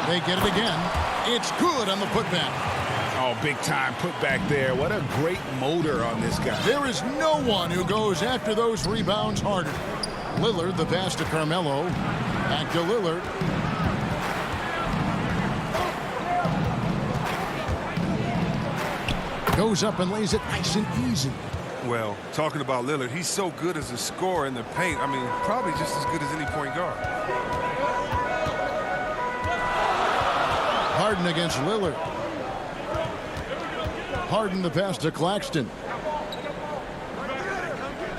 They get it again. It's good on the putback. Oh, big time putback there. What a great motor on this guy. There is no one who goes after those rebounds harder. Lillard, the pass to Carmelo. Back to Lillard. Goes up and lays it nice and easy. Well, talking about Lillard, he's so good as a scorer in the paint. I mean, probably just as good as any point guard. Harden against Lillard. Harden the pass to Claxton.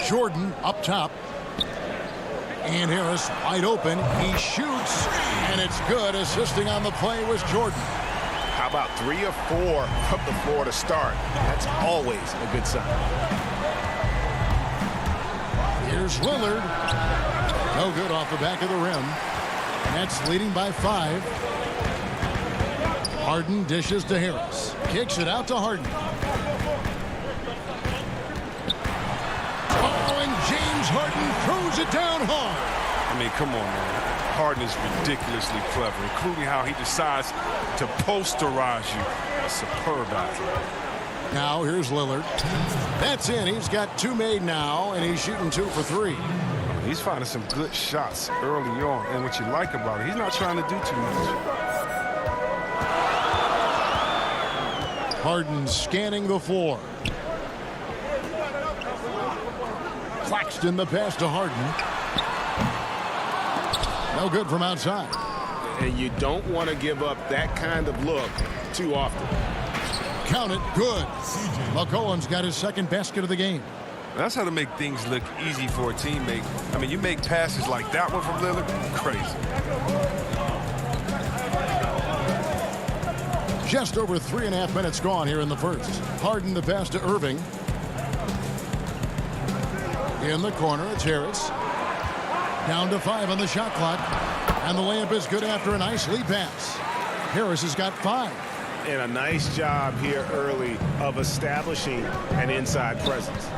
Jordan up top. And Harris wide open. He shoots, and it's good. Assisting on the play was Jordan. How about 3 or 4 from the floor to start? That's always a good sign. Here's Lillard. No good off the back of the rim. Nets leading by 5. Harden dishes to Harris. Kicks it out to Harden. Oh, and James Harden throws it down hard. I mean, come on, man. Harden is ridiculously clever, including how he decides to posterize you. A superb athlete. Now here's Lillard. That's in. He's got 2 made now, and he's shooting 2 for 3. He's finding some good shots early on, and what you like about it, he's not trying to do too much. Harden scanning the floor. Claxton the pass to Harden. No good from outside. And you don't want to give up that kind of look too often. Count it. Good. McCollum's got his 2nd basket of the game. That's how to make things look easy for a teammate. I mean, you make passes like that one from Lillard, crazy. Just over 3.5 minutes gone here in the first. Harden the pass to Irving. In the corner, it's Harris. Down to 5 on the shot clock. And the layup is good after a nice lead pass. Harris has got 5. And a nice job here early of establishing an inside presence.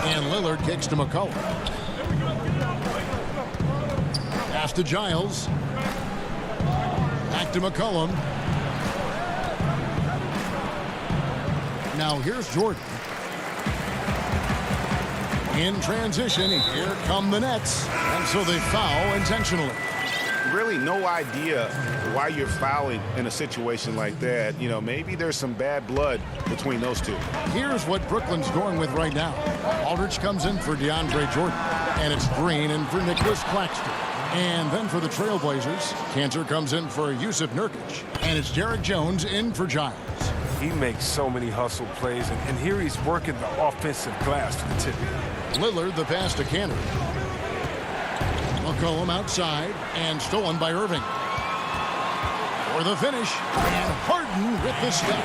And Lillard kicks to McCollum. Pass to Giles. Back to McCollum. Now here's Jordan. In transition, here come the Nets. And so they foul intentionally. Really no idea why you're fouling in a situation like that. You know, maybe there's some bad blood between those two. Here's what Brooklyn's going with right now. Aldridge comes in for DeAndre Jordan. And it's Green in for Nicholas Claxton. And then for the Trailblazers, Cantor comes in for Yusuf Nurkic. And it's Derek Jones in for Giles. He makes so many hustle plays, and here he's working the offensive glass to the tip. Lillard, the pass to Cantor. McCollum outside and stolen by Irving. For the finish, and Harden with the step.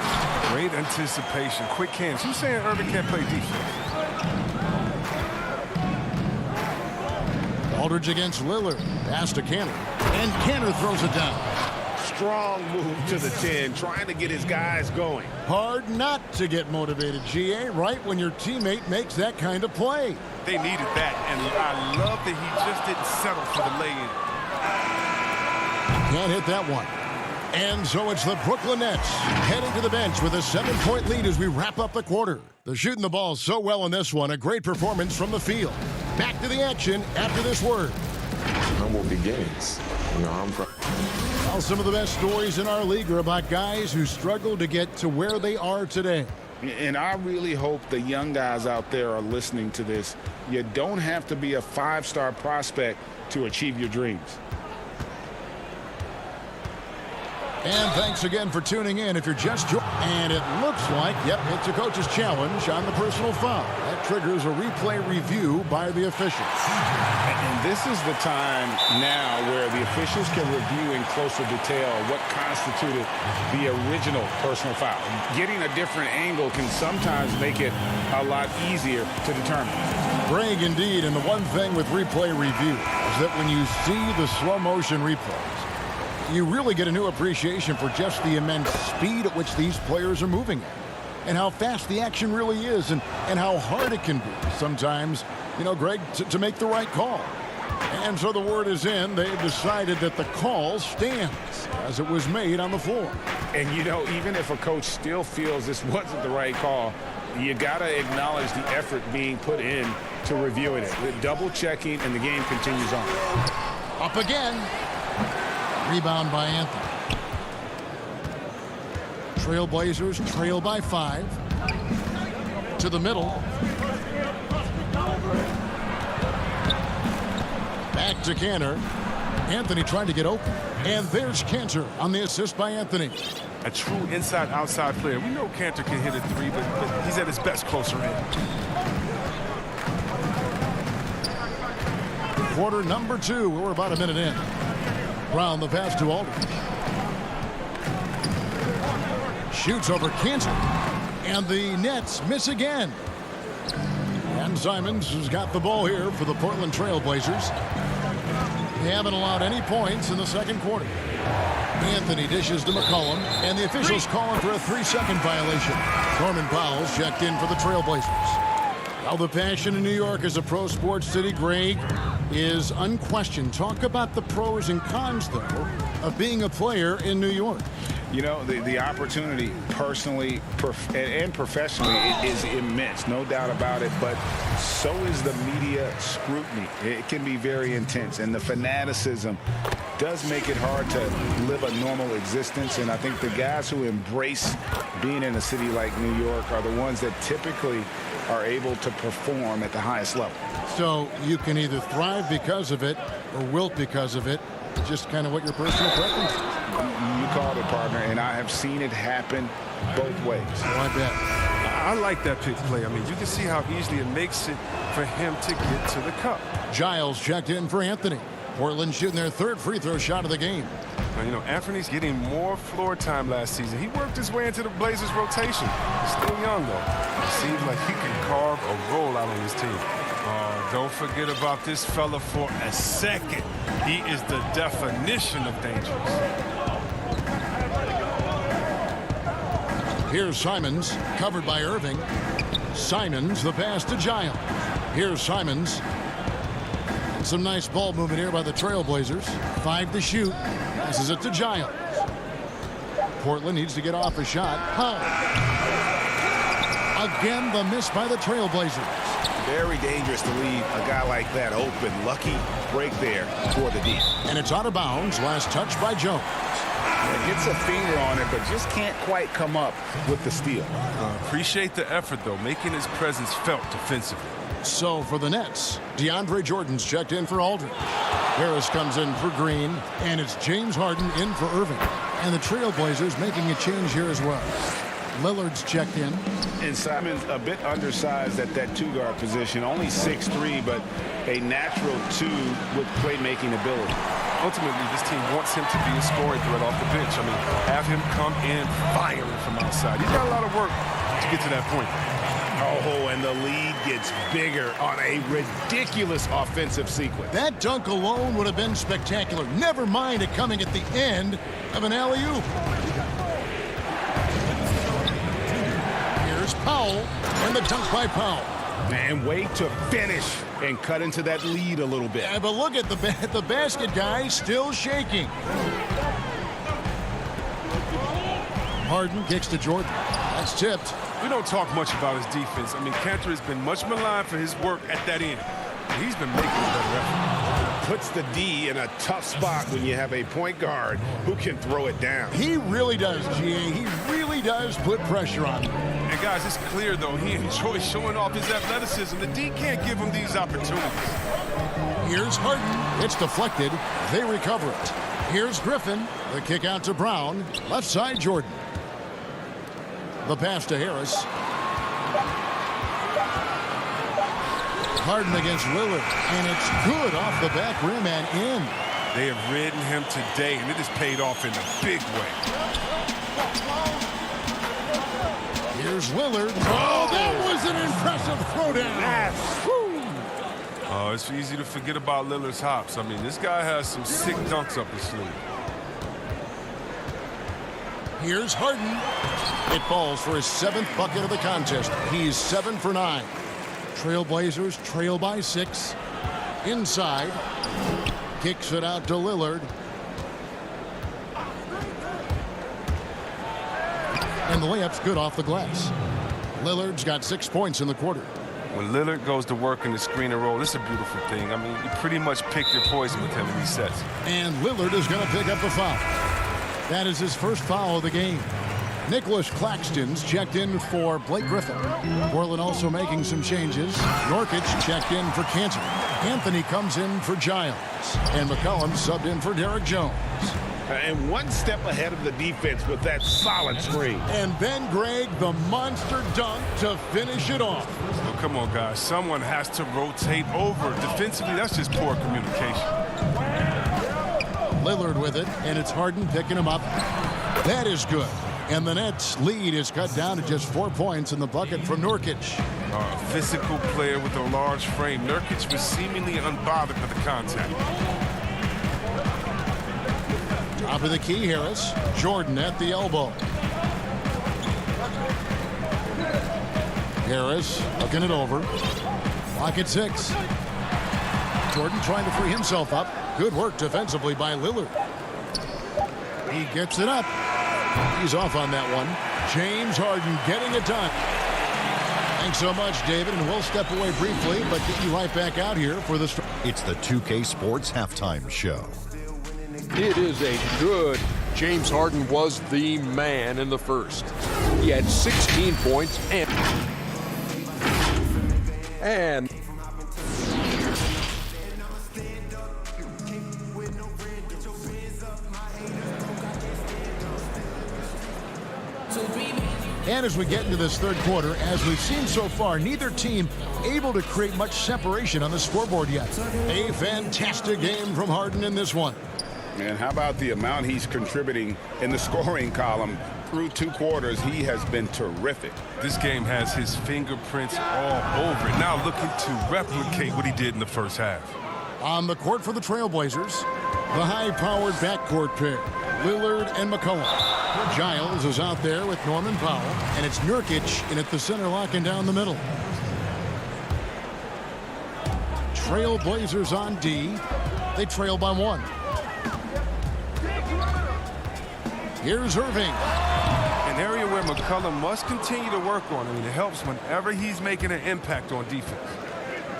Great anticipation, quick hands. Who's saying Irving can't play defense? Aldridge against Lillard. Pass to Cantor. And Cantor throws it down. Strong move to the 10, trying to get his guys going. Hard not to get motivated, GA, right when your teammate makes that kind of play. They needed that, and I love that he just didn't settle for the lay-in. Can't hit that one. And so it's the Brooklyn Nets heading to the bench with a 7-point lead as we wrap up the quarter. They're shooting the ball so well in this one. A great performance from the field. Back to the action after this word. Humble beginnings. You know, I'm from. Well, some of the best stories in our league are about guys who struggled to get to where they are today. And I really hope the young guys out there are listening to this. You don't have to be a 5-star prospect to achieve your dreams. And thanks again for tuning in. If you're just joining, and it looks like, yep, it's a coach's challenge on the personal foul. That triggers a replay review by the officials. And this is the time now where the officials can review in closer detail what constituted the original personal foul. Getting a different angle can sometimes make it a lot easier to determine. Greg, indeed, and the one thing with replay review is that when you see the slow motion replays, you really get a new appreciation for just the immense speed at which these players are moving at, and how fast the action really is, and how hard it can be sometimes, you know, Greg, to make the right call. And so the word is in. They've decided that the call stands as it was made on the floor. And, you know, even if a coach still feels this wasn't the right call, you got to acknowledge the effort being put in to reviewing it. The double checking, and the game continues on. Up again. Rebound by Anthony. Trailblazers trail by 5. To the middle. Back to Cantor. Anthony trying to get open. And there's Cantor on the assist by Anthony. A true inside-outside player. We know Cantor can hit a 3, but he's at his best closer in. Quarter number 2. We're about a minute in. Brown the pass to Aldridge. Shoots over Cantor. And the Nets miss again. And Simons has got the ball here for the Portland Trailblazers. They haven't allowed any points in the second quarter. Anthony dishes to McCollum, and the officials calling for a 3-second violation. Norman Powell's checked in for the Trailblazers. Now the passion in New York as a pro sports city, Greg, is unquestioned. Talk about the pros and cons, though, of being a player in New York. You know, the opportunity personally and professionally is immense, no doubt about it, but so is the media scrutiny. It can be very intense, and the fanaticism does make it hard to live a normal existence, and I think the guys who embrace being in a city like New York are the ones that typically are able to perform at the highest level. So you can either thrive because of it or wilt because of it. Just kind of what your personal preference is. You called it, partner, and I have seen it happen both ways. Oh, I bet. I like that pick play. I mean, you can see how easily it makes it for him to get to the cup. Giles checked in for Anthony. Portland shooting their 3rd free throw shot of the game. Now, you know, Anthony's getting more floor time last season. He worked his way into the Blazers rotation. He's still young, though. It seems like he can carve a role out on his team. Don't forget about this fella for a second. He is the definition of dangerous. Here's Simons, covered by Irving. Simons, the pass to Giles. Here's Simons. And some nice ball movement here by the Trailblazers. 5 to shoot. Passes it to Giles. Portland needs to get off a shot. Again, the miss by the Trailblazers. Very dangerous to leave a guy like that open. Lucky break there toward the deep. And it's out of bounds. Last touch by Jones. Yeah, gets a finger on it, but just can't quite come up with the steal. Appreciate the effort, though, making his presence felt defensively. So for the Nets, DeAndre Jordan's checked in for Aldridge. Harris comes in for Green, and it's James Harden in for Irving. And the Trailblazers making a change here as well. Lillard's checked in. And Simon's a bit undersized at that two-guard position. Only 6'3", but a natural two with playmaking ability. Ultimately, this team wants him to be a scoring threat off the bench. I mean, have him come in firing from outside. He's got a lot of work to get to that point. Oh, and the lead gets bigger on a ridiculous offensive sequence. That dunk alone would have been spectacular. Never mind it coming at the end of an alley-oop. Here's Powell, and the dunk by Powell. And way to finish and cut into that lead a little bit. Yeah, but look at the basket guy still shaking. Harden kicks to Jordan. That's tipped. We don't talk much about his defense. I mean, Cantor has been much maligned for his work at that end. He's been making a better effort. Puts the D in a tough spot when you have a point guard who can throw it down. He really does, GA. He really does put pressure on him. And guys, it's clear, though, he enjoys showing off his athleticism. The D can't give him these opportunities. Here's Harden. It's deflected. They recover it. Here's Griffin. The kick out to Brown. Left side, Jordan. The pass to Harris. Harden against Lillard, and it's good off the back rim and in. They have ridden him today, and it has paid off in a big way. Here's Lillard. Oh, that was an impressive throwdown. Oh, it's easy to forget about Lillard's hops. I mean, this guy has some sick dunks up his sleeve. Here's Harden. It falls for his 7th bucket of the contest. He's 7 for 9. Trailblazers trail by 6. Inside. Kicks it out to Lillard. And the layup's good off the glass. Lillard's got 6 points in the quarter. When Lillard goes to work in the screen and roll, it's a beautiful thing. I mean, you pretty much pick your poison with him in these sets. And Lillard is going to pick up the foul. That is his first foul of the game. Nicholas Claxton's checked in for Blake Griffin. Portland also making some changes. Nurkic checked in for Cantor. Anthony comes in for Giles. And McCollum subbed in for Derek Jones. And one step ahead of the defense with that solid screen. And then Greg, the monster dunk to finish it off. Oh, come on, guys. Someone has to rotate over. Defensively, that's just poor communication. Lillard with it, and it's Harden picking him up. That is good. And the Nets' lead is cut down to just 4 points in the bucket from Nurkic. A physical player with a large frame. Nurkic was seemingly unbothered with the contact. Top of the key, Harris. Jordan at the elbow. Harris looking it over. Clock at 6. Jordan trying to free himself up. Good work defensively by Lillard. He gets it up. He's off on that one. James Harden getting it done. Thanks so much, David, and we'll step away briefly, but get you right back out here for this. It's the 2K Sports Halftime Show. It is a good. James Harden was the man in the first. He had 16 points and And as we get into this third quarter, as we've seen so far, neither team able to create much separation on the scoreboard yet. A fantastic game from Harden in this one. And how about the amount he's contributing in the scoring column through 2 quarters? He has been terrific. This game has his fingerprints all over it. Now looking to replicate what he did in the first half. On the court for the Trailblazers, the high-powered backcourt pair, Lillard and McCollum. Giles is out there with Norman Powell, and it's Nurkic in at the center, locking down the middle. Trailblazers on D. They trail by 1. Here's Irving. An area where McCollum must continue to work on. I mean, it helps whenever he's making an impact on defense.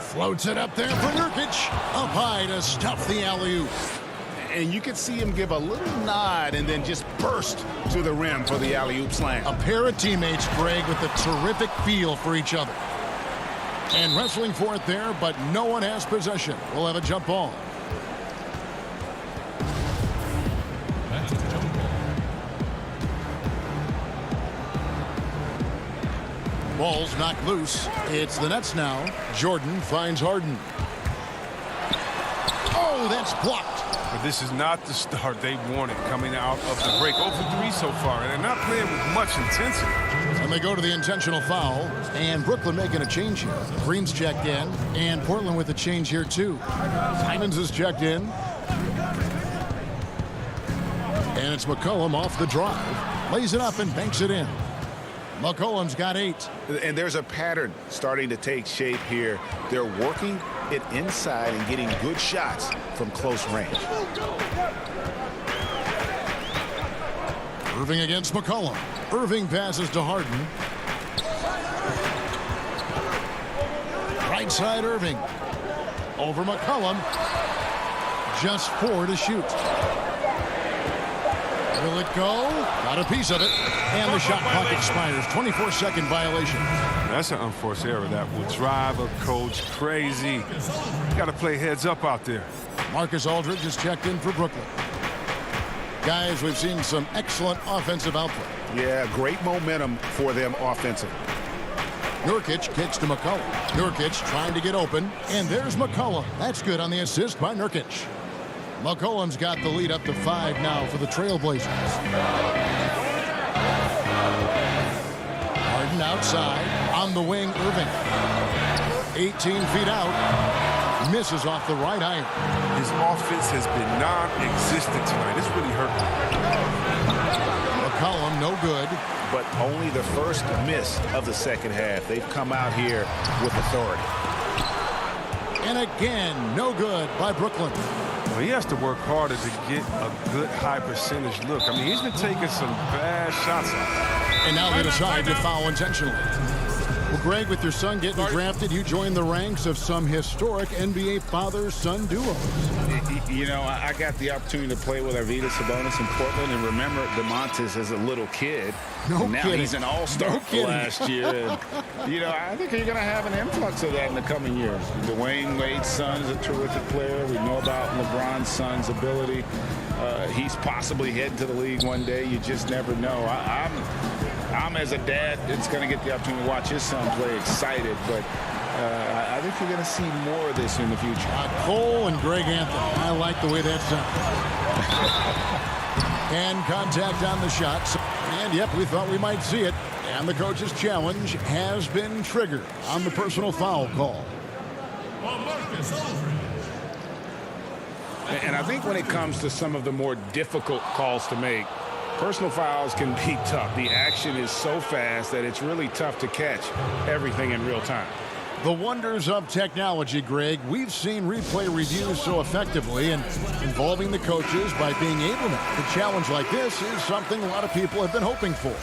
Floats it up there for Nurkic. Up high to stuff the alley-oop. And you could see him give a little nod and then just burst to the rim for the alley-oop slam. A pair of teammates, Greg, with a terrific feel for each other. And wrestling for it there, but no one has possession. We'll have a jump ball. Ball's knocked loose. It's the Nets now. Jordan finds Harden. Oh, that's blocked. But this is not the start they wanted coming out of the break. 0 for 3 so far, and they're not playing with much intensity. And they go to the intentional foul, and Brooklyn making a change here. Green's checked in, and Portland with a change here too. Simons is checked in. And it's McCollum off the drive. Lays it up and banks it in. McCollum's got 8. And there's a pattern starting to take shape here. They're working it inside and getting good shots from close range. Irving against McCollum. Irving passes to Harden. Right side Irving. Over McCollum. Just 4 to shoot. Will it go? Got a piece of it. And the shot clock expires. 24-second violation. That's an unforced error that will drive a coach crazy. You got to play heads up out there. Marcus Aldridge is checked in for Brooklyn. Guys, we've seen some excellent offensive output. Yeah, great momentum for them offensively. Nurkic kicks to McCollum. Nurkic trying to get open. And there's McCollum. That's good on the assist by Nurkic. McCollum's got the lead up to 5 now for the Trailblazers. Harden outside. On the wing, Irving. 18 feet out. Misses off the right iron. His offense has been non-existent tonight. It's really hurt me. McCollum, no good. But only the first miss of the second half. They've come out here with authority. And again, no good by Brooklyn. Well, he has to work harder to get a good high percentage look. I mean, he's been taking some bad shots. And now they decide to foul intentionally. Well, Greg, with your son getting drafted, you joined the ranks of some historic NBA father-son duos. You know, I got the opportunity to play with Arvydas Sabonis in Portland, and remember DeMontis as a little kid. No and now kidding. He's an all-star last year. And, you know, I think you're going to have an influx of that in the coming years. Dwayne Wade's son is a terrific player. We know about LeBron's son's ability. He's possibly heading to the league one day. You just never know. I'm as a dad that's going to get the opportunity to watch his son play excited, but I think you're going to see more of this in the future. Cole and Greg Anthony. I like the way that sounds. And contact on the shots. And yep, we thought we might see it. And the coach's challenge has been triggered on the personal foul call. And I think when it comes to some of the more difficult calls to make, personal fouls can be tough. The action is so fast that it's really tough to catch everything in real time. The wonders of technology, Greg. We've seen replay reviews so effectively, and involving the coaches by being able to make a challenge like this is something a lot of people have been hoping for.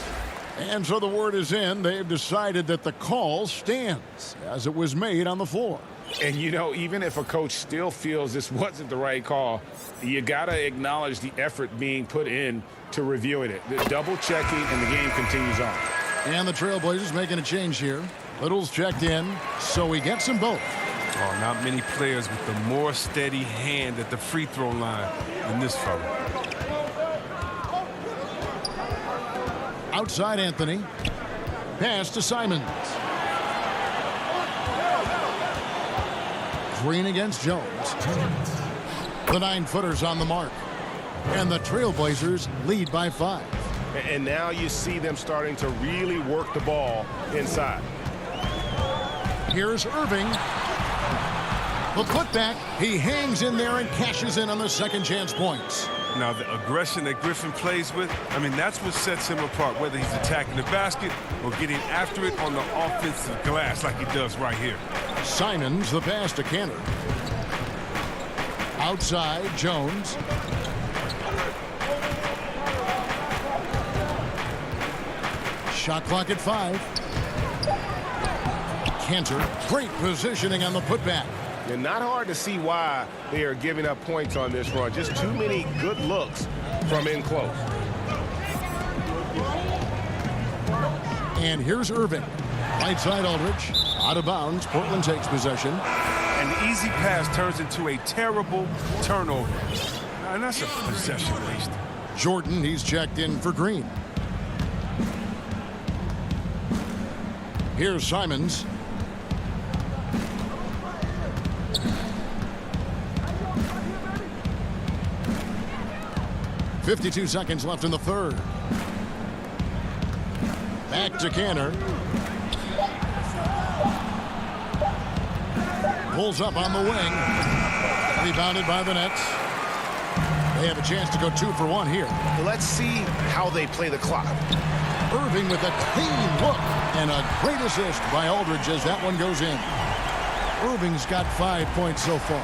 And so the word is in. They've decided that the call stands as it was made on the floor. And, you know, even if a coach still feels this wasn't the right call, you got to acknowledge the effort being put in to reviewing it. The double checking, and the game continues on. And the Trailblazers making a change here. Little's checked in, so he gets them both. Oh, not many players with a more steady hand at the free throw line than this fella. Outside Anthony. Pass to Simons. Green against Jones. The 9-footer's on the mark. And the Trailblazers lead by 5. And now you see them starting to really work the ball inside. Here's Irving. The putback. He hangs in there and cashes in on the second chance points. Now, the aggression that Griffin plays with, I mean, that's what sets him apart, whether he's attacking the basket or getting after it on the offensive glass like he does right here. Simons, the pass to Cantor. Outside, Jones. Shot clock at 5. Cantor. Great positioning on the putback. And not hard to see why they are giving up points on this run. Just too many good looks from in close. And here's Irving. Right side Aldridge. Out of bounds. Portland takes possession. An easy pass turns into a terrible turnover. And that's a possession waste. Jordan, he's checked in for Green. Here's Simons. .52 seconds left in the third. Back to Cantor. Pulls up on the wing. Rebounded by the Nets. They have a chance to go 2 for 1 here. Let's see how they play the clock. Irving with a clean look and a great assist by Aldridge as that one goes in. Irving's got 5 points so far.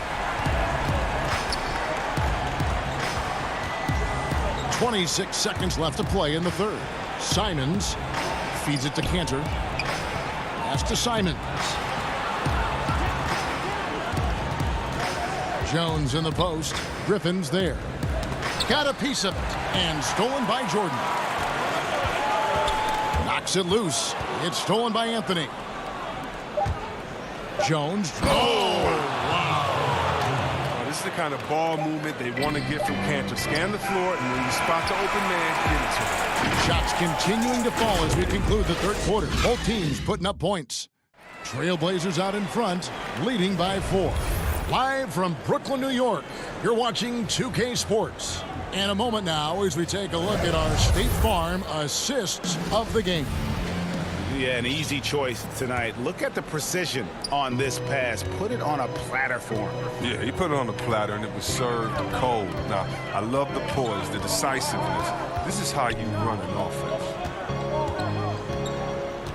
26 seconds left to play in the third. Simons feeds it to Cantor. Pass to Simons. Jones in the post. Griffin's there. Got a piece of it and stolen by Jordan. Knocks it loose. It's stolen by Anthony. Jones. Oh, wow. This is the kind of ball movement they want to get from Cantor. Scan the floor, and when you spot the open man, get it to him. Shots continuing to fall as we conclude the third quarter. Both teams putting up points. Trailblazers out in front, leading by 4. Live from Brooklyn, New York, you're watching 2K Sports. And a moment now as we take a look at our State Farm assists of the game. Yeah, an easy choice tonight. Look at the precision on this pass. Put it on a platter for him. Yeah, he put it on a platter, and it was served cold. Now, I love the poise, the decisiveness. This is how you run an offense.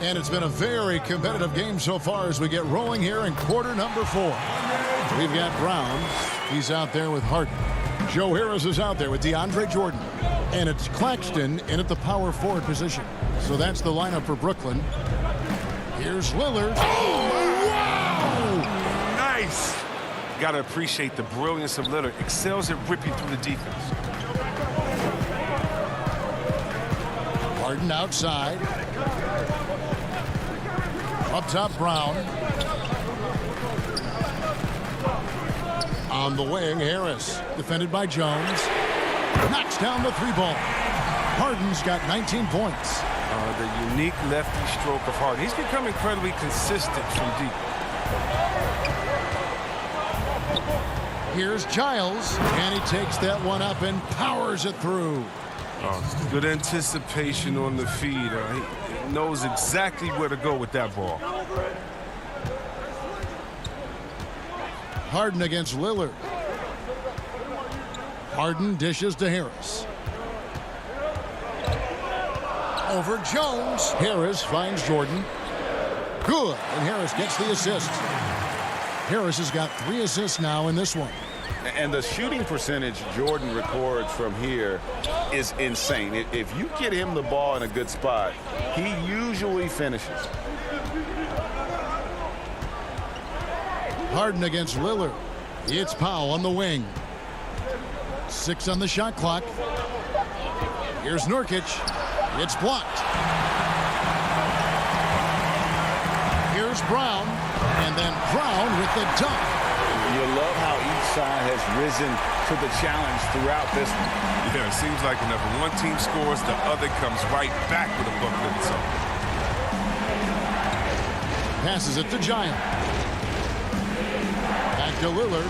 And it's been a very competitive game so far as we get rolling here in quarter number 4. We've got Brown. He's out there with Harden. Joe Harris is out there with DeAndre Jordan. And it's Claxton in at the power forward position. So that's the lineup for Brooklyn. Here's Lillard. Oh, wow! Nice! Got to appreciate the brilliance of Lillard. Excels at ripping through the defense. Harden outside. Up top, Brown. On the wing, Harris. Defended by Jones. Knocks down the 3-ball. Harden's got 19 points. The unique lefty stroke of Harden. He's become incredibly consistent from deep. Here's Giles, and he takes that one up and powers it through. Good anticipation on the feed. He knows exactly where to go with that ball. Harden against Lillard. Harden dishes to Harris. Over Jones. Harris finds Jordan. Good, and Harris gets the assist. Harris has got 3 assists now in this one. And the shooting percentage Jordan records from here is insane. If you get him the ball in a good spot, he usually finishes. Harden against Lillard. It's Powell on the wing. 6 on the shot clock. Here's Nurkic. It's blocked. Here's Brown. And then Brown with the dunk. You love how each side has risen to the challenge throughout this one. Yeah, it seems like whenever one team scores, the other comes right back with a bucket of its own. Passes it to Giant. Back to Lillard.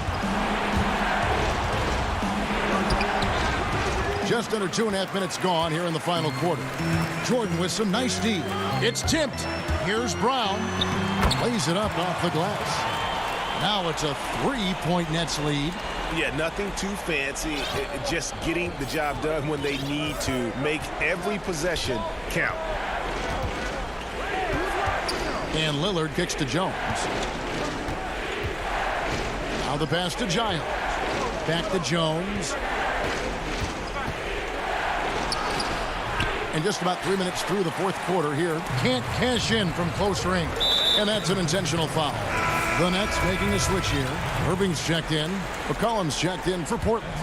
Just under 2.5 minutes gone here in the final quarter. Jordan with some nice D. It's tipped. Here's Brown. Lays it up off the glass. Now it's a 3-point Nets lead. Yeah, nothing too fancy. Just getting the job done when they need to. Make every possession count. And Lillard kicks to Jones. Now the pass to Giles. Back to Jones. And just about 3 minutes through the fourth quarter here. Can't cash in from close range. And that's an intentional foul. The Nets making a switch here. Irving's checked in. McCollum's checked in for Portland.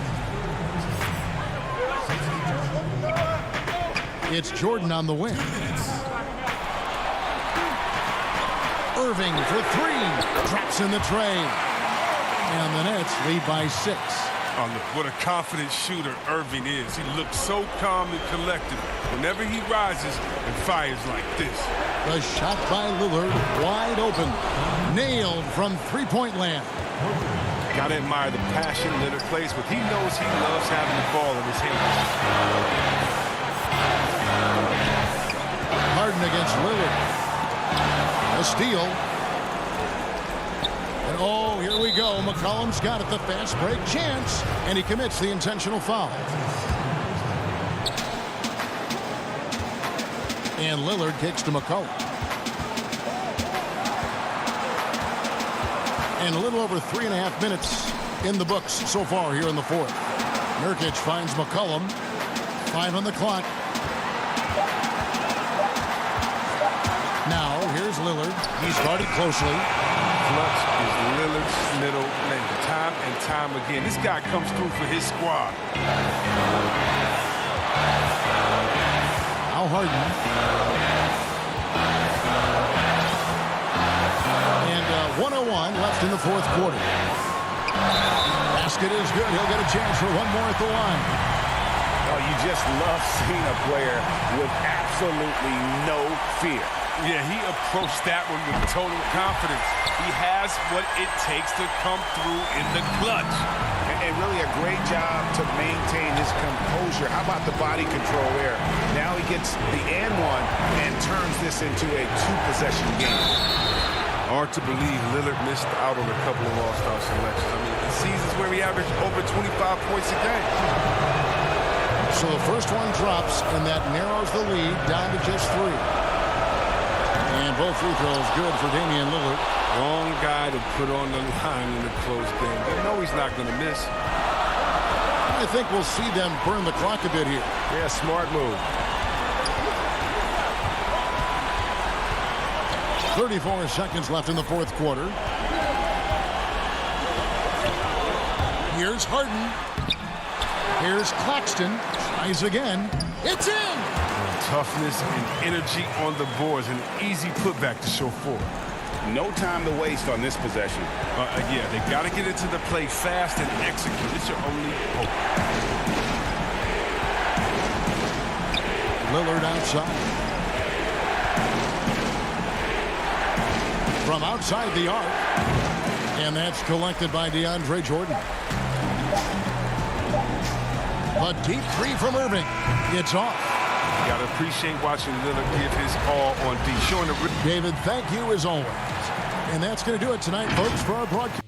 It's Jordan on the wing. Irving for three. Drops in the tray. And the Nets lead by 6. Oh, look, what a confident shooter Irving is. He looks so calm and collected whenever he rises and fires like this. The shot by Lillard, wide open. Nailed from three-point land. Gotta admire the passion Lillard plays with. He knows he loves having the ball in his hands. Harden against Lillard. A steal. And oh, here we go. McCollum's got it, the fast break chance, and he commits the intentional foul. And Lillard kicks to McCollum. And a little over 3.5 minutes in the books so far here in the fourth. Nurkic finds McCollum. 5 on the clock. Now, here's Lillard. He started closely. Clutch is Lillard's middle name. Time and time again. This guy comes through for his squad. Now Harden. And 1:01 left in the fourth quarter. Basket is good. He'll get a chance for one more at the line. Oh, you just love seeing a player with absolutely no fear. Yeah, he approached that one with total confidence. He has what it takes to come through in the clutch. And really a great job to maintain his composure. How about the body control there? Now he gets the and one and turns this into a 2-possession game. Hard to believe Lillard missed out on a couple of All-Star selections. I mean, in seasons where he averaged over 25 points a game. So the first one drops, and that narrows the lead down to just 3. And both free throws good for Damian Lillard. Wrong guy to put on the line in a close game. They know he's not going to miss. I think we'll see them burn the clock a bit here. Yeah, smart move. 34 seconds left in the fourth quarter. Here's Harden. Here's Claxton. Tries again. It's in! Toughness and energy on the boards. An easy putback to show forward. No time to waste on this possession. Yeah, they got to get into the play fast and execute. It's your only hope. Lillard outside. From outside the arc. And that's collected by DeAndre Jordan. A deep three from Irving. It's off. You got to appreciate watching Lillard give his all on D. Showing the David, thank you as always. And that's going to do it tonight, folks, for our broadcast.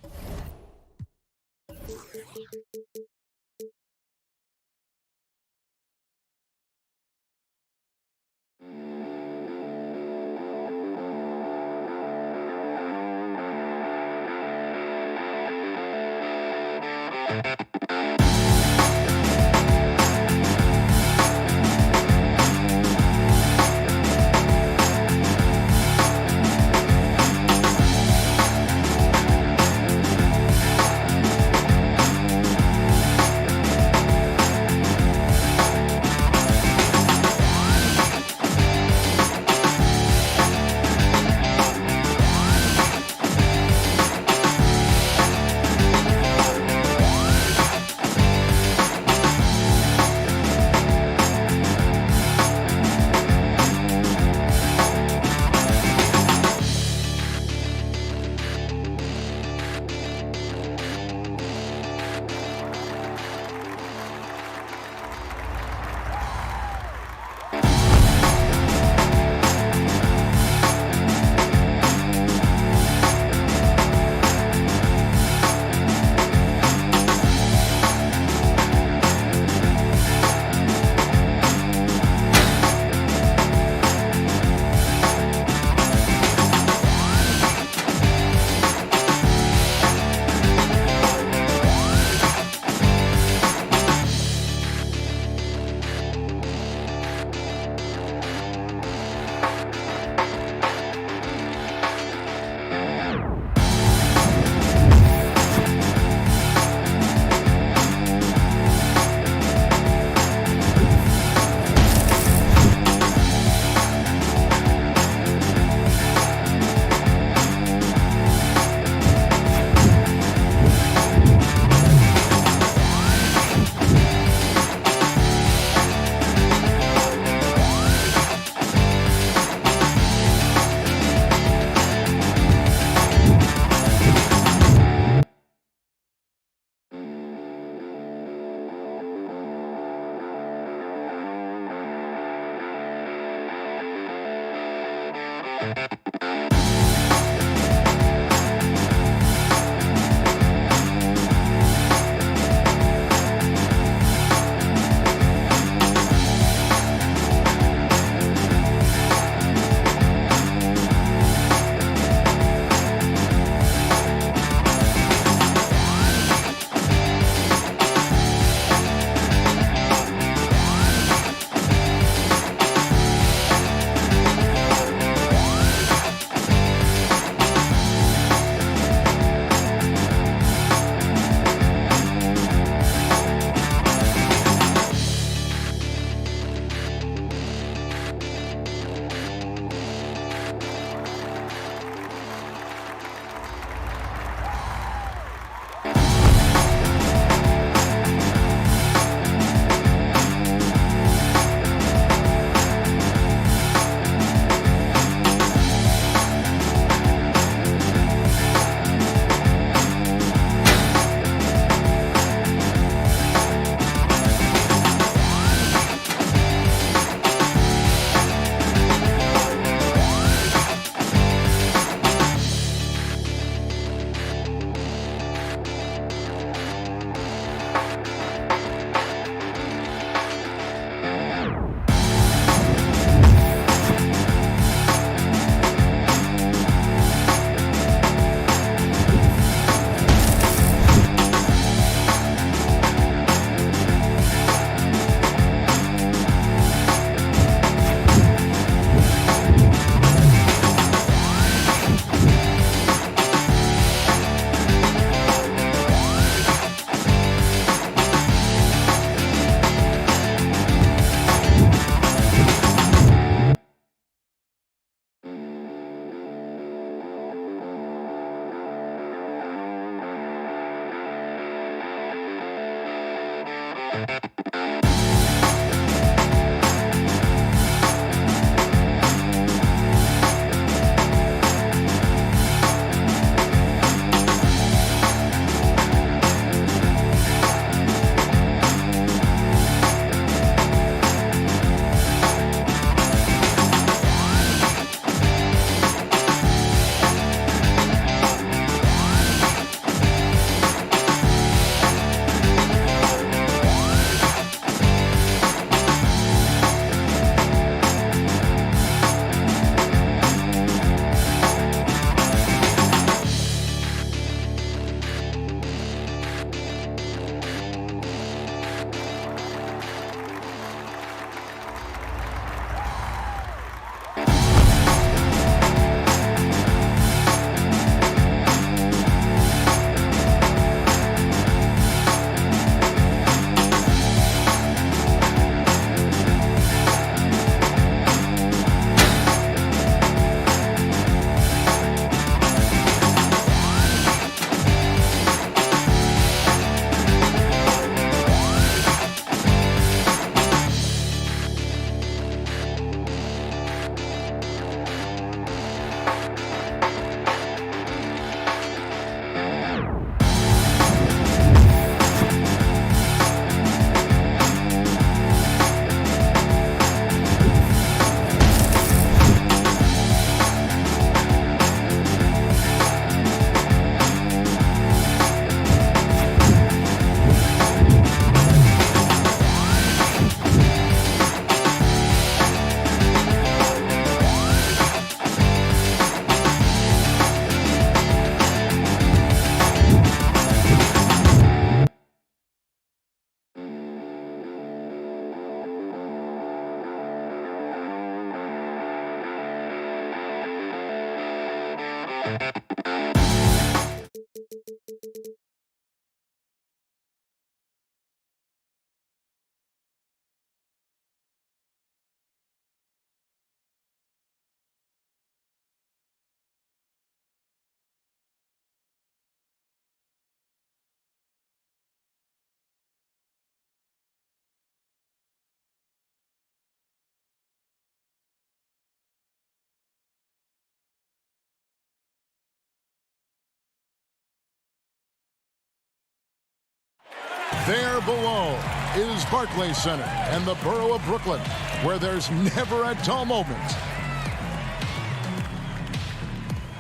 There below is Barclays Center and the borough of Brooklyn, where there's never a dull moment.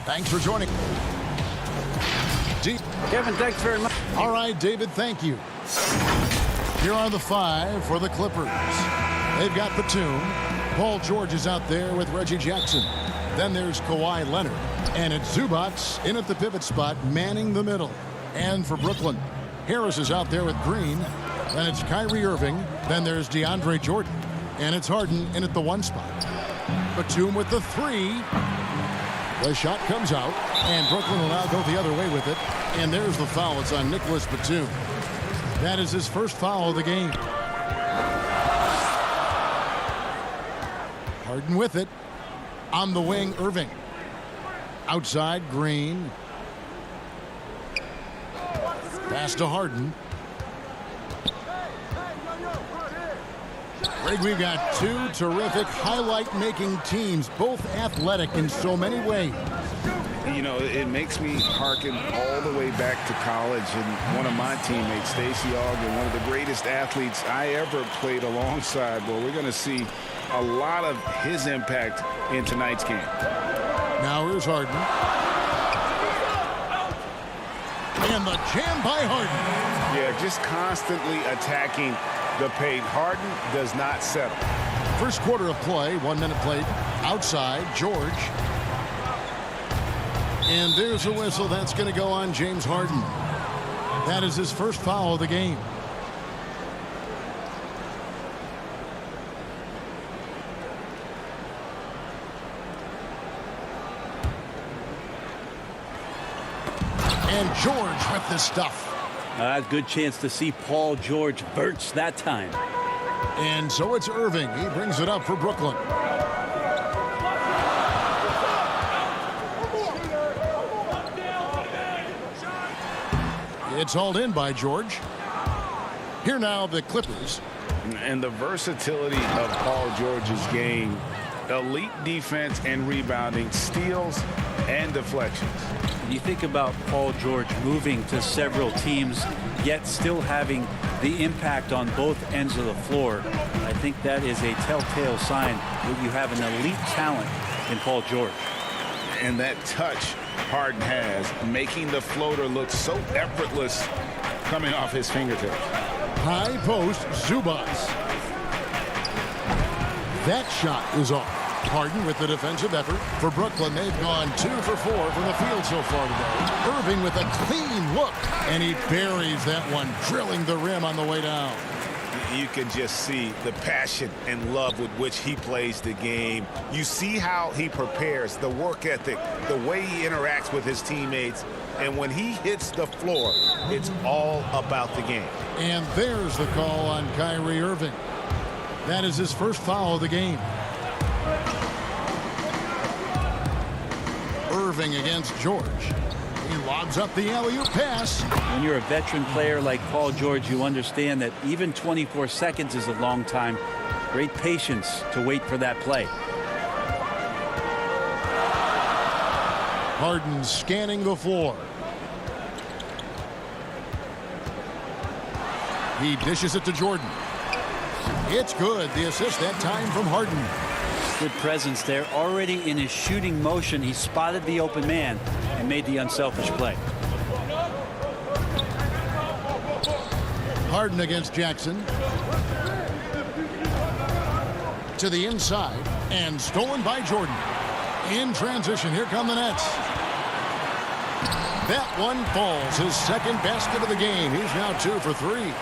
Thanks for joining. Kevin, thanks very much. All right, David, thank you. Here are the 5 for the Clippers. They've got Batum. Paul George is out there with Reggie Jackson. Then there's Kawhi Leonard. And it's Zubats in at the pivot spot, manning the middle. And for Brooklyn, Harris is out there with Green. Then it's Kyrie Irving. Then there's DeAndre Jordan. And it's Harden in at the 1 spot. Batum with the 3. The shot comes out, and Brooklyn will now go the other way with it. And there's the foul. It's on Nicholas Batum. That is his first foul of the game. Harden with it. On the wing, Irving. Outside, Green. Pass to Harden. Greg, we've got 2 terrific highlight-making teams, both athletic in so many ways. You know, it makes me hearken all the way back to college, and one of my teammates, Stacey Ogden, one of the greatest athletes I ever played alongside. Well, we're going to see a lot of his impact in tonight's game. Now here's Harden. And the jam by Harden. Yeah, just constantly attacking the paint. Harden does not settle. First quarter of play, 1 minute played. Outside, George. And there's a whistle. That's going to go on James Harden. That is his first foul of the game. And George with the stuff. Good chance to see Paul George verts that time. And so it's Irving. He brings it up for Brooklyn. It's hauled in by George. Here now the Clippers. And the versatility of Paul George's game. Elite defense and rebounding, steals and deflections. You think about Paul George moving to several teams, yet still having the impact on both ends of the floor. I think that is a telltale sign that you have an elite talent in Paul George. And that touch Harden has, making the floater look so effortless coming off his fingertips. High post, Zubats. That shot is off. Harden with the defensive effort. For Brooklyn, they've gone 2 for 4 from the field so far today. Irving with a clean look, and he buries that one, drilling the rim on the way down. You can just see the passion and love with which he plays the game. You see how he prepares, the work ethic, the way he interacts with his teammates. And when he hits the floor, it's all about the game. And there's the call on Kyrie Irving. That is his first foul of the game. Irving against George. He lobs up the alley-oop pass. When you're a veteran player like Paul George, you understand that even 24 seconds is a long time. Great patience to wait for that play. Harden scanning the floor. He dishes it to Jordan. It's good. The assist that time from Harden. Good presence there. Already in his shooting motion, he spotted the open man and made the unselfish play. Harden against Jackson. To the inside and stolen by Jordan. In transition, here come the Nets. That one falls. His second basket of the game. He's now 2 for 3.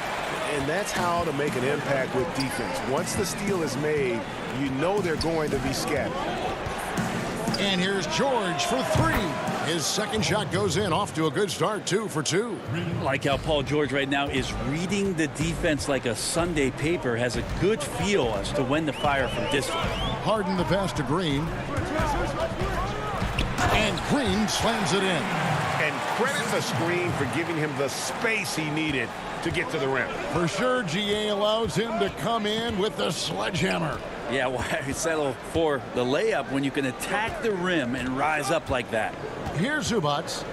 And that's how to make an impact with defense. Once the steal is made, you know they're going to be scattered. And here's George for 3. His second shot goes in, off to a good start, 2 for 2. Like how Paul George right now is reading the defense like a Sunday paper, has a good feel as to when to fire from distance. Harden the pass to Green. And Green slams it in. And credit the screen for giving him the space he needed to get to the rim. For sure, GA allows him to come in with the sledgehammer. Yeah, why settle for the layup when you can attack the rim and rise up like that? Here's Zubats.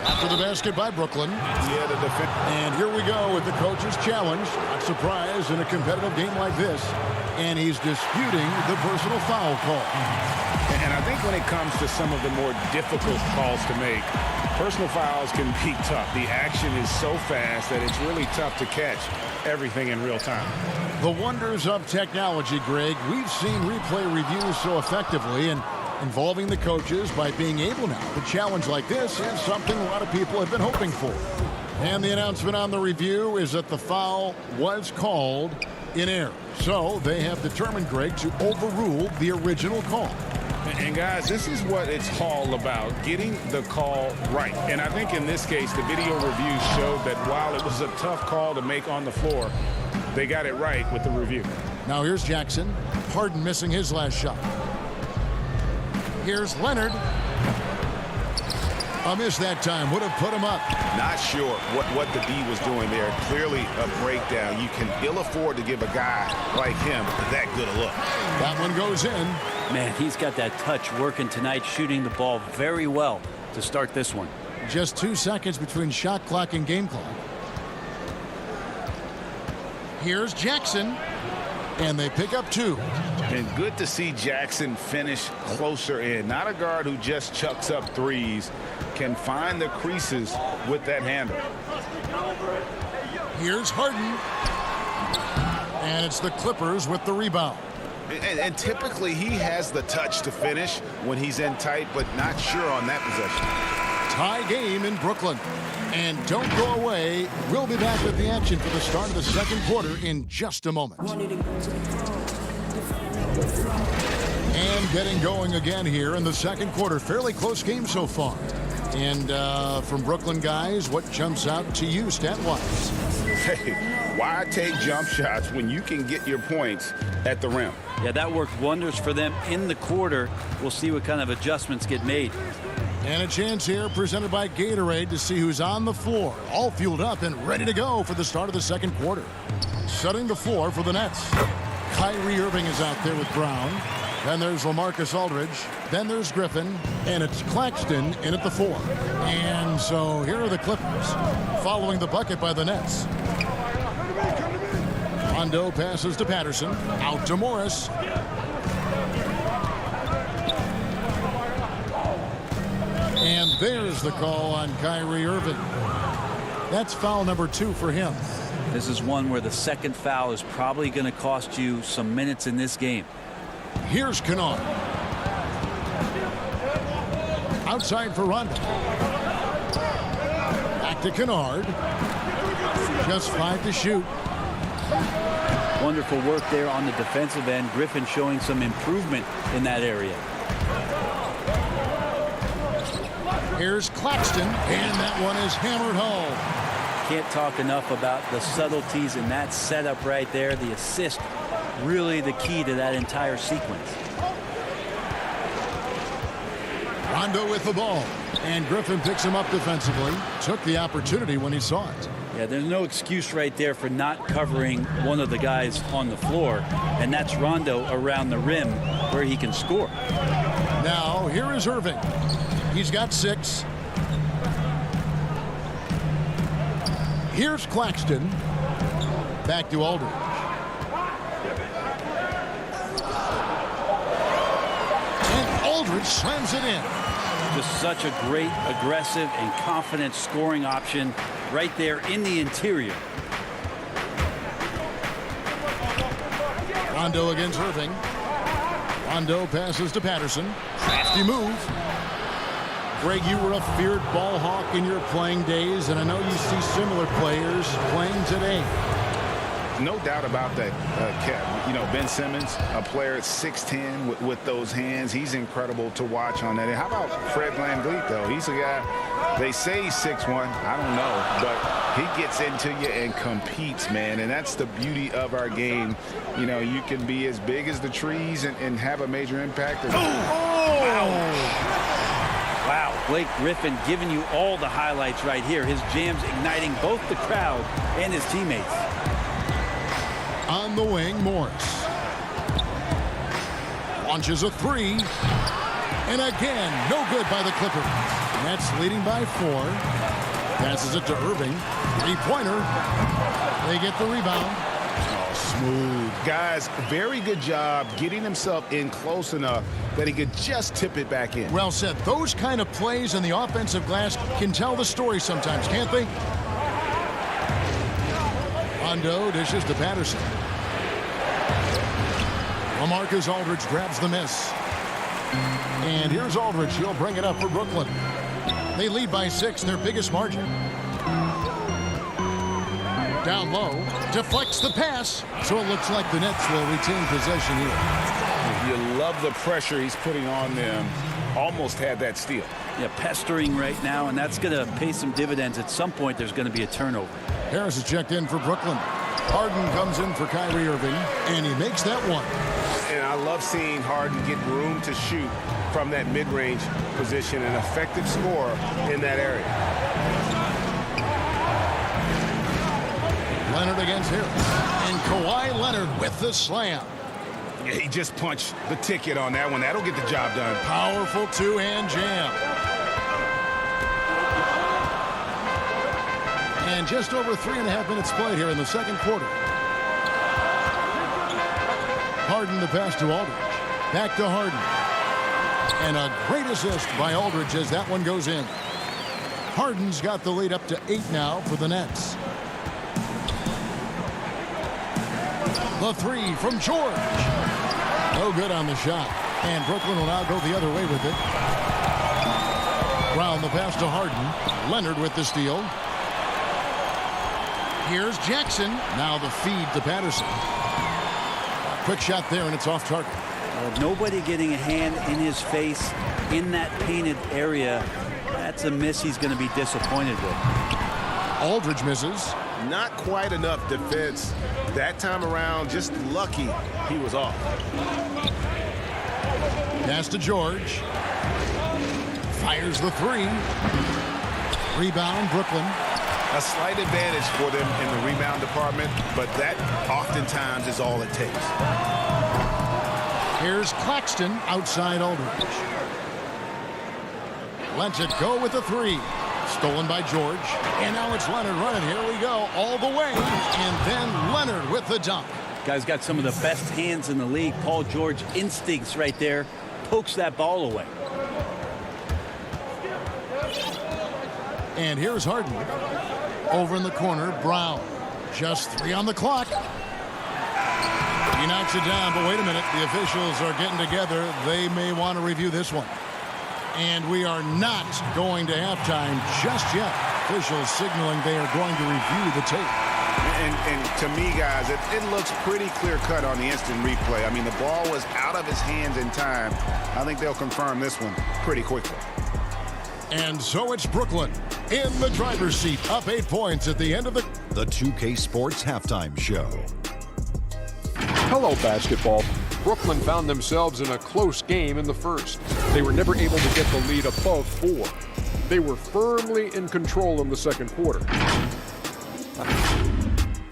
After the basket by Brooklyn. Yeah, the defense. And here we go with the coach's challenge. Not surprised in a competitive game like this. and he's disputing the personal foul call. And I think when it comes to some of the more difficult calls to make, personal fouls can be tough. The action is so fast that it's really tough to catch everything in real time. The wonders of technology, Greg. We've seen replay reviews so effectively, and involving the coaches by being able now to challenge like this is something a lot of people have been hoping for. And the announcement on the review is that the foul was called in error. So they have determined, Greg, to overrule the original call. And guys, this is what it's all about, getting the call right. And I think in this case, the video review showed that while it was a tough call to make on the floor, they got it right with the review. Now here's Jackson. Harden missing his last shot. Here's Leonard. A miss that time. Would have put him up. Not sure what the D was doing there. Clearly a breakdown. You can ill afford to give a guy like him that good a look. That one goes in. Man, he's got that touch working tonight, shooting the ball very well to start this one. Just 2 seconds between shot clock and game clock. Here's Jackson. And they pick up 2. And good to see Jackson finish closer in. Not a guard who just chucks up threes. Can find the creases with that handle. Here's Harden. And it's the Clippers with the rebound. And typically he has the touch to finish when he's in tight, but not sure on that possession. Tie game in Brooklyn. And don't go away. We'll be back with the action for the start of the second quarter in just a moment. And getting going again here in the second quarter. Fairly close game so far. And from Brooklyn guys, what jumps out to you stat-wise? Hey, why take jump shots when you can get your points at the rim? Yeah, that worked wonders for them in the quarter. We'll see what kind of adjustments get made. And a chance here presented by Gatorade to see who's on the floor. All fueled up and ready to go for the start of the second quarter. Setting the floor for the Nets. Kyrie Irving is out there with Brown. Then there's LaMarcus Aldridge. Then there's Griffin. And it's Claxton in at the 4. And so here are the Clippers following the bucket by the Nets. Rondo passes to Patterson. Out to Morris. And there's the call on Kyrie Irving. That's foul number 2 for him. This is one where the second foul is probably going to cost you some minutes in this game. Here's Kennard. Outside for Rondo. Back to Kennard. Just 5 to shoot. Wonderful work there on the defensive end. Griffin showing some improvement in that area. Here's Claxton, and that one is hammered home. Can't talk enough about the subtleties in that setup right there. The assist, really the key to that entire sequence. Rondo with the ball, and Griffin picks him up defensively. Took the opportunity when he saw it. Yeah, there's no excuse right there for not covering one of the guys on the floor, and that's Rondo around the rim where he can score. Now, here is Irving. He's got 6. Here's Claxton. Back to Aldridge. And Aldridge slams it in. Just such a great, aggressive, and confident scoring option right there in the interior. Rondo against Irving. Rondo passes to Patterson. Crafty move. Greg, you were a feared ball hawk in your playing days, and I know you see similar players playing today. No doubt about that, you know, Ben Simmons, a player at 6'10" with those hands. He's incredible to watch on that. And how about Fred VanVleet, though? He's a guy, they say he's 6'1". I don't know, but he gets into you and competes, man. And that's the beauty of our game. You know, you can be as big as the trees and have a major impact. Wow, Blake Griffin giving you all the highlights right here. His jams igniting both the crowd and his teammates. On the wing, Morris. Launches a 3. And again, no good by the Clippers. Nets leading by 4. Passes it to Irving. 3-pointer. They get the rebound. Smooth. Guys, very good job getting himself in close enough that he could just tip it back in. Well said. Those kind of plays in the offensive glass can tell the story sometimes, can't they? Rondo dishes to Patterson. LaMarcus Aldridge grabs the miss. And here's Aldridge. He'll bring it up for Brooklyn. They lead by 6, their biggest margin. Down low, deflects the pass, so it looks like the Nets will retain possession here. You love the pressure he's putting on them. Almost had that steal. Yeah, pestering right now, and that's going to pay some dividends. At some point, there's going to be a turnover. Harris is checked in for Brooklyn. Harden comes in for Kyrie Irving, and he makes that one. And I love seeing Harden get room to shoot from that mid-range position, an effective scorer in that area. Leonard against Harris. And Kawhi Leonard with the slam. Yeah, he just punched the ticket on that one. That'll get the job done. Powerful two-hand jam. And just over 3.5 minutes played here in the second quarter. Harden the pass to Aldridge. Back to Harden. And a great assist by Aldridge as that one goes in. Harden's got the lead up to 8 now for the Nets. The three from George. No good on the shot. And Brooklyn will now go the other way with it. Brown the pass to Harden. Leonard with the steal. Here's Jackson. Now the feed to Patterson. Quick shot there, and it's off target. Well, nobody getting a hand in his face in that painted area. That's a miss he's going to be disappointed with. Aldridge misses. Not quite enough defense that time around. Just lucky he was off. Pass to George. Fires the three. Rebound, Brooklyn. A slight advantage for them in the rebound department, but that oftentimes is all it takes. Here's Claxton outside Aldridge. Lets it go with the three. Stolen by George. And now it's Leonard running. Here we go. All the way. And then Leonard with the dunk. Guy's got some of the best hands in the league. Paul George instincts right there. Pokes that ball away. And here's Harden. Over in the corner, Brown. Just 3 on the clock. He knocks it down, but wait a minute. The officials are getting together. They may want to review this one. And we are not going to halftime just yet. Officials signaling they are going to review the tape. And to me, guys, it looks pretty clear-cut on the instant replay. I mean, the ball was out of his hands in time. I think they'll confirm this one pretty quickly. And so it's Brooklyn in the driver's seat, up 8 points at the end of the 2K Sports Halftime Show. Hello, basketball. Brooklyn found themselves in a close game in the first. They were never able to get the lead above 4. They were firmly in control in the second quarter.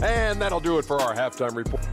And that'll do it for our halftime report.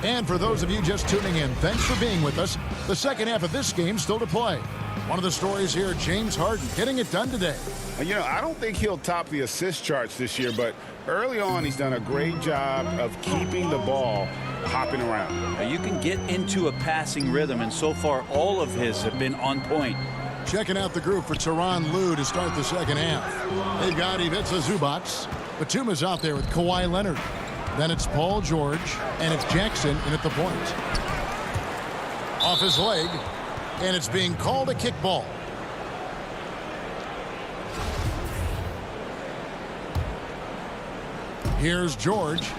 And for those of you just tuning in, thanks for being with us. The second half of this game still to play. One of the stories here, James Harden getting it done today. You know, I don't think he'll top the assist charts this year, but early on he's done a great job of keeping the ball hopping around. Now, you can get into a passing rhythm, and so far all of his have been on point. Checking out the group for Tyronn Lue to start the second half. They've got Ivica Zubac. Batuma's out there with Kawhi Leonard. Then it's Paul George, and it's Jackson in at the point. Off his leg, and it's being called a kickball. Here's George.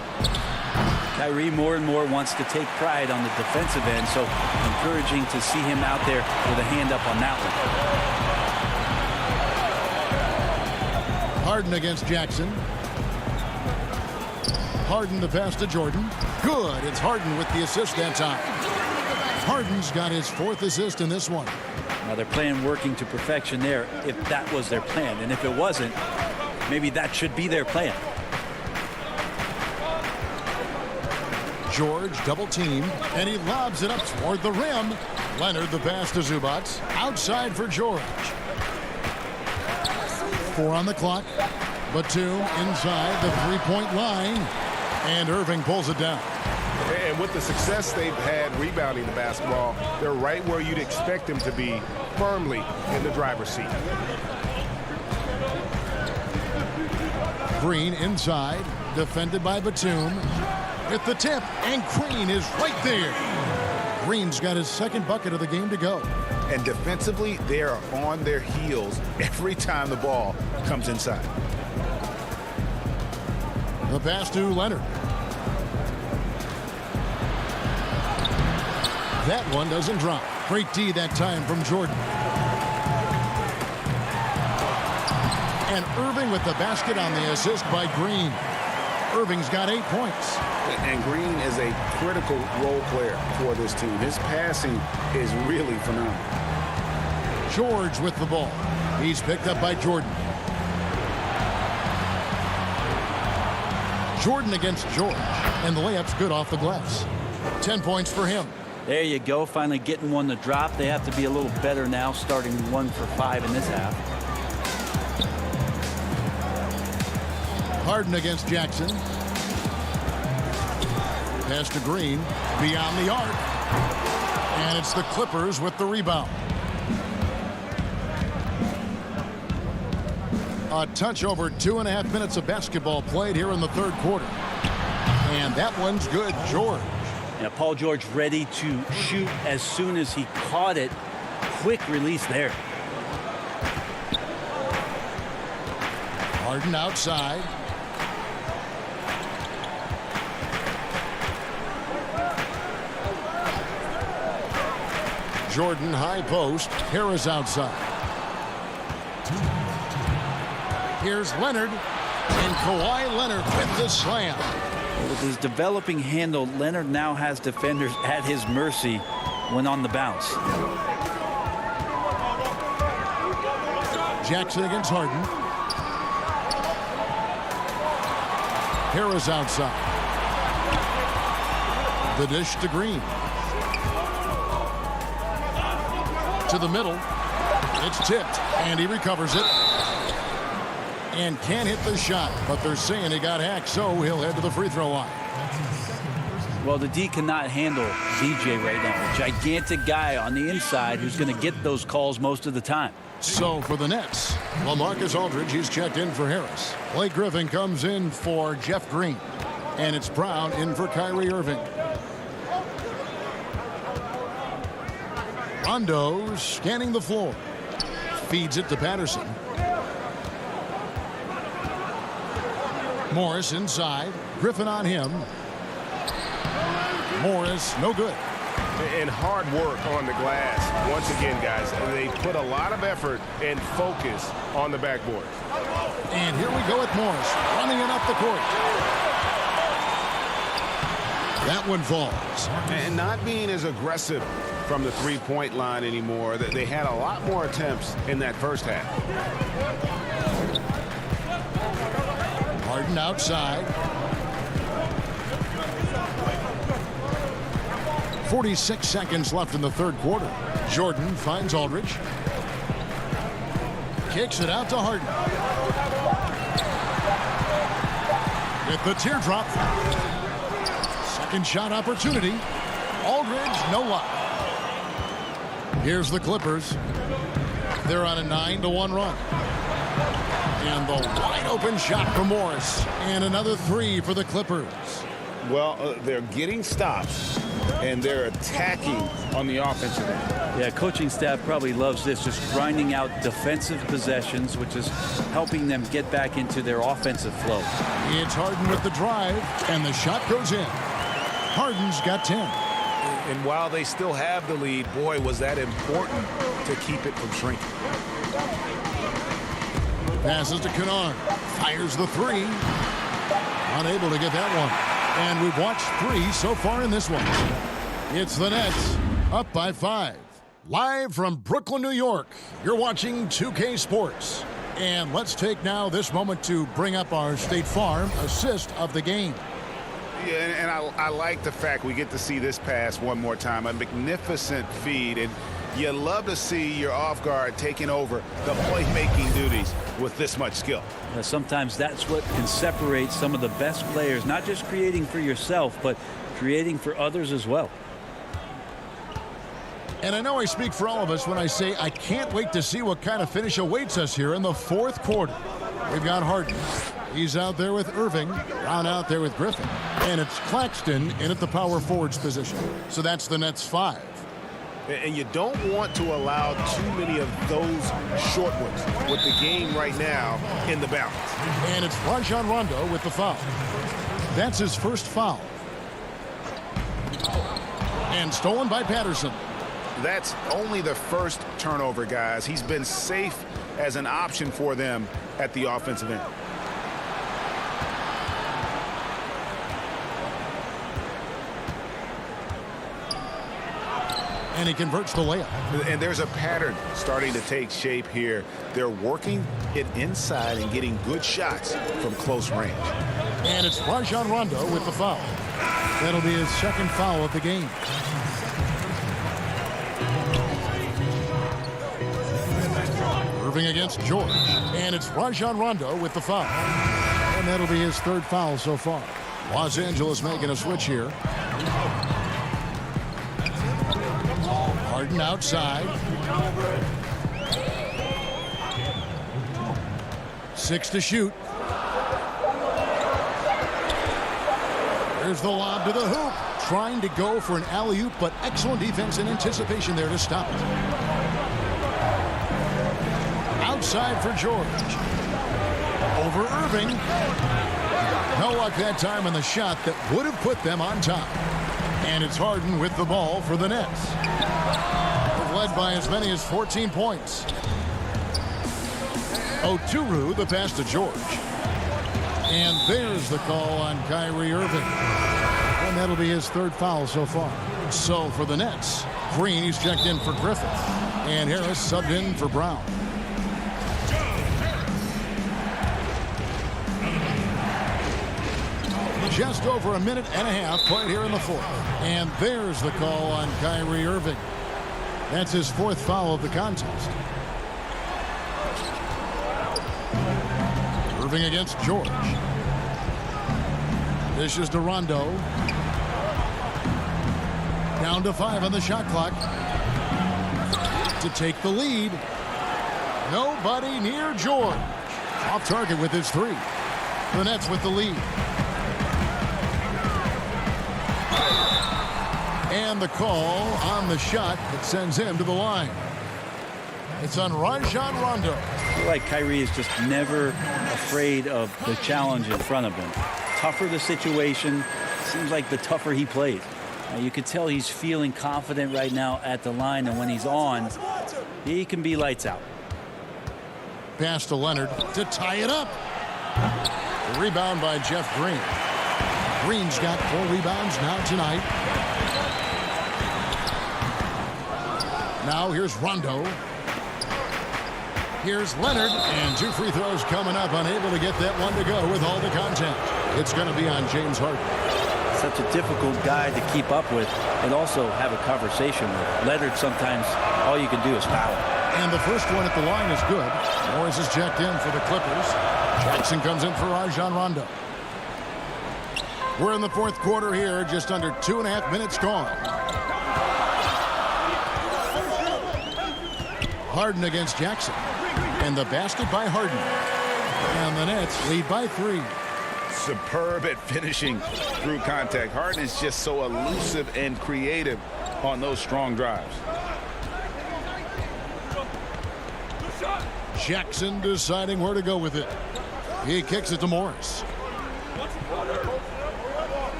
Kyrie more and more wants to take pride on the defensive end, so encouraging to see him out there with a hand up on that one. Harden against Jackson. Harden the pass to Jordan. Good. It's Harden with the assist that time. Harden's got his 4th assist in this one. Now they're playing working to perfection there if that was their plan. And if it wasn't, maybe that should be their plan. George double teamed, and he lobs it up toward the rim. Leonard, the pass to Zubats. Outside for George. 4 on the clock. Batum inside the three-point line. And Irving pulls it down. And with the success they've had rebounding the basketball, they're right where you'd expect them to be, firmly in the driver's seat. Green inside, defended by Batum. At the tip, and Green is right there. Green's got his second bucket of the game to go. And defensively, they are on their heels every time the ball comes inside. The pass to Leonard. That one doesn't drop. Great D that time from Jordan. And Irving with the basket on the assist by Green. Irving's got 8 points. And Green is a critical role player for this team. His passing is really phenomenal. George with the ball. He's picked up by Jordan. Jordan against George. And the layup's good off the glass. 10 points for him. There you go, finally getting one to drop. They have to be a little better now, starting 1 for 5 in this half. Harden against Jackson. Pass to Green, beyond the arc. And it's the Clippers with the rebound. A touch over 2.5 minutes of basketball played here in the third quarter. And that one's good, George. Yeah, Paul George ready to shoot as soon as he caught it. Quick release there. Harden outside. Jordan high post. Harris outside. Here's Leonard. And Kawhi Leonard with the slam. With his developing handle, Leonard now has defenders at his mercy when on the bounce. Jackson against Harden. Harris outside. The dish to Green. To the middle. It's tipped, and he recovers it. And can't hit the shot, but they're saying he got hacked, so he'll head to the free throw line. Well, the D cannot handle DJ right now. A gigantic guy on the inside who's going to get those calls most of the time. So for the Nets, LaMarcus Aldridge, he's checked in for Harris. Blake Griffin comes in for Jeff Green. And it's Brown in for Kyrie Irving. Rondo scanning the floor. Feeds it to Patterson. Morris inside. Griffin on him. Morris, no good. And hard work on the glass. Once again, guys, they put a lot of effort and focus on the backboard. And here we go with Morris running it up the court. That one falls. And not being as aggressive from the three-point line anymore. They had a lot more attempts in that first half. Harden outside. 46 seconds left in the third quarter. Jordan finds Aldridge. Kicks it out to Harden. With the teardrop. Second shot opportunity. Aldridge, no luck. Here's the Clippers. They're on a 9-1 run. And the wide open shot for Morris. And another three for the Clippers. Well, they're getting stops, and they're attacking on the offensive end. Yeah, coaching staff probably loves this, just grinding out defensive possessions, which is helping them get back into their offensive flow. It's Harden with the drive, and the shot goes in. Harden's got 10. And while they still have the lead, boy, was that important to keep it from shrinking. Passes to Kennard. Fires the three. Unable to get that one. And we've watched 3 so far in this one. It's the Nets up by 5. Live from Brooklyn, New York, you're watching 2K Sports. And let's take now this moment to bring up our State Farm assist of the game. Yeah, and I like the fact we get to see this pass one more time. A magnificent feed, and you love to see your off guard taking over the playmaking duties with this much skill. Sometimes that's what can separate some of the best players, not just creating for yourself, but creating for others as well. And I know I speak for all of us when I say I can't wait to see what kind of finish awaits us here in the fourth quarter. We've got Harden. He's out there with Irving. Brown out there with Griffin. And it's Claxton in at the power forwards position. So that's the Nets 5. And you don't want to allow too many of those short ones with the game right now in the balance. And it's Rajon Rondo with the foul. That's his first foul. And stolen by Patterson. That's only the first turnover, guys. He's been safe as an option for them at the offensive end. And he converts the layup. And there's a pattern starting to take shape here. They're working it inside and getting good shots from close range. And it's Rajon Rondo with the foul. That'll be his second foul of the game. Irving against George. And it's Rajon Rondo with the foul. And that'll be his third foul so far. Los Angeles making a switch here. Harden outside. 6 to shoot. There's the lob to the hoop. Trying to go for an alley-oop, but excellent defense and anticipation there to stop it. Outside for George. Over Irving. No luck that time on the shot that would have put them on top. And it's Harden with the ball for the Nets. They've led by as many as 14 points. Oturu, the pass to George. And there's the call on Kyrie Irving. And that'll be his third foul so far. So for the Nets, Green, he's checked in for Griffin. And Harris subbed in for Brown. Just over a minute and a half played here in the fourth. And there's the call on Kyrie Irving. That's his fourth foul of the contest. Irving against George. Dishes to Rondo. Down to 5 on the shot clock. To take the lead. Nobody near George. Off target with his 3. The Nets with the lead. And the call on the shot that sends him to the line. It's on Rajon Rondo. I feel like Kyrie is just never afraid of the challenge in front of him. Tougher the situation, seems like the tougher he plays. You could tell he's feeling confident right now at the line, and when he's on, he can be lights out. Pass to Leonard to tie it up. The rebound by Jeff Green. Green's got 4 rebounds now tonight. Now here's Rondo. Here's Leonard, and 2 free throws coming up, unable to get that one to go with all the contact. It's going to be on James Harden. Such a difficult guy to keep up with and also have a conversation with. Leonard, sometimes all you can do is foul. And the first one at the line is good. Morris is checked in for the Clippers. Jackson comes in for Rajon Rondo. We're in the fourth quarter here, just under 2.5 minutes gone. Harden against Jackson. And the basket by Harden. And the Nets lead by 3. Superb at finishing through contact. Harden is just so elusive and creative on those strong drives. Jackson deciding where to go with it. He kicks it to Morris.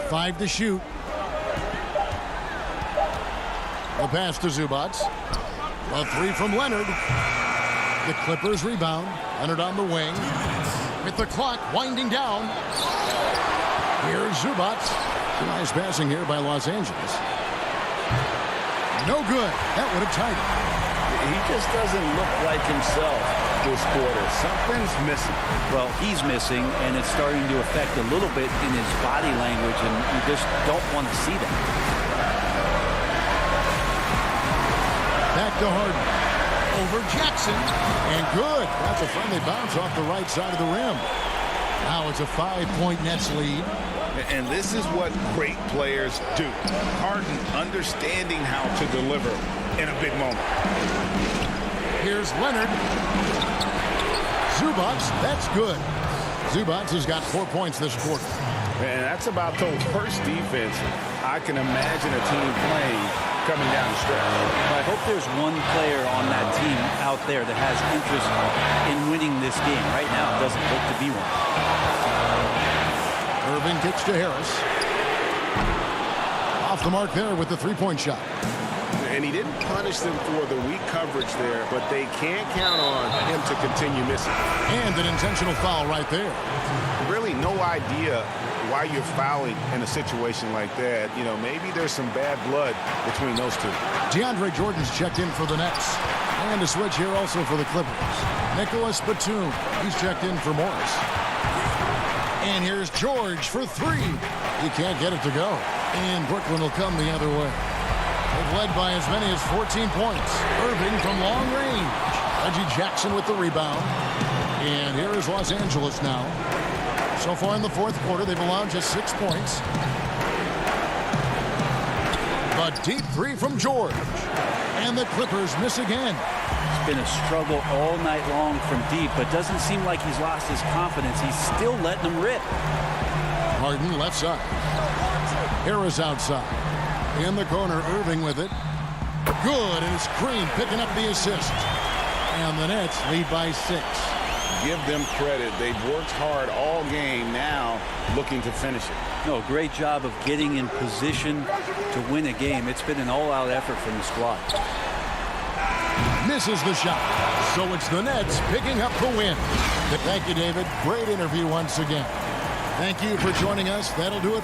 5 to shoot. The pass to Zubac. A 3 from Leonard. The Clippers rebound. Leonard on the wing. With the clock winding down. Here's Zubac. Nice passing here by Los Angeles. No good. That would have tied it. He just doesn't look like himself this quarter. Something's missing. Well, he's missing, and it's starting to affect a little bit in his body language, and you just don't want to see that. Back to Harden. Over Jackson. And good. That's a friendly bounce off the right side of the rim. Now it's a 5-point Nets lead. And this is what great players do. Harden understanding how to deliver in a big moment. Here's Leonard. Zubac, that's good. Zubac has got 4 points this quarter. And that's about the worst defense I can imagine a team playing coming down the stretch. I hope there's one player on that team out there that has interest in winning this game. Right now, it doesn't look to be one. Irving kicks to Harris. Off the mark there with the three-point shot. And he didn't punish them for the weak coverage there, but they can't count on him to continue missing. And an intentional foul right there. Really no idea why you're fouling in a situation like that. You know, maybe there's some bad blood between those two. DeAndre Jordan's checked in for the Nets. And a switch here also for the Clippers. Nicholas Batum, he's checked in for Morris. And here's George for three. He can't get it to go. And Brooklyn will come the other way. They've led by as many as 14 points. Irving from long range. Reggie Jackson with the rebound. And here is Los Angeles now. So far in the fourth quarter, they've allowed just 6 points. A deep three from George. And the Clippers miss again. It's been a struggle all night long from deep, but doesn't seem like he's lost his confidence. He's still letting them rip. Harden left side. Harris outside. In the corner, Irving with it. Good, and it's Green picking up the assist. And the Nets lead by 6. Give them credit. They've worked hard all game, now looking to finish it. No, great job of getting in position to win a game. It's been an all-out effort from the squad. Misses the shot. So it's the Nets picking up the win. Thank you, David. Great interview once again. Thank you for joining us. That'll do it.